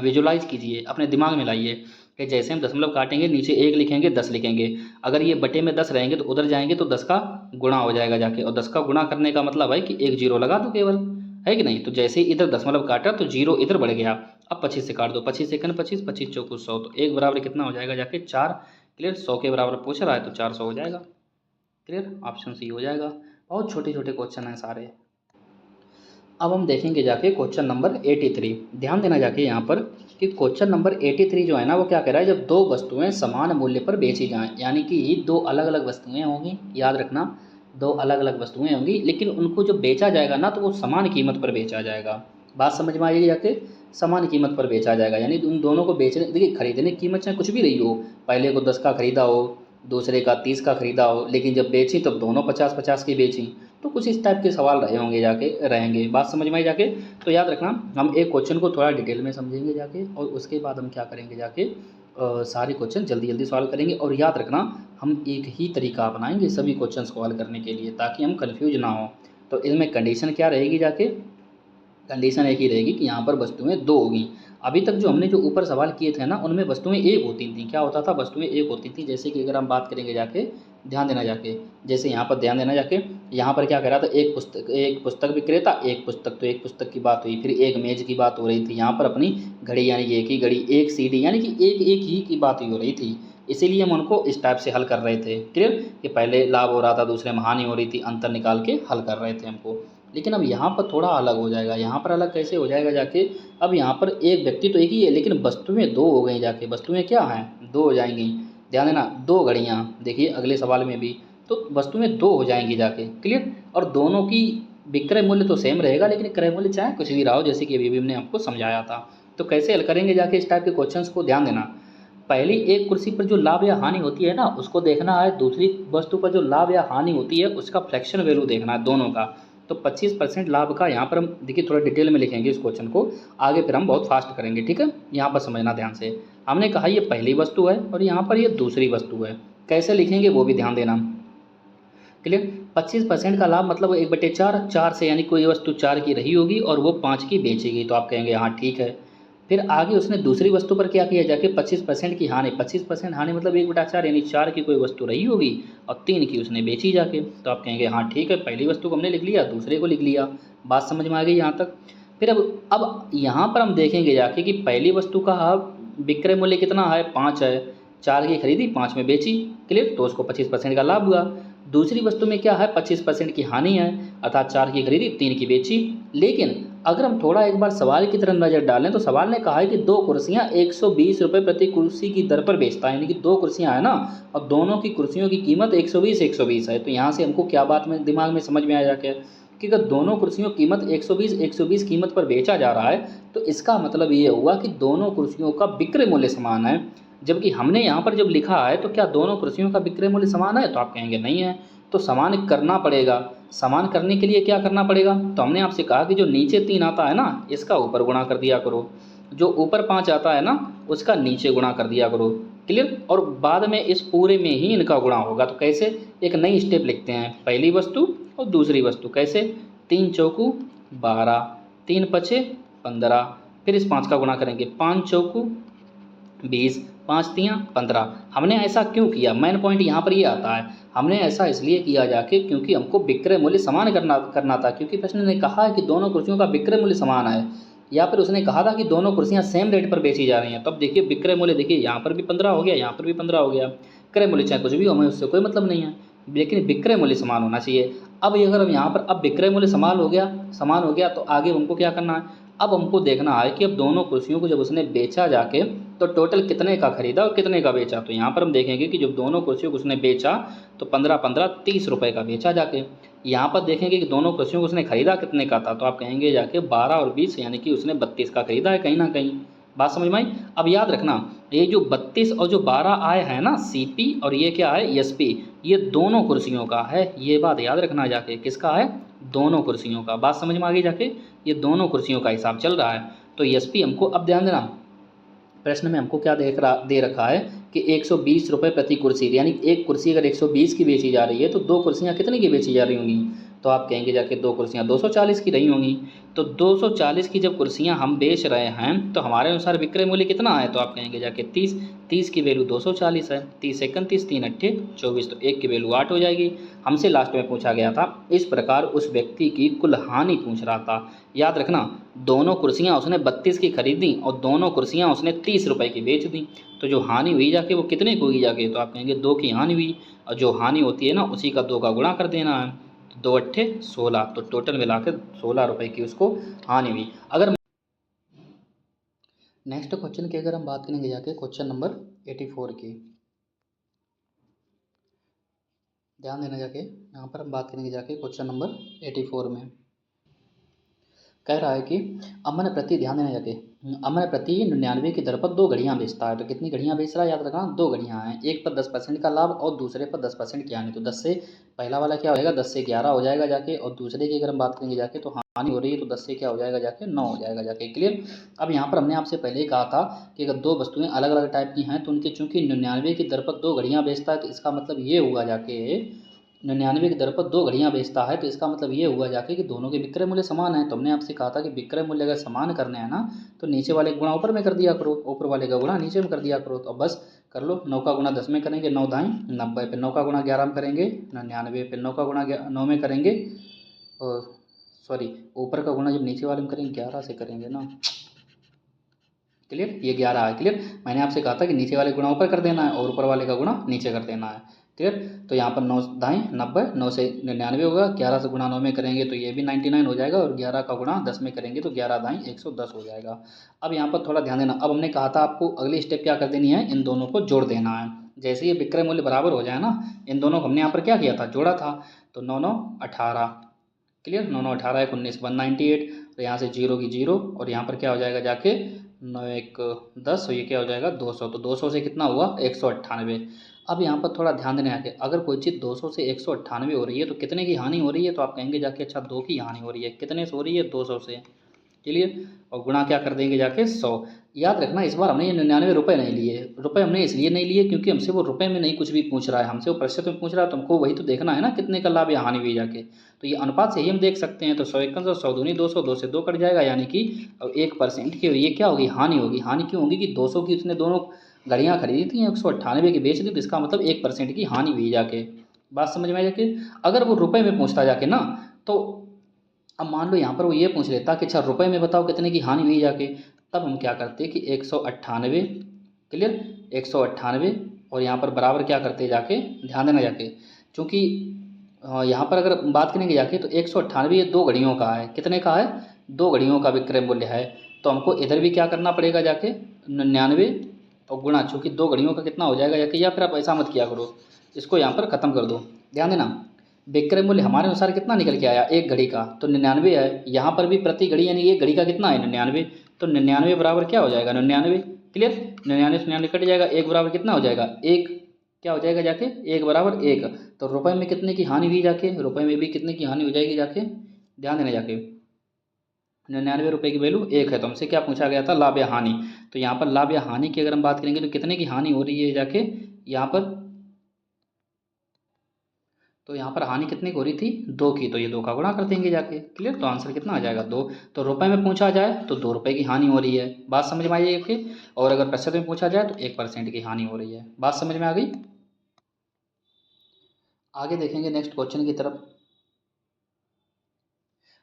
विजुलाइज कीजिए, अपने दिमाग में लाइए कि जैसे हम दशमलव काटेंगे नीचे 1 लिखेंगे, 10 लिखेंगे। अगर ये बटे में 10 रहेंगे तो उधर जाएंगे तो 10 का गुणा हो जाएगा जाके, और 10 का गुणा करने का मतलब है कि एक जीरो लगा दो केवल, है कि नहीं। तो जैसे ही इधर दशमलव काटा तो जीरो इधर बढ़ गया। अब 25 से काट दो, 25 सेकंड 25, 25 चौको 100, तो एक बराबर कितना हो जाएगा जाके 4। क्लियर, 100 के बराबर पूछ रहा है तो 400 हो जाएगा। क्लियर, ऑप्शन सी हो जाएगा। बहुत छोटे छोटे क्वेश्चन हैं सारे। अब हम देखेंगे जाके क्वेश्चन नंबर 83। ध्यान देना जाके यहाँ पर कि क्वेश्चन नंबर 83 जो है ना वो क्या कह रहा है, जब दो वस्तुएं समान मूल्य पर बेची जाएं, यानी कि दो अलग अलग वस्तुएं होंगी, याद रखना, दो अलग अलग वस्तुएं होंगी, लेकिन उनको जो बेचा जाएगा ना तो वो समान कीमत पर बेचा जाएगा। बात समझ में आएगी जाके, समान कीमत पर बेचा जाएगा, यानी उन दोनों को बेचने, देखिए खरीदने की कीमत चाहे कुछ भी रही हो, पहले को 10 का खरीदा हो, दूसरे का 30 का खरीदा हो, लेकिन जब बेची तब दोनों 50-50 की बेची। तो कुछ इस टाइप के सवाल रहे होंगे जाके, रहेंगे। बात समझ में आई जाके। तो याद रखना, हम एक क्वेश्चन को थोड़ा डिटेल में समझेंगे जाके, और उसके बाद हम क्या करेंगे जाके, सारे क्वेश्चन जल्दी जल्दी सॉल्व करेंगे। और याद रखना, हम एक ही तरीका अपनाएंगे सभी क्वेश्चन को हल करने के लिए, ताकि हम कन्फ्यूज ना हो। तो इसमें कंडीशन क्या रहेगी जाके, कंडीशन एक ही रहेगी कि यहाँ पर वस्तुएं दो होगी। अभी तक जो हमने जो ऊपर सवाल किए थे ना उनमें वस्तुएं एक होती थी। क्या होता था, वस्तुएं एक होती थी। जैसे कि अगर हम बात करेंगे जाके, ध्यान देना जाके, जैसे यहाँ पर ध्यान देना जाके, यहाँ पर क्या कह रहा था, एक पुस्तक विक्रेता, एक पुस्तक, तो एक पुस्तक की बात हुई। फिर एक मेज की बात हो रही थी, यहाँ पर अपनी घड़ी यानी कि एक ही घड़ी, एक सीढ़ी यानी कि एक एक ही की बात हो रही थी। इसीलिए हम उनको इस टाइप से हल कर रहे थे। क्लियर, कि पहले लाभ हो रहा था, दूसरे में हानि हो रही थी, अंतर निकाल के हल कर रहे थे हमको। लेकिन अब यहाँ पर थोड़ा अलग हो जाएगा। यहाँ पर अलग कैसे हो जाएगा जाके, अब यहाँ पर एक व्यक्ति तो एक ही है, लेकिन वस्तुएं दो हो गई जाके। वस्तुएं क्या हैं, दो हो जाएंगी। ध्यान देना, दो घड़ियाँ, देखिए अगले सवाल में भी तो वस्तुएं दो हो जाएंगी जाके। क्लियर, और दोनों की विक्रय मूल्य तो सेम रहेगा, लेकिन क्रय मूल्य चाहे कुछ भी रहा हो, जैसे कि अभी हमने आपको समझाया था। तो कैसे हल करेंगे जाके इस टाइप के क्वेश्चन को, ध्यान देना। पहली एक कुर्सी पर जो लाभ या हानि होती है ना उसको देखना है, दूसरी वस्तु पर जो लाभ या हानि होती है उसका फ्रैक्शन वैल्यू देखना है दोनों का। तो 25% लाभ का यहाँ पर हम देखिए थोड़ा डिटेल में लिखेंगे इस क्वेश्चन को, आगे फिर हम बहुत फास्ट करेंगे। ठीक है, यहाँ पर समझना ध्यान से। हमने कहा ये पहली वस्तु है और यहाँ पर ये दूसरी वस्तु है, कैसे लिखेंगे वो भी ध्यान देना। क्लियर, 25% का लाभ मतलब 1/4, 4 से, यानी कोई वस्तु 4 की रही होगी और वो 5 की बेचेगी, तो आप कहेंगे हाँ ठीक है। फिर आगे उसने दूसरी वस्तु पर क्या किया जाके, 25% की हानि। 25% हानि मतलब 1/4, यानी 4 की कोई वस्तु रही होगी और 3 की उसने बेची जाके, तो आप कहेंगे हाँ ठीक है, पहली वस्तु को हमने लिख लिया, दूसरे को लिख लिया। बात समझ में आ गई यहाँ तक। फिर अब यहाँ पर हम देखेंगे जाके कि पहली वस्तु का विक्रय मूल्य कितना है, 5 है, 4 की खरीदी, 5 में बेची। क्लियर, तो उसको 25% का लाभ हुआ। दूसरी वस्तु में क्या है, 25% की हानि है, अर्थात 4 की खरीदी, 3 की बेची। लेकिन अगर हम थोड़ा एक बार सवाल की तरफ नज़र डालें तो सवाल ने कहा है कि 2 कुर्सियाँ 120 रुपये प्रति कुर्सी की दर पर बेचता है, यानी कि 2 कुर्सियाँ हैं ना, और दोनों की कुर्सियों की कीमत 120 है। तो यहाँ से हमको क्या बात में दिमाग में समझ में आ जाके कि अगर दोनों कुर्सियों की कीमत 120 कीमत पर बेचा जा रहा है तो इसका मतलब ये हुआ कि दोनों कुर्सियों का विक्रय मूल्य समान है। जबकि हमने यहाँ पर जब लिखा है तो क्या दोनों कुर्सियों का विक्रय मूल्य समान है, तो आप कहेंगे नहीं है। तो समान करना पड़ेगा। समान करने के लिए क्या करना पड़ेगा, तो हमने आपसे कहा कि जो नीचे 3 आता है ना, इसका ऊपर गुणा कर दिया करो, जो ऊपर 5 आता है ना, उसका नीचे गुणा कर दिया करो। क्लियर। और बाद में इस पूरे में ही इनका गुणा होगा। तो कैसे, एक नई स्टेप लिखते हैं, पहली वस्तु और दूसरी वस्तु। कैसे, 3 चौकू 12, 3 पचे 15, फिर इस 5 का गुणा करेंगे, 5 चौकू 20, 5 तियाँ 15। हमने ऐसा क्यों किया, मेन पॉइंट यहाँ पर ये आता है। हमने ऐसा इसलिए किया जाके क्योंकि हमको विक्रय मूल्य समान करना था, क्योंकि प्रश्न ने कहा है कि दोनों कुर्सियों का विक्रय मूल्य समान है, या फिर उसने कहा था कि दोनों कुर्सियाँ सेम रेट पर बेची जा रही हैं। तब देखिए विक्रय मूल्य, देखिए यहाँ पर भी 15 हो गया, यहाँ पर भी 15 हो गया। क्रय मूल्य चाहे कुछ भी हो, हमें उससे कोई मतलब नहीं है, लेकिन विक्रय मूल्य समान होना चाहिए। अब अगर हम यहाँ पर, अब विक्रय मूल्य समान हो गया तो आगे हमको क्या करना है, अब हमको देखना है कि अब दोनों कुर्सियों को जब उसने बेचा जाके तो टोटल कितने का खरीदा और कितने का बेचा। तो यहाँ पर हम देखेंगे कि जब दोनों कुर्सियों को उसने बेचा तो 15 30 रुपये का बेचा जाके। यहाँ पर देखेंगे कि दोनों कुर्सियों को उसने खरीदा कितने का था, तो आप कहेंगे जाके 12 और 20, यानी कि उसने 32 का खरीदा है कहीं ना कहीं। बात समझ में आई। अब याद रखना, ये जो 32 और जो 12 आए हैं ना, सीपी और ये क्या है, एसपी, ये दोनों कुर्सियों का है। ये बात याद रखना जाके, किसका है, दोनों कुर्सियों का। बात समझ में आ गई जाके, ये दोनों कुर्सियों का हिसाब चल रहा है। तो एसपी हमको, अब ध्यान देना, प्रश्न में हमको क्या दे रखा है कि 120 रुपये प्रति कुर्सी, यानी एक कुर्सी अगर 120 की बेची जा रही है तो 2 कुर्सियाँ कितने की बेची जा रही होंगी, तो आप कहेंगे जाके 2 कुर्सियाँ 240 की रही होंगी। तो 240 की जब कुर्सियाँ हम बेच रहे हैं तो हमारे अनुसार विक्रय मूल्य कितना है, तो आप कहेंगे जाके 30। 30 की वैल्यू 240 है, 30 एकम 30, 3 अट्ठे 24, तो 1 की वैल्यू 8 हो जाएगी। हमसे लास्ट में पूछा गया था, इस प्रकार उस व्यक्ति की कुल हानि पूछ रहा था। याद रखना, दोनों कुर्सियाँ उसने 32 की खरीदी और दोनों कुर्सियाँ उसने 30 रुपये की बेच दी। तो जो हानि हुई जाके वो कितने की होगी जाके, तो आप कहेंगे 2 की हानि हुई, और जो हानि होती है ना उसी का 2 का गुणा कर देना है। तो 2 अट्ठे 16, तो टोटल मिलाकर 16 रुपये की उसको हानि हुई। अगर नेक्स्ट क्वेश्चन की अगर हम बात करेंगे जाके क्वेश्चन नंबर 84 की, ध्यान देना जाके, यहाँ पर हम बात करेंगे जाके क्वेश्चन नंबर 84 में कह रहा है कि अमन प्रति, ध्यान देना जाके, अमन प्रति 99 की दर पर 2 घड़ियाँ बेचता है। तो कितनी घड़ियाँ बेच रहा है, याद रखना 2 घड़ियाँ हैं, एक पर 10% का लाभ और दूसरे पर 10% की हानि। तो 10 से, पहला वाला क्या हो जाएगा, 10 से 11 हो जाएगा जाके, और दूसरे की अगर हम बात करेंगे जाके तो हानि हो रही है तो 10 से क्या हो जाएगा जाके, 9 हो जाएगा जाके। क्लियर। अब यहाँ पर हमने आपसे पहले ही कहा था कि अगर 2 वस्तुएं अलग अलग टाइप की हैं तो उनकी चूंकि 99 की दर पर 2 घड़ियाँ बेचता है, तो इसका मतलब ये हुआ जाके 99 की दर पर 2 घड़ियाँ बेचता है, तो इसका मतलब ये हुआ जाके कि दोनों के विक्रय मूल्य समान है। तो हमने आपसे कहा था कि विक्रय मूल्य अगर समान करने हैं ना तो नीचे वाले का गुणा ऊपर में कर दिया करो, ऊपर वाले का गुणा नीचे में कर दिया करो। तो अब बस कर लो, 9 का गुणा 10 में करेंगे 9 दाएँ 90, फिर 9 का गुणा 11 में करेंगे 99, फिर 9 का गुणा 9 में करेंगे, और सॉरी ऊपर का गुणा जब नीचे वाले में करेंगे 11 से करेंगे ना। क्लियर, ये 11 है। क्लियर, मैंने आपसे कहा था कि नीचे वाले गुणा ऊपर कर देना है और ऊपर वाले का गुणा नीचे कर देना है। क्लियर। तो यहाँ पर 9 दाएँ 90, 9 से 99 होगा, 11 से गुणा 9 में करेंगे तो ये भी 99 हो जाएगा, और 11 का गुणा 10 में करेंगे तो 11 दाएँ 110 हो जाएगा। अब यहाँ पर थोड़ा ध्यान देना, अब हमने कहा था आपको अगली स्टेप क्या कर देनी है, इन दोनों को जोड़ देना है। जैसे ये विक्रय मूल्य बराबर हो जाए ना, इन दोनों को हमने यहाँ पर क्या किया था, जोड़ा था। तो 9 9 18, क्लियर, 9 9 18 1 19 198, तो यहाँ से 0 की 0, और यहाँ पर क्या हो जाएगा जाके 9 1 10, तो ये क्या हो जाएगा 200। तो 200 से कितना हुआ 198। अब यहाँ पर थोड़ा ध्यान देने आके, अगर कोई चीज़ 200 से 198 हो रही है तो कितने की हानि हो रही है, तो आप कहेंगे जाके अच्छा 2 की हानि हो रही है। कितने से हो रही है, 200 से। क्लियर, और गुणा क्या कर देंगे जाके 100। याद रखना इस बार हमने ये 99 रुपये नहीं लिए, रुपये हमने इसलिए नहीं लिए क्योंकि हमसे वो रुपये में नहीं कुछ भी पूछ रहा है, हमसे वो प्रतिशत में पूछ रहा है, तो हमको वही तो देखना है ना कितने का लाभ या हानि हुई जाके। तो ये अनुपात से ही हम देख सकते हैं। तो 100 एकम 100, 100 दूनी 200, 2 से 2 कट जाएगा, यानी कि 1% की ये क्या होगी, हानि होगी। हानि क्यों होगी कि 200 की उसने दोनों घड़ियाँ खरीदी थी, 198 की बेच दी, तो इसका मतलब 1% की हानि हुई जाके। बात समझ में आ जाके। अगर वो रुपये में पूछता जाके ना, तो अब मान लो यहाँ पर वो ये पूछ लेता कि अच्छा रुपए में बताओ कितने की हानि हुई जाके, तब हम क्या करते कि 198, क्लियर, 198, और यहाँ पर बराबर क्या करते जाके, ध्यान देना जाके, चूँकि यहाँ पर अगर बात करेंगे जाके तो 198 ये 2 घड़ियों का है, कितने का है, 2 घड़ियों का विक्रय मूल्य है, तो हमको इधर भी क्या करना पड़ेगा जाके 99 और गुणा, चूँकि 2 घड़ियों का कितना हो जाएगा जाके, या फिर आप ऐसा मत किया करो, इसको यहाँ पर ख़त्म कर दो। ध्यान देना, विक्रय मूल्य हमारे अनुसार कितना निकल के आया, 1 घड़ी का तो 99 है। यहाँ पर भी प्रति घड़ी यानी 1 घड़ी का कितना है 99, तो 99 बराबर क्या हो जाएगा 99। क्लियर, 99 से 99 कट जाएगा, 1 बराबर कितना हो जाएगा 1, क्या हो जाएगा जाके 1 बराबर 1। तो रुपए में कितने की हानि हुई जाके, रुपए में भी कितने की हानि हो जाएगी जाके, ध्यान देना जाके। 99 रुपये की वैल्यू 1 है, तो हमसे क्या पूछा गया था, लाभ या हानि। तो यहाँ पर लाभ या हानि की अगर हम बात करेंगे तो कितने की हानि हो रही है जाके यहाँ पर, तो यहाँ पर हानि कितने की हो रही थी 2 की, तो ये 2 का गुणा कर देंगे जाके। क्लियर, तो आंसर कितना आ जाएगा 2। तो रुपए में पूछा जाए तो 2 रुपये की हानि हो रही है, बात समझ में आई है कि, और अगर प्रतिशत में पूछा जाए तो 1% की हानि हो रही है। बात समझ में आ गई। आगे देखेंगे नेक्स्ट क्वेश्चन की तरफ,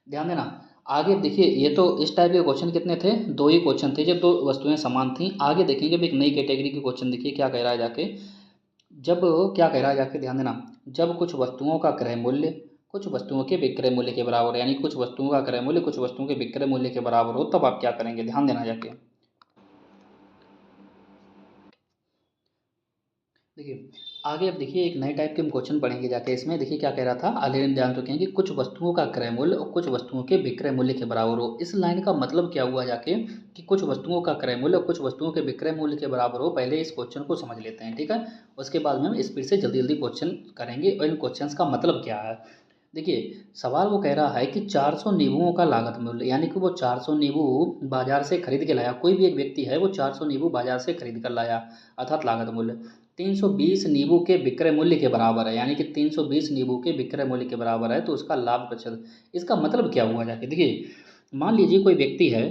ध्यान देना। आगे अब देखिए, ये तो इस टाइप के क्वेश्चन कितने थे, 2 ही क्वेश्चन थे जब 2 वस्तुएं समान थी। आगे देखेंगे भी एक नई कैटेगरी के क्वेश्चन, देखिए क्या कह रहा है जाके, जब क्या कह रहा है जाके, ध्यान देना, जब कुछ वस्तुओं का क्रय मूल्य कुछ वस्तुओं के विक्रय मूल्य के बराबर, यानी कुछ वस्तुओं का क्रय मूल्य कुछ वस्तुओं के विक्रय मूल्य के बराबर हो, तब आप क्या करेंगे, ध्यान देना जाके। देखिए आगे अब देखिए एक नए टाइप के हम क्वेश्चन पढ़ेंगे जाके। इसमें देखिए क्या कह रहा था, ऑलरेडी ध्यान रखें कि कुछ वस्तुओं का क्रय मूल्य और कुछ वस्तुओं के विक्रय मूल्य के बराबर हो। इस लाइन का मतलब क्या हुआ जाके कि कुछ वस्तुओं का क्रय मूल्य और कुछ वस्तुओं के विक्रय मूल्य के बराबर हो। पहले इस क्वेश्चन को समझ लेते हैं, ठीक है, उसके बाद में हम स्पीड से जल्दी जल्दी क्वेश्चन करेंगे और इन क्वेश्चन का मतलब क्या है। देखिए सवाल वो कह रहा है कि 400 नींबुओं का लागत मूल्य, यानी कि वो 400 नींबू बाजार से खरीद के लाया, कोई भी एक व्यक्ति है वो 400 नींबू बाजार से खरीद कर लाया, अर्थात लागत मूल्य 320 नींबू के विक्रय मूल्य के बराबर है, यानी कि 320 नींबू के विक्रय मूल्य के बराबर है, तो उसका लाभ प्रतिशत, इसका मतलब क्या हुआ जाके। देखिए मान लीजिए कोई व्यक्ति है,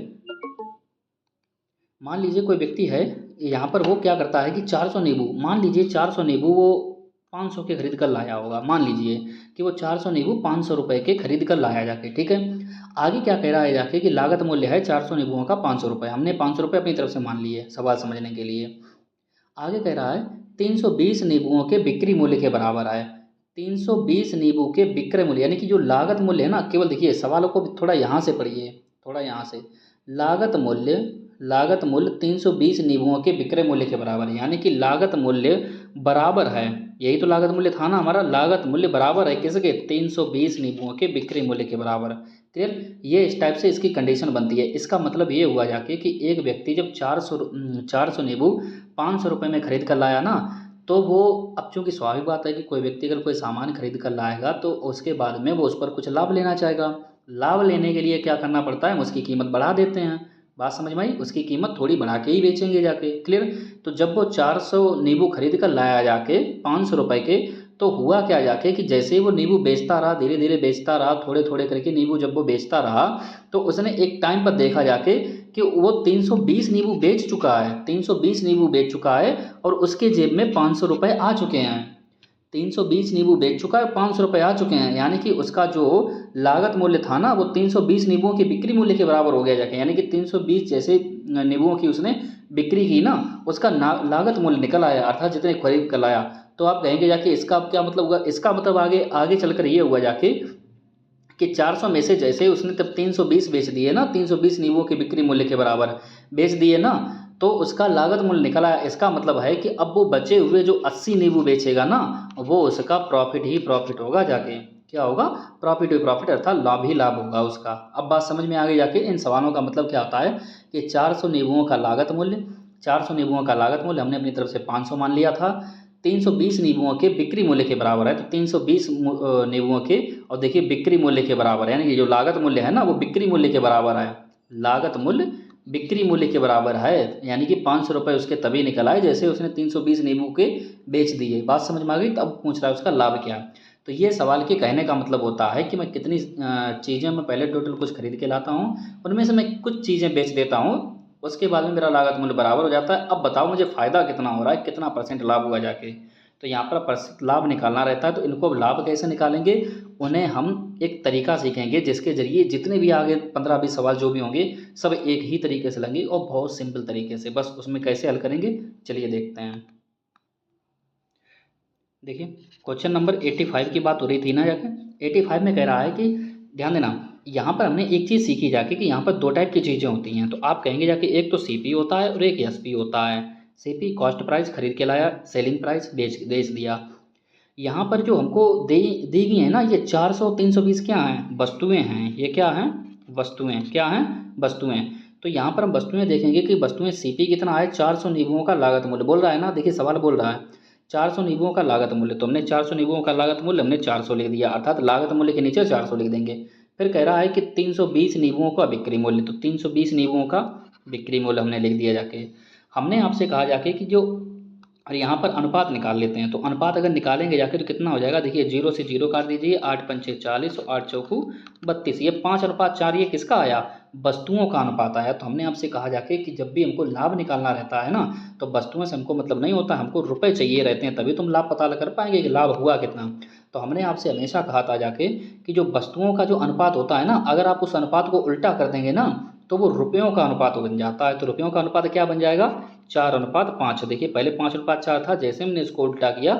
मान लीजिए कोई व्यक्ति है, यहाँ पर वो क्या करता है कि 400 नींबू, मान लीजिए 400 नींबू वो 500 के खरीद कर लाया होगा, मान लीजिए कि वो 400 नींबू 500 रुपये के खरीद कर लाया जाके, ठीक है। आगे क्या कह रहा है जाके कि लागत मूल्य है 400 नींबुओं का 500 रुपये, हमने 500 रुपये अपनी तरफ से मान लिए सवाल समझने के लिए। आगे कह रहा है 320 नींबुओं के बिक्री मूल्य के बराबर है, 320 नींबू के विक्रय मूल्य, यानी कि जो लागत मूल्य है ना, केवल देखिए सवालों को थोड़ा यहाँ से पढ़िए, थोड़ा यहाँ से, लागत मूल्य 320 नींबुओं के विक्रय मूल्य के बराबर है, यानी कि लागत मूल्य बराबर है, यही तो लागत मूल्य था ना हमारा, लागत मूल्य बराबर है किसके, 320 नींबुओं के विक्रय मूल्य के बराबर। क्लियर, ये इस टाइप से इसकी कंडीशन बनती है। इसका मतलब ये हुआ जाके कि एक व्यक्ति जब 400 नींबू 500 रुपये में खरीद कर लाया ना, तो वो, अब चूँकि स्वाभाविक बात है कि कोई व्यक्ति अगर कोई सामान खरीद कर लाएगा तो उसके बाद में वो उस पर कुछ लाभ लेना चाहेगा। लाभ लेने के लिए क्या करना पड़ता है, हम उसकी कीमत बढ़ा देते हैं। बात समझ में आई, उसकी कीमत थोड़ी बढ़ा के ही बेचेंगे जाके। क्लियर, तो जब वो 400 नींबू खरीद कर लाया जाके 500 रुपये के, तो हुआ क्या जाके कि जैसे ही वो नींबू बेचता रहा, धीरे धीरे बेचता रहा, थोड़े थोड़े करके नींबू जब वो बेचता रहा, तो उसने एक टाइम पर देखा जाके कि वो 320 नींबू बेच चुका है, 320 नींबू बेच चुका है, और उसके जेब में 500 रुपये आ चुके हैं। 320 नींबू बेच चुका है, 500 रुपये आ चुके हैं, यानी कि उसका जो लागत मूल्य था ना, वो 320 नींबुओं के बिक्री मूल्य के बराबर हो गया जाके, यानी कि 320 जैसे नींबुओं की उसने बिक्री की ना, उसका लागत मूल्य निकल आया, अर्थात जितने खरीद कर लाया। तो आप कहेंगे जाके इसका क्या मतलब हुआ, इसका मतलब आगे आगे चलकर ये हुआ जाके कि 400 में से जैसे उसने तब 320 बेच दिए ना, 320 नींबुओं के बिक्री मूल्य के बराबर बेच दिए ना, तो उसका लागत मूल्य निकल आया। इसका मतलब है कि अब वो बचे हुए जो 80 नींबू बेचेगा ना, वो उसका प्रॉफिट ही प्रॉफिट होगा जाके, क्या होगा, प्रॉफिट ही प्रॉफिट, अर्थात लाभ ही लाभ होगा उसका। अब बात समझ में आ गई जाके, इन सवालों का मतलब क्या होता है कि 400 नींबुओं का लागत मूल्य, 400 नींबुओं का लागत मूल्य हमने अपनी तरफ से 500 मान लिया था, 320 नींबुओं के बिक्री मूल्य के बराबर है, तो 320 नींबुओं के, और देखिए बिक्री मूल्य के बराबर है, यानी कि जो लागत मूल्य है ना वो बिक्री मूल्य के बराबर है, लागत मूल्य बिक्री मूल्य के बराबर है, यानी कि 500 रुपये उसके तभी निकल आए जैसे उसने 320 नींबू के बेच दिए। बात समझ में आ गई। तो अब पूछ रहा है उसका लाभ क्या। तो ये सवाल के कहने का मतलब होता है कि मैं कितनी चीज़ें मैं पहले टोटल कुछ खरीद के लाता हूँ, उनमें से मैं कुछ चीज़ें बेच देता हूँ, उसके बाद में मेरा लागत मूल्य बराबर हो जाता है। अब बताओ मुझे फ़ायदा कितना हो रहा है, कितना परसेंट लाभ हुआ जाके। तो यहाँ पर परसेंट लाभ निकालना रहता है। तो इनको लाभ कैसे निकालेंगे, उन्हें हम एक तरीका सीखेंगे जिसके ज़रिए जितने भी आगे 15-20 सवाल जो भी होंगे सब एक ही तरीके से लेंगे और बहुत सिंपल तरीके से। बस उसमें कैसे हल करेंगे चलिए देखते हैं। देखिए क्वेश्चन नंबर 85 की बात हो रही थी ना जाके। 85 में कह रहा है कि ध्यान देना, यहाँ पर हमने एक चीज़ सीखी जाके कि यहाँ पर दो टाइप की चीज़ें होती हैं। तो आप कहेंगे जाके एक तो सीपी होता है और एक एसपी होता है। सीपी कॉस्ट प्राइस खरीद के लाया, सेलिंग प्राइस बेच दिया। यहाँ पर जो हमको दी गई है ना, ये 400 320 क्या हैं, वस्तुएं हैं। ये क्या हैं, वस्तुएं। क्या हैं, वस्तुएं। तो यहाँ पर हम वस्तुएं देखेंगे कि वस्तुएं सीपी कितना है, 400 नींबुओं का लागत मूल्य बोल रहा है ना। देखिए सवाल बोल रहा है 400 नींबुओं का लागत मूल्य, तो हमने 400 नींबुओं का लागत मूल्य हमने 400 लिख दिया, अर्थात लागत मूल्य के नीचे 400 लिख देंगे। फिर कह रहा है कि 320 नींबुओं का बिक्री मूल्य, तो 320 नींबुओं का बिक्री मूल्य हमने लिख दिया जाके। हमने आपसे कहा जाके कि जो, और यहाँ पर अनुपात निकाल लेते हैं। तो अनुपात अगर निकालेंगे जाके तो कितना हो जाएगा, देखिए 0 से 0 काट दीजिए, 8 पंचे 40 और 8 चौकू 32, ये 5:4। ये किसका आया, वस्तुओं का अनुपात आया। तो हमने आपसे कहा जाके कि जब भी हमको लाभ निकालना रहता है ना, तो वस्तुओं से हमको मतलब नहीं होता, हमको रुपए चाहिए रहते हैं, तभी तुम लाभ पता कर पाएंगे कि लाभ हुआ कितना। तो हमने आपसे हमेशा कहा था जाके कि जो वस्तुओं का जो अनुपात होता है ना, अगर आप उस अनुपात को उल्टा कर देंगे ना, तो वो रुपयों का अनुपात बन जाता है। तो रुपयों का अनुपात क्या बन जाएगा, 4:5। देखिए पहले 5:4 था, जैसे हमने इसको उल्टा किया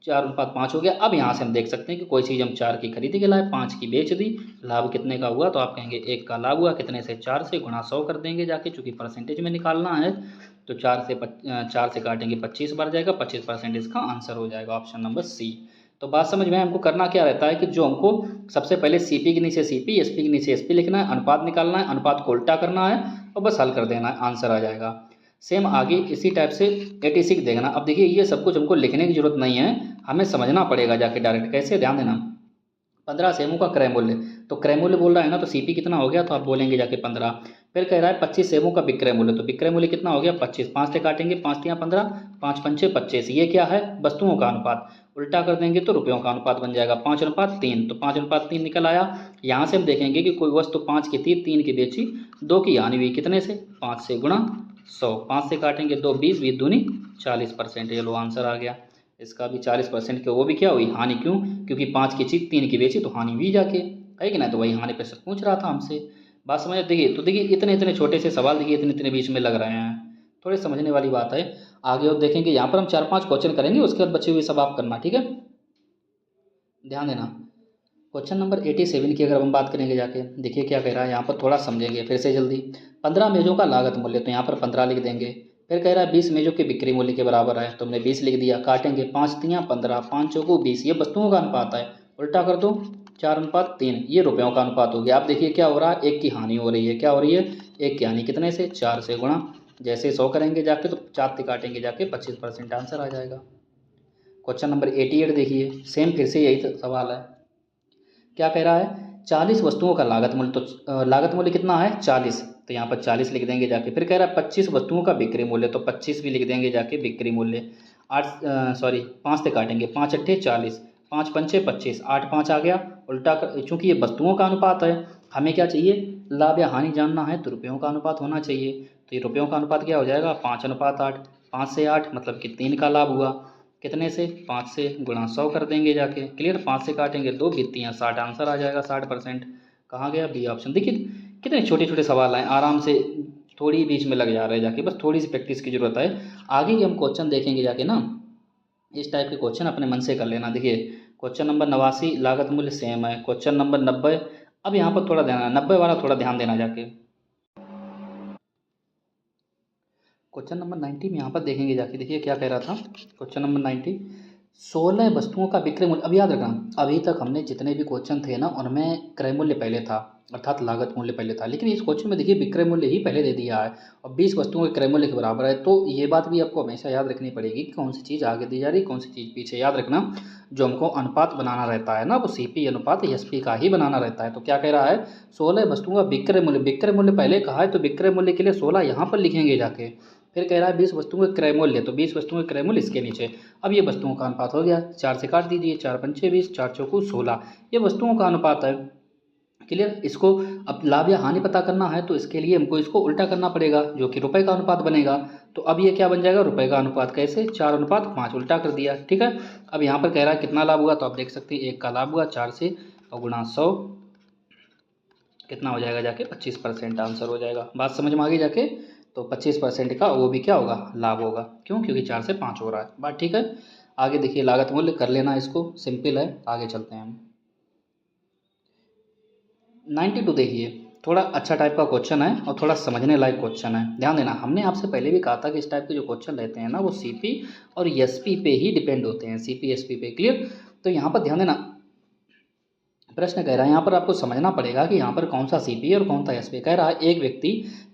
4:5 हो गया। अब यहाँ से हम देख सकते हैं कि कोई चीज़ हम 4 की खरीद के लाए, 5 की बेच दी, लाभ कितने का हुआ, तो आप कहेंगे 1 का लाभ हुआ। कितने से, 4 से, गुणा 100 कर देंगे जाके, चूँकि परसेंटेज में निकालना है। तो 4 से काटेंगे 25 बार जाएगा, 25% इसका आंसर हो जाएगा, ऑप्शन नंबर सी। तो बात समझ में, हमको करना क्या रहता है कि जो हमको सबसे पहले सीपी के नीचे सीपी, एसपी के नीचे एसपी लिखना है, अनुपात निकालना है, अनुपात को उल्टा करना है और बस हल कर देना है, आंसर आ जाएगा। सेम आगे इसी टाइप से 86 देखना। अब देखिए ये सब कुछ हमको लिखने की जरूरत नहीं है, हमें समझना पड़ेगा जाके डायरेक्ट। कैसे, ध्यान देना। 15 सेमों का क्रय मूल्य, तो क्रय मूल्य बोल रहा है ना, तो सीपी कितना हो गया, तो आप बोलेंगे जाके 15। फिर कह रहा है 25 सेमों का विक्रय मूल्य, तो विक्रय मूल्य कितना हो गया 25, 5 से काटेंगे, 5 तियाँ 15, 5 पंचे 25। ये क्या है, वस्तुओं का अनुपात, उल्टा कर देंगे तो रुपयों का अनुपात बन जाएगा 5:3। तो 5:3 निकल आया। यहाँ से हम देखेंगे कि कोई वस्तु 5 की थी, 3 की बेची, 2 की हानि हुई, कितने से, 5 से गुणा 100, 5 से काटेंगे 2, 20, 20 दूनी 40%। ये लो आंसर आ गया। इसका भी 40% के, वो भी क्या हुई, हानि। क्यों, क्योंकि 5 की चीज़ 3 की बेची तो हानि हुई जाके, है कि ना। तो वही हानि पे सब पूछ रहा था हमसे। बात समझ, देखिए तो देखिए इतने इतने छोटे से सवाल देखिए इतने इतने बीच में लग रहे हैं, थोड़े समझने वाली बात है। आगे और देखेंगे, यहाँ पर हम 4-5 क्वेश्चन करेंगे, उसके बाद बचे हुए सब आप करना, ठीक है। ध्यान देना। क्वेश्चन नंबर 87 की अगर हम बात करेंगे जाके, देखिए क्या कह रहा है, यहाँ पर थोड़ा समझेंगे फिर से जल्दी। 15 मेजों का लागत मूल्य, तो यहाँ पर 15 लिख देंगे। फिर कह रहा है 20 मेजों के बिक्री मूल्य के बराबर है, तो हमने 20 लिख दिया। काटेंगे 5 तियाँ 15, 5 चौको 20, ये वस्तुओं का अनुपात है, उल्टा कर दो 4:3, ये रुपयों का अनुपात हो गया। आप देखिए क्या हो रहा है, एक की हानि हो रही है, क्या हो रही है, एक की हानि, कितने से, 4 से गुणा, जैसे 100 करेंगे जाके तो 4 से काटेंगे जाके 25% आंसर आ जाएगा। क्वेश्चन नंबर 88 देखिए, सेम फिर से यही सवाल है। क्या कह रहा है, 40 वस्तुओं का लागत मूल्य, तो लागत मूल्य कितना है 40, तो यहाँ पर 40 लिख देंगे जाके। फिर कह रहा है 25 वस्तुओं का बिक्री मूल्य, तो 25 भी लिख देंगे जाके बिक्री मूल्य। 5 से काटेंगे, 5 × 8 = 40, 5 पंचे 25, 8 5 आ गया। उल्टा कर, चूंकि ये वस्तुओं का अनुपात है, हमें क्या चाहिए, लाभ या हानि जानना है, तो रुपयों का अनुपात होना चाहिए। तो ये रुपयों का अनुपात क्या हो जाएगा, 5:8। 5 से 8 मतलब कि 3 का लाभ हुआ, कितने से, 5 से, गुणा 100 कर देंगे जाके, क्लियर। 5 से काटेंगे 2 बीतियाँ 60, आंसर आ जाएगा 60%। कहाँ गया, बी ऑप्शन। देखिए कितने छोटे छोटे सवाल हैं, आराम से थोड़ी बीच में लग जा रहे हैं जाके, बस थोड़ी सी प्रैक्टिस की जरूरत है। आगे के हम क्वेश्चन देखेंगे जाके ना, इस टाइप के क्वेश्चन अपने मन से कर लेना। देखिए क्वेश्चन नंबर 89 लागत मूल्य सेम है। क्वेश्चन नंबर 90, अब यहाँ पर थोड़ा ध्यान, 90 वाला थोड़ा ध्यान देना जाके। क्वेश्चन नंबर 90 में यहाँ पर देखेंगे जाके, देखिए क्या कह रहा था, क्वेश्चन नंबर 90, 16 वस्तुओं का विक्रय मूल्य। अब याद रखना, अभी तक हमने जितने भी क्वेश्चन थे ना, उनमें क्रय मूल्य पहले था, अर्थात लागत मूल्य पहले था, लेकिन इस क्वेश्चन में देखिए विक्रय मूल्य ही पहले दे दिया है और 20 वस्तुओं के क्रय मूल्य के बराबर है। तो ये बात भी आपको हमेशा याद रखनी पड़ेगी कि कौन सी चीज़ आगे दी जा रही, कौन सी चीज़ पीछे। याद रखना, जो हमको अनुपात बनाना रहता है ना, वो सीपी अनुपात एसपी का ही बनाना रहता है। तो क्या कह रहा है, 16 वस्तुओं का विक्रय मूल्य, विक्रय मूल्य पहले कहा है, तो विक्रय मूल्य के लिए 16 यहाँ पर लिखेंगे जाके। फिर कह रहा है 20 वस्तुओं के क्रय मूल्य, तो 20 वस्तुओं के क्रय मूल्य इसके नीचे। अब ये वस्तुओं का अनुपात हो गया, 4 से काट दीजिए, 4 पंचे 20, 4 चौको 16, ये वस्तुओं का अनुपात है, क्लियर। इसको अब लाभ या हानि पता करना है, तो इसके लिए हमको इसको उल्टा करना पड़ेगा, जो कि रुपए का अनुपात बनेगा। तो अब ये क्या बन जाएगा, रुपए का अनुपात। कैसे, 4:5, उल्टा कर दिया, ठीक है। अब यहाँ पर कह रहा है कितना लाभ हुआ, तो आप देख सकते हैं 1 का लाभ हुआ, 4 से और गुणा 100, कितना हो जाएगा जाके 25% आंसर हो जाएगा। बात समझ में आ गई जाके। तो 25% का वो भी क्या होगा, लाभ होगा। क्यों, क्योंकि 4 से 5 हो रहा है। बात ठीक है। आगे देखिए लागत मूल्य कर लेना, इसको सिंपल है, आगे चलते हैं हम। 92 देखिए, थोड़ा अच्छा टाइप का क्वेश्चन है और थोड़ा समझने लायक क्वेश्चन है। ध्यान देना, हमने आपसे पहले भी कहा था कि इस टाइप के जो क्वेश्चन रहते हैं ना वो सीपी और एसपी पे ही डिपेंड होते हैं, सीपी एसपी पे। क्लियर? तो यहाँ पर ध्यान देना, प्रश्न कह रहा है यहाँ पर आपको समझना पड़ेगा कि यहाँ पर कौन सा सीपी और कौन सा एसपी। कह रहा है एक व्यक्ति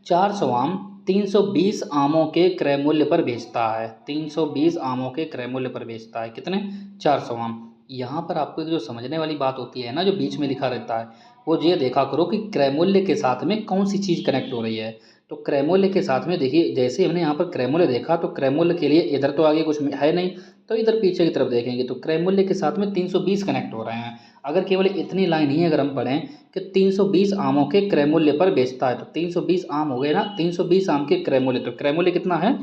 400 आम 320 आमों के क्रय मूल्य पर बेचता है, 320 आमों के क्रय मूल्य पर बेचता है। कितने? 400 आम। यहाँ पर आपको जो समझने वाली बात होती है ना, जो बीच में लिखा रहता है, वो ये देखा करो कि क्रय मूल्य के साथ में कौन सी चीज़ कनेक्ट हो रही है। तो क्रय मूल्य के साथ में देखिए, जैसे हमने यहाँ पर क्रय मूल्य देखा तो क्रय मूल्य के लिए इधर तो आगे कुछ है नहीं, तो इधर पीछे की तरफ देखेंगे तो क्रय मूल्य के साथ में 320 कनेक्ट हो रहे हैं। अगर केवल इतनी लाइन ही अगर हम पढ़ें कि 320 आमों के क्रय मूल्य पर बेचता है, तो 320 आम हो गए ना, 320 आम के क्रय मूल्य, तो क्रय मूल्य कितना है?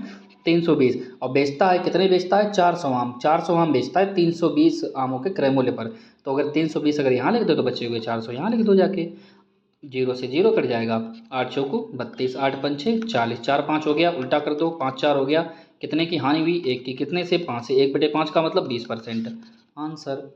320। और बेचता है कितने? बेचता है 400 आम, 400 आम बेचता है 320 आमों के क्रय मूल्य पर। तो अगर 320 अगर यहाँ लिख दो तो बचे हुए 400 यहाँ लिख दो जाके, जीरो से जीरो कट जाएगा। 8 चौको 32, 8 पंचे 40, 4 5 हो गया, उल्टा कर दो, 5 4 हो गया। कितने की हानि हुई? 1 की। कितने से? 5 से। 1/5 का मतलब 20%। आंसर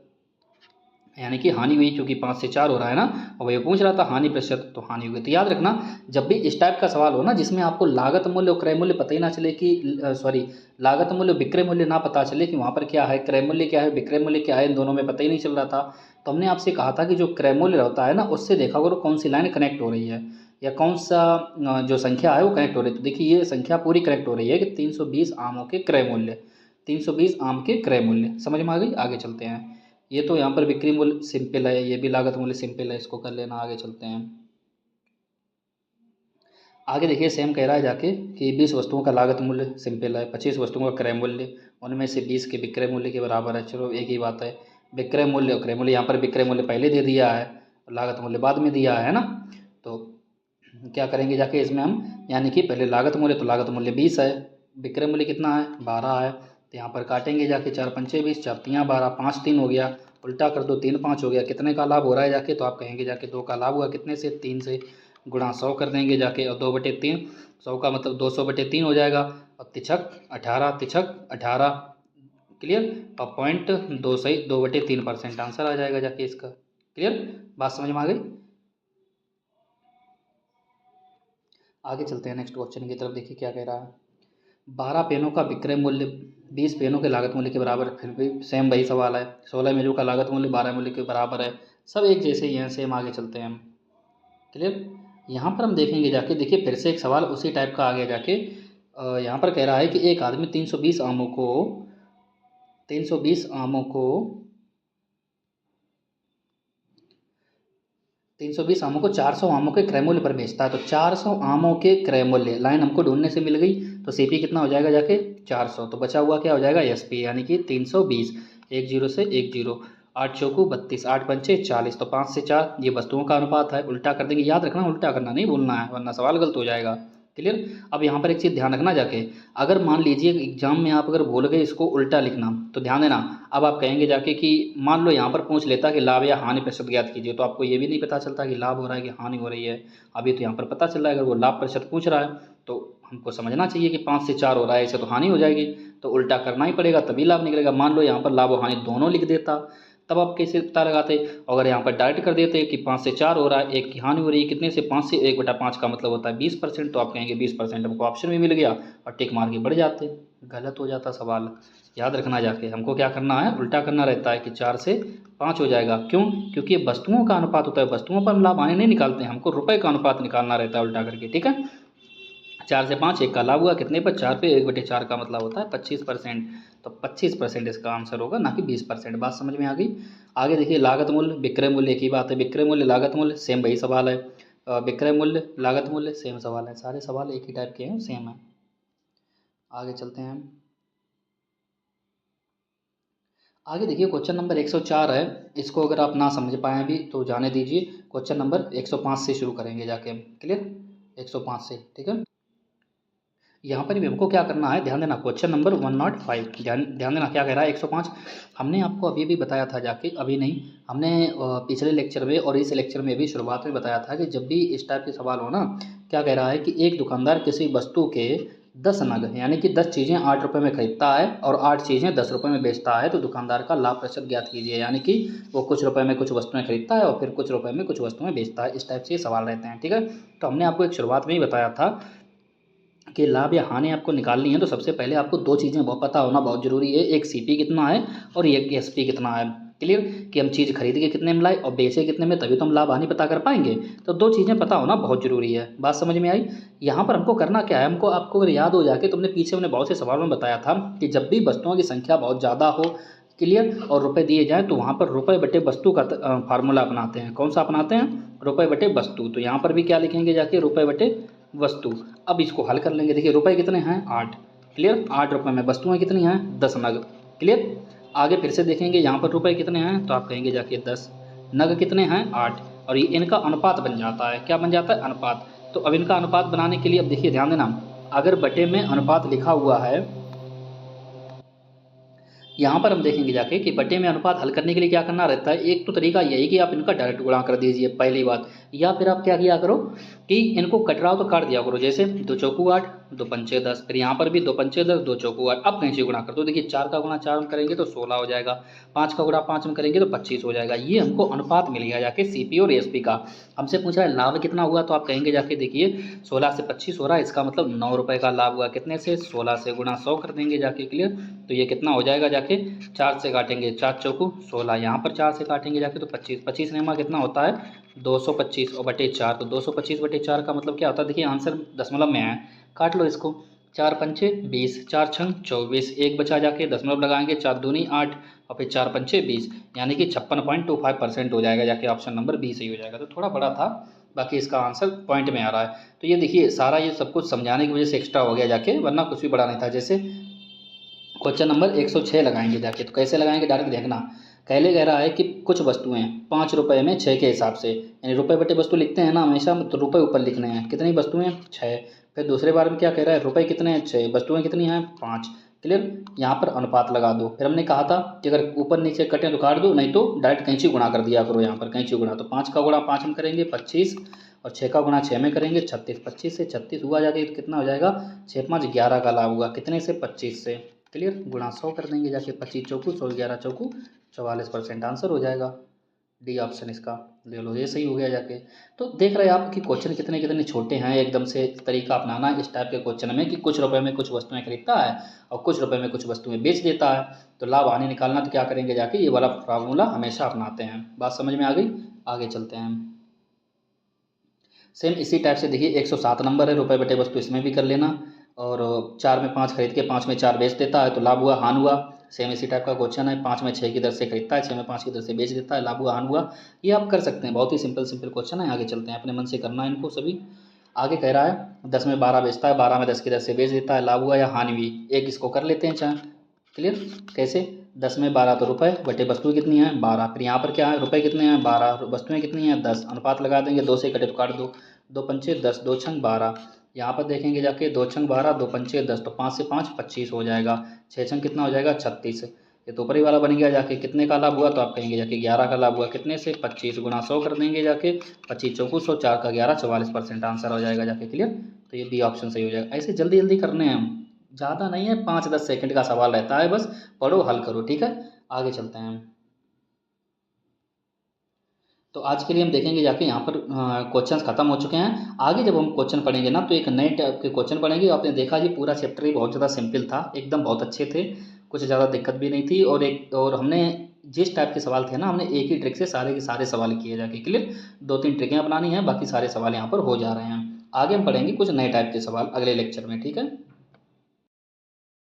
यानी कि हानि हुई, क्योंकि 5 से 4 हो रहा है ना, और ये पूछ रहा था हानि प्रतिशत, तो हानि हुई। तो याद रखना, जब भी इस टाइप का सवाल हो ना जिसमें आपको लागत मूल्य और क्रय मूल्य पता ही ना चले कि सॉरी, लागत मूल्य विक्रय मूल्य ना पता चले कि वहाँ पर क्या है, क्रय मूल्य क्या है, विक्रय मूल्य क्या है, इन दोनों में पता ही नहीं चल रहा था, तो हमने आपसे कहा था कि जो क्रय मूल्य होता है ना, उससे देखा करो कौन सी लाइन कनेक्ट हो रही है या कौन सा जो संख्या है वो कनेक्ट हो रही है। तो देखिए ये संख्या पूरी कनेक्ट हो रही है कि 320 आमों के क्रय मूल्य, 320 आम के क्रय मूल्य। समझ में आ गई? आगे चलते हैं। ये तो यहाँ पर बिक्री मूल्य सिंपल है, ये भी लागत मूल्य सिंपल है, इसको कर लेना। आगे चलते हैं। आगे देखिए सेम कह रहा है जाके कि 20 वस्तुओं का लागत मूल्य सिंपल है, 25 वस्तुओं का क्रय मूल्य, उनमें से 20 के विक्रय मूल्य के बराबर है। चलो एक ही बात है, विक्रय मूल्य और क्रय मूल्य, यहाँ पर विक्रय मूल्य पहले दे दिया है और लागत मूल्य बाद में दिया है ना। तो क्या करेंगे जाके इसमें हम, यानी कि पहले लागत मूल्य, तो लागत मूल्य 20 है, विक्रय मूल्य कितना है? 12 है। तो यहाँ पर काटेंगे जाके, 4 पंचे 20, 4 तियाँ 12, 5 3 हो गया, उल्टा कर दो, 3 5 हो गया। कितने का लाभ हो रहा है जाके? तो आप कहेंगे जाके 2 का लाभ हुआ। कितने से? 3 से। गुणा 100 कर देंगे जाके, और 2/3, 100 का मतलब 200/3 हो जाएगा। और तिछक 18, तिछक 18। क्लियर? और पॉइंट 2 सही 2/3% आंसर आ जाएगा जाके इसका। क्लियर? बात समझ में आ गई? आगे चलते हैं नेक्स्ट क्वेश्चन की तरफ। देखिए क्या कह रहा है। 12 पेनों का विक्रय मूल्य 20 पेनों के लागत मूल्य के बराबर है, फिर भी सेम वही सवाल है। 16 मेजों का लागत मूल्य 12 मूल्य के बराबर है, सब एक जैसे ही हैं, सेम। आगे चलते हैं हम। क्लियर? यहाँ पर हम देखेंगे जाके, देखिए फिर से एक सवाल उसी टाइप का आ गया जाके। यहाँ पर कह रहा है कि एक आदमी 320 आमों को 320 आमों को 320 आमों को 400 आमों के क्रय मूल्य पर बेचता है। तो 400 आमों के क्रय मूल्य लाइन हमको ढूंढने से मिल गई, तो सीपी कितना हो जाएगा जाके? 400। तो बचा हुआ क्या हो जाएगा? एसपी, यानी कि 320। एक जीरो से एक जीरो, 8 चौको 32, 8 पंचे 40, तो 5 से 4 ये वस्तुओं का अनुपात है। उल्टा कर देंगे, याद रखना उल्टा करना नहीं भूलना है, वरना सवाल गलत हो जाएगा। क्लियर? अब यहाँ पर एक चीज़ ध्यान रखना जाके, अगर मान लीजिए एग्जाम में आप अगर भूल गए इसको उल्टा लिखना, तो ध्यान देना। अब आप कहेंगे जाके कि मान लो यहाँ पर पूछ लेता कि लाभ या हानि प्रतिशत ज्ञात कीजिए, तो आपको ये भी नहीं पता चलता कि लाभ हो रहा है कि हानि हो रही है। अभी तो यहाँ पर पता चल रहा है, अगर वो लाभ प्रतिशत पूछ रहा है तो हमको समझना चाहिए कि 5 से 4 हो रहा है, ऐसे तो हानि हो जाएगी, तो उल्टा करना ही पड़ेगा तभी लाभ निकलेगा। मान लो यहाँ पर लाभ और हानि दोनों लिख देता, तब आप कैसे पता लगाते? अगर यहाँ पर डायरेक्ट कर देते कि 5 से 4 हो रहा है, 1 की हानि हो रही है, कितने से? 5 से। 1/5 का मतलब होता है 20%, तो आप कहेंगे 20%, हमको ऑप्शन भी मिल गया और टिक मार के बढ़ जाते। गलत हो जाता सवाल। याद रखना जाके हमको क्या करना है? उल्टा करना रहता है कि 4 से 5 हो जाएगा। क्यों? क्योंकि ये वस्तुओं का अनुपात होता है, वस्तुओं पर हम लाभ हानि नहीं निकालते हैं, हमको रुपए का अनुपात निकालना रहता है उल्टा करके। ठीक है? 4 से 5, 1 का लाभ हुआ, कितने पर? 4 पे। 1/4 का मतलब होता है 25%, तो 25% इसका आंसर होगा, ना कि 20%। बात समझ में आ गई? आगे देखिए, लागत मूल्य विक्रय मूल्य एक ही बात है, विक्रय मूल्य लागत मूल्य सेम वही सवाल है, विक्रय मूल्य लागत मूल्य सेम सवाल है, सारे सवाल एक ही टाइप के हैं, सेम है। आगे चलते हैं। आगे देखिए क्वेश्चन नंबर 104 है, इसको अगर आप ना समझ पाए भी तो जाने दीजिए। क्वेश्चन नंबर 105 से शुरू करेंगे जाके हम। क्लियर? 105 से। ठीक है? यहाँ पर भी हमको क्या करना है, ध्यान देना। क्वेश्चन नंबर 105, ध्यान देना क्या कह रहा है। 105 हमने आपको अभी भी बताया था जाके, अभी नहीं, हमने पिछले लेक्चर में और इस लेक्चर में भी शुरुआत में बताया था कि जब भी इस टाइप के सवाल हो ना, क्या कह रहा है कि एक दुकानदार किसी वस्तु के 10 नग यानी कि 10 चीज़ें 8 रुपये में खरीदता है और 8 चीज़ें 10 रुपये में बेचता है, तो दुकानदार का लाभ प्रतिशत ज्ञात कीजिए। यानी कि वो कुछ रुपए में कुछ वस्तुएं खरीदता है और फिर कुछ रुपए में कुछ वस्तुएं बेचता है। इस टाइप से ये सवाल रहते हैं, ठीक है। तो हमने आपको एक शुरुआत में ही बताया था कि लाभ या हानि आपको निकालनी है तो सबसे पहले आपको दो चीज़ें बहुत पता होना बहुत ज़रूरी है, एक सीपी कितना है और एक एसपी कितना है। क्लियर कि हम चीज़ खरीद के कितने में लाए और बेचे कितने में, तभी तो हम लाभ हानि पता कर पाएंगे। तो दो चीज़ें पता होना बहुत ज़रूरी है। बात समझ में आई। यहाँ पर हमको करना क्या है, हमको आपको अगर याद हो जाके, तुमने पीछे हमने बहुत से सवालों में बताया था कि जब भी वस्तुओं की संख्या बहुत ज़्यादा हो, क्लियर, और रुपए दिए जाए तो वहाँ पर रुपए बटे वस्तु का फार्मूला अपनाते हैं। कौन सा अपनाते हैं? रुपए बटे वस्तु। तो यहाँ पर भी क्या लिखेंगे जाके, रुपए बटे वस्तु। अब इसको हल कर लेंगे। देखिए रुपए कितने हैं? 8। क्लियर, 8 रुपये में वस्तुएं कितनी हैं? 10 नग। क्लियर, आगे फिर से देखेंगे यहाँ पर रुपए कितने हैं, तो आप कहेंगे जाके 10, नग कितने हैं? 8, और ये इनका अनुपात बन जाता है। क्या बन जाता है? अनुपात। तो अब इनका अनुपात बनाने के लिए अब देखिए ध्यान देना, अगर बटे में अनुपात लिखा हुआ है, यहाँ पर हम देखेंगे जाके कि बटे में अनुपात हल करने के लिए क्या करना रहता है। एक तो तरीका यही कि आप इनका डायरेक्ट गुणा कर दीजिए, पहली बात, या फिर आप क्या किया करो कि इनको कट रहा हो तो काट दिया करो। जैसे 2 चौकू 8, 2 पंचे 10, फिर यहाँ पर भी 2 पंचे 10, 2 चौकू 8। अब कहीं से गुणा कर दो। देखिए 4 का गुणा 4 में करेंगे तो 16 हो जाएगा, 5 का गुणा 5 में करेंगे तो 25 हो जाएगा। ये हमको अनुपात मिल गया जाके सीपी और एसपी का। हमसे पूछा है लाभ कितना हुआ, तो आप कहेंगे जाके देखिए 16 से 25 हो रहा है, इसका मतलब 9 रुपये का लाभ हुआ। कितने से? 16 से गुणा 100 कर देंगे जाके। क्लियर, तो ये कितना हो जाएगा जाके, 4 से काटेंगे, 4 चौकू 16, यहाँ पर 4 से काटेंगे जाके तो 25, 25 नेमा कितना होता है? 225 और बटे 4, तो 225 बटे 4 का मतलब क्या होता है? देखिए आंसर दशमलव में है, काट लो इसको। 4 पंचे 20, 4 छंग 24, एक बचा जाके दशमलव लगाएंगे, 4 दूनी 8 और फिर 4 पंचे 20, यानी कि 56.25% हो जाएगा जाके। ऑप्शन नंबर बी सही हो जाएगा। तो थोड़ा बड़ा था, बाकी इसका आंसर पॉइंट में आ रहा है। तो ये देखिए सारा ये सब कुछ समझाने की वजह से एक्स्ट्रा हो गया जाके, वरना कुछ भी बड़ा नहीं था। जैसे क्वेश्चन नंबर 106 लगाएंगे जाके, तो कैसे लगाएंगे डायरेक्ट देखना। पहले कह रहा है कि कुछ वस्तुएं 5 रुपये में 6 के हिसाब से, यानी रुपए बटे वस्तु लिखते हैं ना हमेशा, तो रुपए ऊपर लिखने हैं। कितनी वस्तुएं? 6। फिर दूसरे बार में क्या कह रहा है, रुपए कितने हैं? 6, वस्तुएं कितनी हैं? 5। क्लियर, यहाँ पर अनुपात लगा दो। फिर हमने कहा था कि अगर ऊपर नीचे कटें तो काट दो, नहीं तो डायरेक्ट कैंची गुणा कर दिया करो। यहाँ पर कैंची गुणा, तो 5 का गुणा 5 में करेंगे 25, और 6 का गुणा 6 में करेंगे 36। 25 से 36 हुआ जाके तो कितना हो जाएगा? 6 5 11 का लाभ हुआ। कितने से? 25 से। क्लियर, गुणा 100 कर देंगे जाके, 25 चौकू 100, 11 चौकू 44%, आंसर हो जाएगा डी ऑप्शन इसका। ले लो, ये सही हो गया जाके। तो देख रहे हैं आप कि क्वेश्चन कितने कितने छोटे हैं। एकदम से तरीका अपनाना इस टाइप के क्वेश्चन में कि कुछ रुपए में कुछ वस्तुएं खरीदता है और कुछ रुपए में कुछ वस्तुएं बेच देता है। तो लाभ हानि निकालना तो क्या करेंगे जाके, ये वाला फार्मूला हमेशा अपनाते हैं। बात समझ में आ गई? आगे चलते हैं। सेम इसी टाइप से देखिए 107 नंबर है, रुपए बटे वस्तु, इसमें भी कर लेना। और 4 में 5 खरीद के 5 में 4 बेच देता है, तो लाभ हुआ हान हुआ। सेम इसी टाइप का क्वेश्चन है, 5 में 6 की दर से खरीदता है, 6 में 5 की दर से बेच देता है, लाभ हुआ हान हुआ। ये आप कर सकते हैं, बहुत ही सिंपल सिंपल क्वेश्चन है। आगे चलते हैं, अपने मन से करना है इनको सभी। आगे कह रहा है 10 में 12 बेचता है, 12 में 10 की दर से बेच देता है, लाभ हुआ या हानि हुई। एक इसको कर लेते हैं चाहे। क्लियर, कैसे? 10 में 12 तो रुपए बटे वस्तु कितनी है? 12। फिर यहाँ पर क्या है, रुपए कितने हैं? 12, वस्तुएं कितनी हैं? 10, अनुपात लगा देंगे, 2 से कटे तो काट दो, 2 पंचे 10, 2 छंग 12। यहाँ पर देखेंगे जाके 2 छंग 12, 2 पंचे 10, तो 5 से 5 25 हो जाएगा, 6 छंग कितना हो जाएगा? 36। ये तो ऊपर ही वाला बन गया जाके। कितने का लाभ हुआ, तो आप कहेंगे जाके 11 का लाभ हुआ। कितने से? 25, गुणा 100 कर देंगे जाके, 25 चौकू 100, 4 का 11, 44% आंसर हो जाएगा जाके। क्लियर, तो ये बी ऑप्शन सही हो जाएगा। ऐसे जल्दी जल्दी करने हैं हम, ज़्यादा नहीं है, 5-10 सेकंड का सवाल रहता है, बस पढ़ो हल करो, ठीक है। आगे चलते हैं। तो आज के लिए हम देखेंगे जाके यहाँ पर क्वेश्चंस खत्म हो चुके हैं। आगे जब हम क्वेश्चन पढ़ेंगे ना, तो एक नए टाइप के क्वेश्चन पढ़ेंगे। आपने देखा जी पूरा चैप्टर ही बहुत ज़्यादा सिंपल था, एकदम बहुत अच्छे थे, कुछ ज़्यादा दिक्कत भी नहीं थी। और हमने जिस टाइप के सवाल थे ना, हमने एक ही ट्रिक से सारे के सारे सवाल किए जाके। क्लियर, 2-3 ट्रिकें अपनानी हैं, बाकी सारे सवाल यहाँ पर हो जा रहे हैं। आगे हम पढ़ेंगे कुछ नए टाइप के सवाल अगले लेक्चर में, ठीक है।